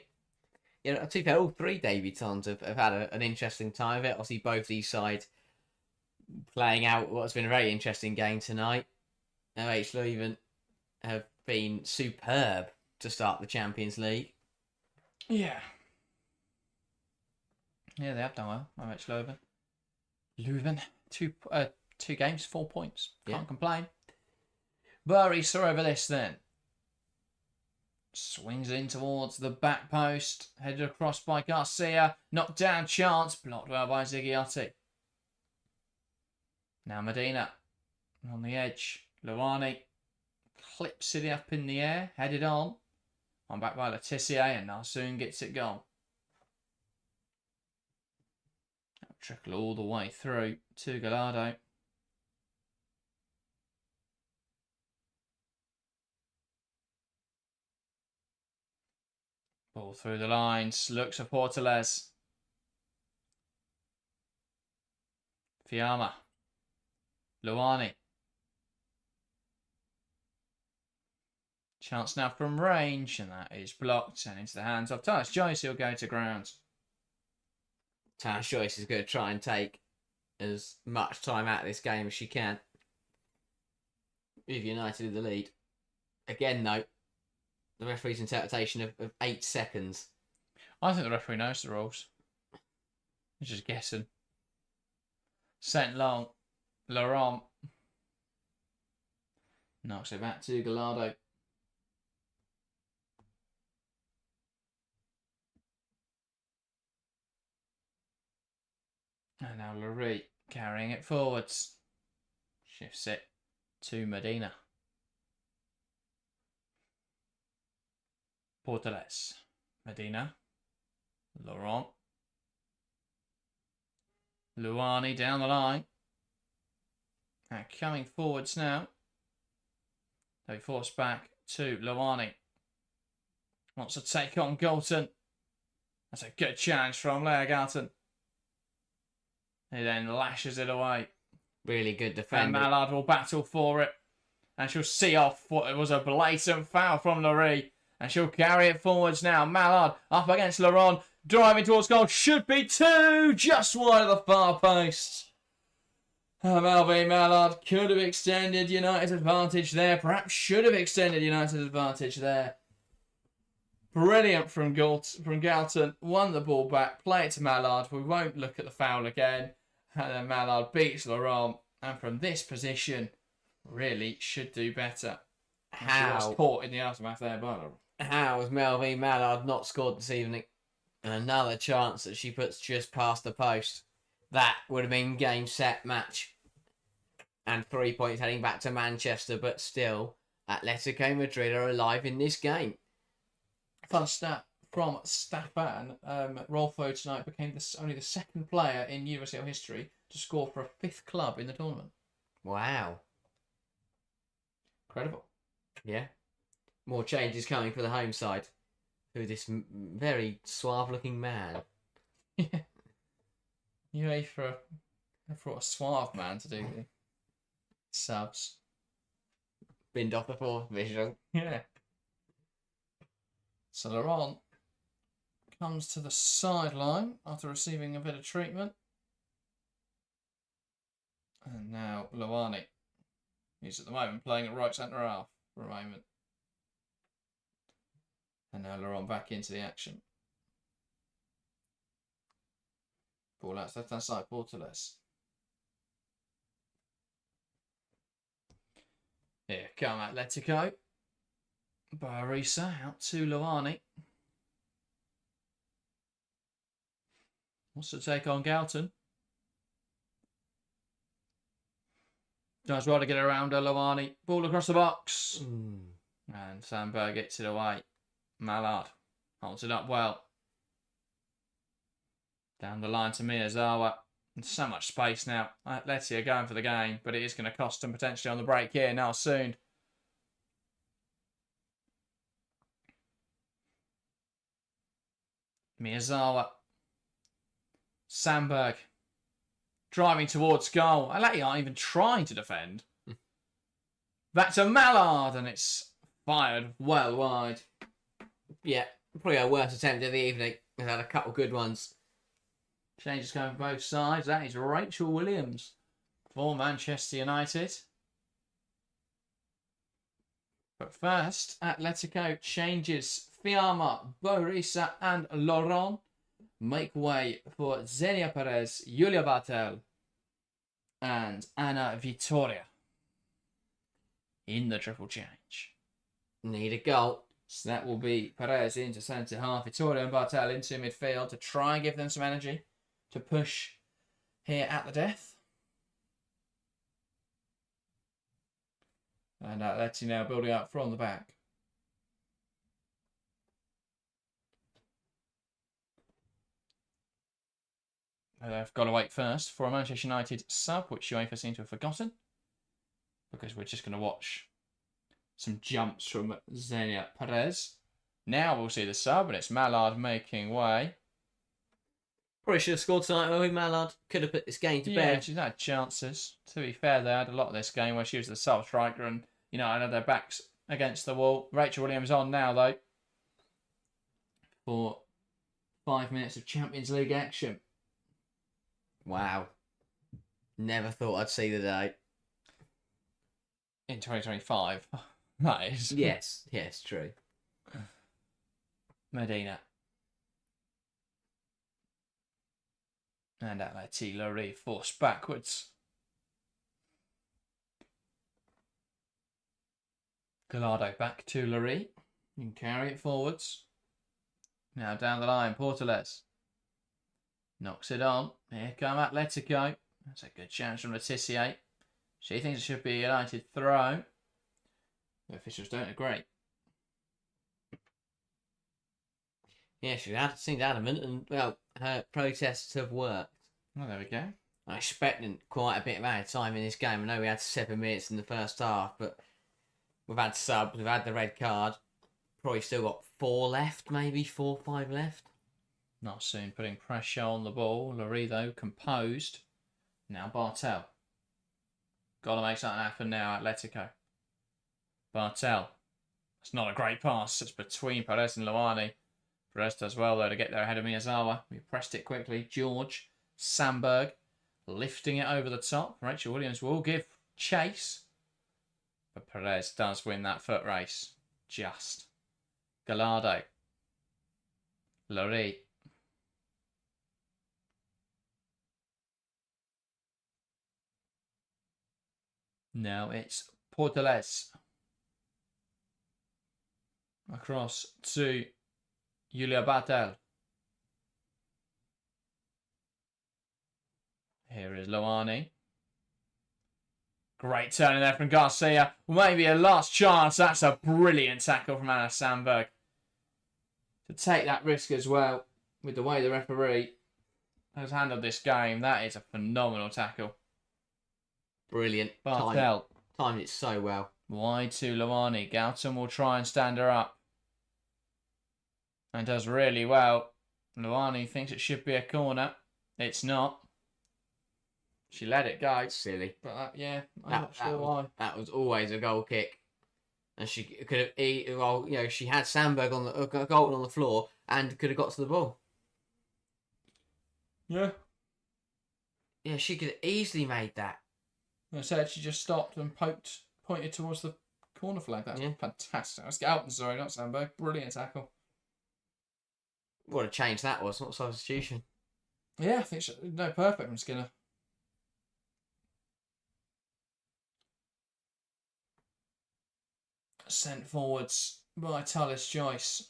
Yeah, to be fair, all three debutants have had an interesting time of it. Obviously, both these sides playing out what's been a very interesting game tonight. OH Leuven have been superb to start the Champions League. Yeah, they have done well. OH Leuven, two games, 4 points. Can't complain. Burry saw over this then. Swings in towards the back post. Headed across by Garcia. Knocked down chance. Blocked well by Zigliotti. Now Medina. On the edge. Luani. Clips it up in the air. Headed on. On back by Letitia. And Narsoon gets it gone. That'll trickle all the way through to Gallardo. Ball through the lines. Looks for Portales. Fiamma. Luani. Chance now from range, and that is blocked and into the hands of Tyus Joyce. He'll go to ground. Tyus Joyce is going to try and take as much time out of this game as she can. With United in the lead. Again, though, the referee's interpretation of 8 seconds. I think the referee knows the rules. He's just guessing. Sent long. Laurent. Knocks it back to Gallardo. And now Larue carrying it forwards. Shifts it to Medina. Portales. Medina. Laurent. Luani down the line. And coming forwards now. They force back to Luani. Wants to take on Galton. That's a good challenge from Lea Galton. He then lashes it away. Really good And defender. Mallard will battle for it. And she'll see off what it was a blatant foul from Larue. And she'll carry it forwards now. Mallard up against Laurent. Driving towards goal. Should be 2. Just wide of the far post. Melvin Mallard could have extended United's advantage there. Perhaps should have extended United's advantage there. Brilliant from Galton. Won the ball back. Play it to Mallard. We won't look at the foul again. And then Mallard beats Laurent. And from this position, really should do better. She was caught in the aftermath there by Laurent. How has Melvin Mallard not scored this evening? And another chance that she puts just past the post. That would have been game, set, match. And 3 points heading back to Manchester. But still, Atletico Madrid are alive in this game. Fun stat from Staffan. Rolfo tonight became only the second player in UWCL history to score for a 5th club in the tournament. Wow. Incredible. Yeah. More changes coming for the home side. Through this very suave-looking man. Yeah. UEFA brought a suave man to do the subs. Binned off the 4th division. Yeah. So Laurent comes to the sideline after receiving a bit of treatment. And now Luani. He's at the moment playing at right centre half for a moment. And now Laurent back into the action. Ball out left-hand side, Portales. Here come Atletico. Barisa out to Luani. Wants to take on Galton. Does well to get around Luani. Ball across the box. And Sandberg gets it away. Mallard holds it up well. Down the line to Miyazawa. And so much space now. Atleti going for the game, but it is going to cost them potentially on the break here now soon. Miyazawa. Sandberg. Driving towards goal. Atleti aren't even trying to defend. Back to Mallard, and it's fired well wide. Yeah, probably our worst attempt of the evening. We've had a couple good ones. Changes going from both sides. That is Rachel Williams for Manchester United. But first, Atletico changes. Fiamma, Borisa and Laurent make way for Xenia Perez, Julia Bartel and Ana Vitoria in the triple change. Need a goal. So that will be Perez into centre half. Vittorio and Bartel into midfield to try and give them some energy to push here at the death. And Atleti now building up from the back. They've got to wait first for a Manchester United sub, which UEFA seem to have forgotten. Because we're just going to watch some jumps from Xenia Perez. Now we'll see the sub, and it's Mallard making way. Probably should have scored tonight, maybe Mallard. Could have put this game to bed. She's had chances. To be fair, they had a lot of this game where she was the sub striker, and I had their backs against the wall. Rachel Williams on now, though, for 5 minutes of Champions League action. Wow. Never thought I'd see the day. In 2025. That is. Yes, true. Medina. And Atleti Lori forced backwards. Gallardo back to Lori. You can carry it forwards. Now down the line, Portales. Knocks it on. Here come Atletico. That's a good chance from Letitia. She thinks it should be a United throw. The officials don't agree. Yeah, she seemed adamant, and well, her protests have worked. Well, there we go. I expected quite a bit of added time in this game. I know we had 7 minutes in the first half, but we've had subs, we've had the red card. Probably still got 4 left, maybe 4 or 5 left. Not soon putting pressure on the ball. Lori, though, composed. Now Bartel. Got to make something happen now, Atletico. Bartel. It's not a great pass. It's between Perez and Luani. Perez does well, though, to get there ahead of Miyazawa. We pressed it quickly. George. Sandberg. Lifting it over the top. Rachel Williams will give chase. But Perez does win that foot race. Just. Gallardo. Lori. Now it's Portales. Across to Julia Bartel. Here is Luani. Great turn in there from Garcia. Maybe a last chance. That's a brilliant tackle from Anna Sandberg. To take that risk as well, with the way the referee has handled this game, that is a phenomenal tackle. Brilliant. Bartel. Timed it so well. Wide to Luani. Gautam will try and stand her up. And does really well. Luani thinks it should be a corner. It's not. She let it go. Silly. But I'm not sure why. That was always a goal kick. And she could have, she had Sandberg on the Golden on the floor and could have got to the ball. Yeah. Yeah, she could have easily made that. I said she just stopped and pointed towards the corner flag. That's fantastic. Let's get out. Sorry, not Sandberg. Brilliant tackle. What a change that was. What a substitution. Yeah, I think perfect from Skinner. Sent forwards by Tallis Joyce.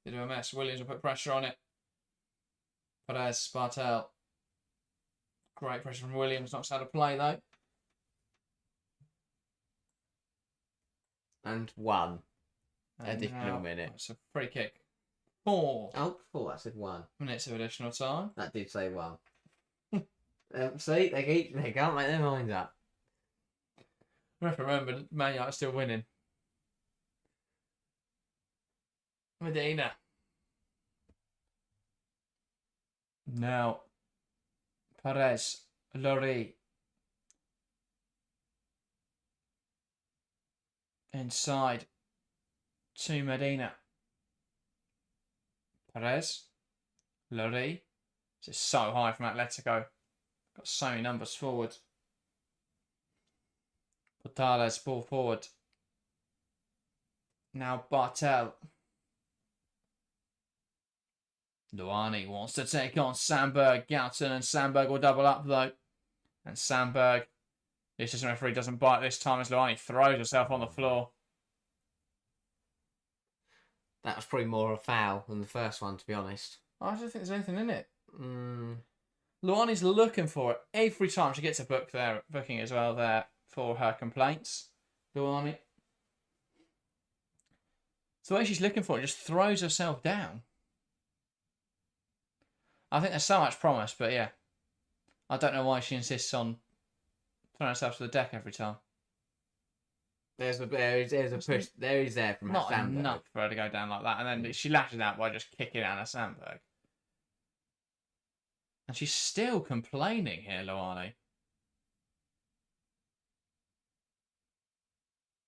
They do a mess. Williams will put pressure on it. Perez, Bartel. Great pressure from Williams. Knocks out of play, though. And 1 additional minute. It's a free kick. 4. Oh, 4. I said 1 minutes of additional time. That did say 1. See, they can't make their minds up. Remember, Man United still winning. Medina. Now, Perez, Lori. Inside to Medina. Perez, Lori. This is so high from Atletico. Got so many numbers forward. Portales, ball forward. Now Bartel. Luani wants to take on Sandberg. Gautam and Sandberg will double up though. And Sandberg, the assistant referee doesn't bite this time as Luani throws herself on the floor. That was probably more a foul than the first one, to be honest. I don't think there's anything in it. Mm. Luani's looking for it every time. She gets a booking as well there for her complaints. Luani. So the way she's looking for it, just throws herself down. I think there's so much promise, but yeah. I don't know why she insists on throwing herself to the deck every time. There's a push. There he's there from Not Sandberg. enough for her to go down like that. And then she lashes out by just kicking Anna Sandberg. And she's still complaining here, Luani.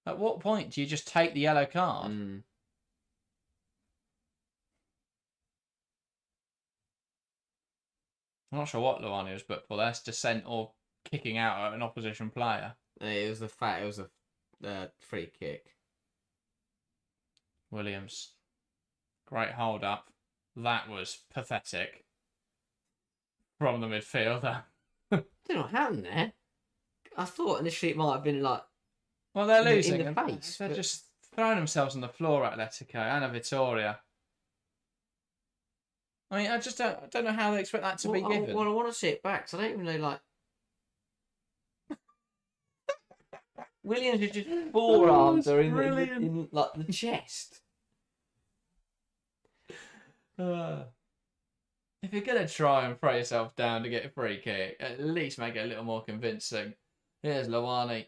At what point do you just take the yellow card? Mm. I'm not sure what Luani was booked for. That's dissent or kicking out at an opposition player. It was a free kick. Williams. Great hold up. That was pathetic. From the midfielder. I don't know what happened there. I thought initially it might have been like... Well, they're losing. In the face. They're just throwing themselves on the floor at Atletico. Anna Vittoria. I mean, I don't know how they expect that to be given. Well, I want to see it back, because I don't even know, like... Williams is just forearms are in like the chest. If you're going to try and throw yourself down to get a free kick, at least make it a little more convincing. Here's Luani.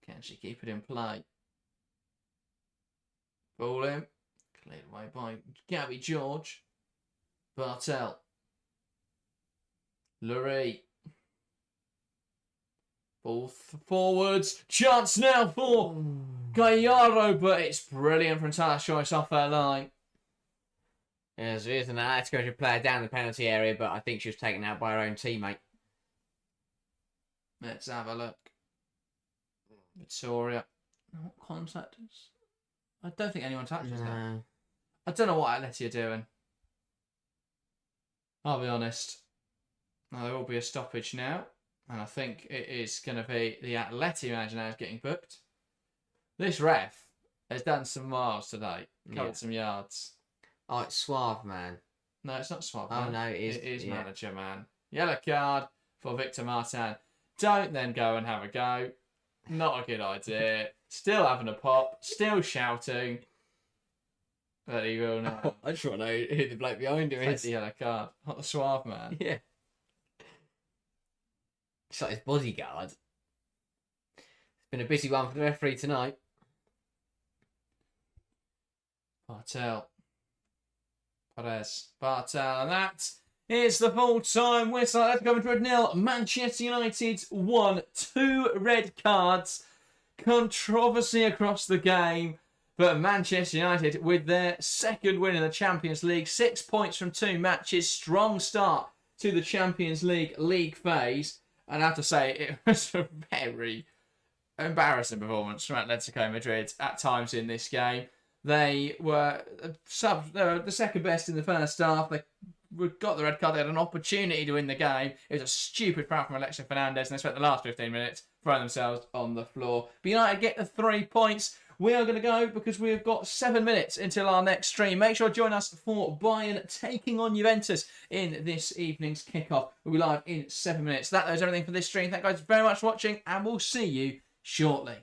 Can she keep it in play? Ball in. Cleared away by Gabby George. Bartel. Lurie. Ball forwards. Chance now for Gallardo, but it's brilliant from Tash Joyce off her line. Yes, there is an Atletico player down the penalty area, but I think she was taken out by her own teammate. Let's have a look. Vittoria. What contact is? I don't think anyone touches that. I don't know what Atleti are doing. I'll be honest. Now, there will be a stoppage now. And I think it is going to be the Atleti manager now is getting booked. This ref has done some miles today. Covered some yards. Oh, it's Suave, man. No, it's not Suave. Oh, no, it is. It is manager, man. Yellow card for Victor Martin. Don't then go and have a go. Not a good idea. Still having a pop. Still shouting. But he will not. I just want to know who the bloke behind him Take is. the yellow card. Not the Suave man. Yeah. It's like his bodyguard. It's been a busy one for the referee tonight. Bartel. Perez. Bartel. And that is the full-time whistle. Atletico Madrid 0. Manchester United 1. 2 red cards. Controversy across the game. But Manchester United with their second win in the Champions League. 6 points from 2 matches. Strong start to the Champions League phase. And I have to say, it was a very embarrassing performance from Atletico Madrid at times in this game. They were the second best in the first half. They got the red card. They had an opportunity to win the game. It was a stupid foul from Alexis Fernandez, and they spent the last 15 minutes throwing themselves on the floor. But United get the 3 points. We are going to go because we've got 7 minutes until our next stream. Make sure to join us for Bayern taking on Juventus in this evening's kickoff. We'll be live in 7 minutes. That is everything for this stream. Thank you guys very much for watching, and we'll see you shortly.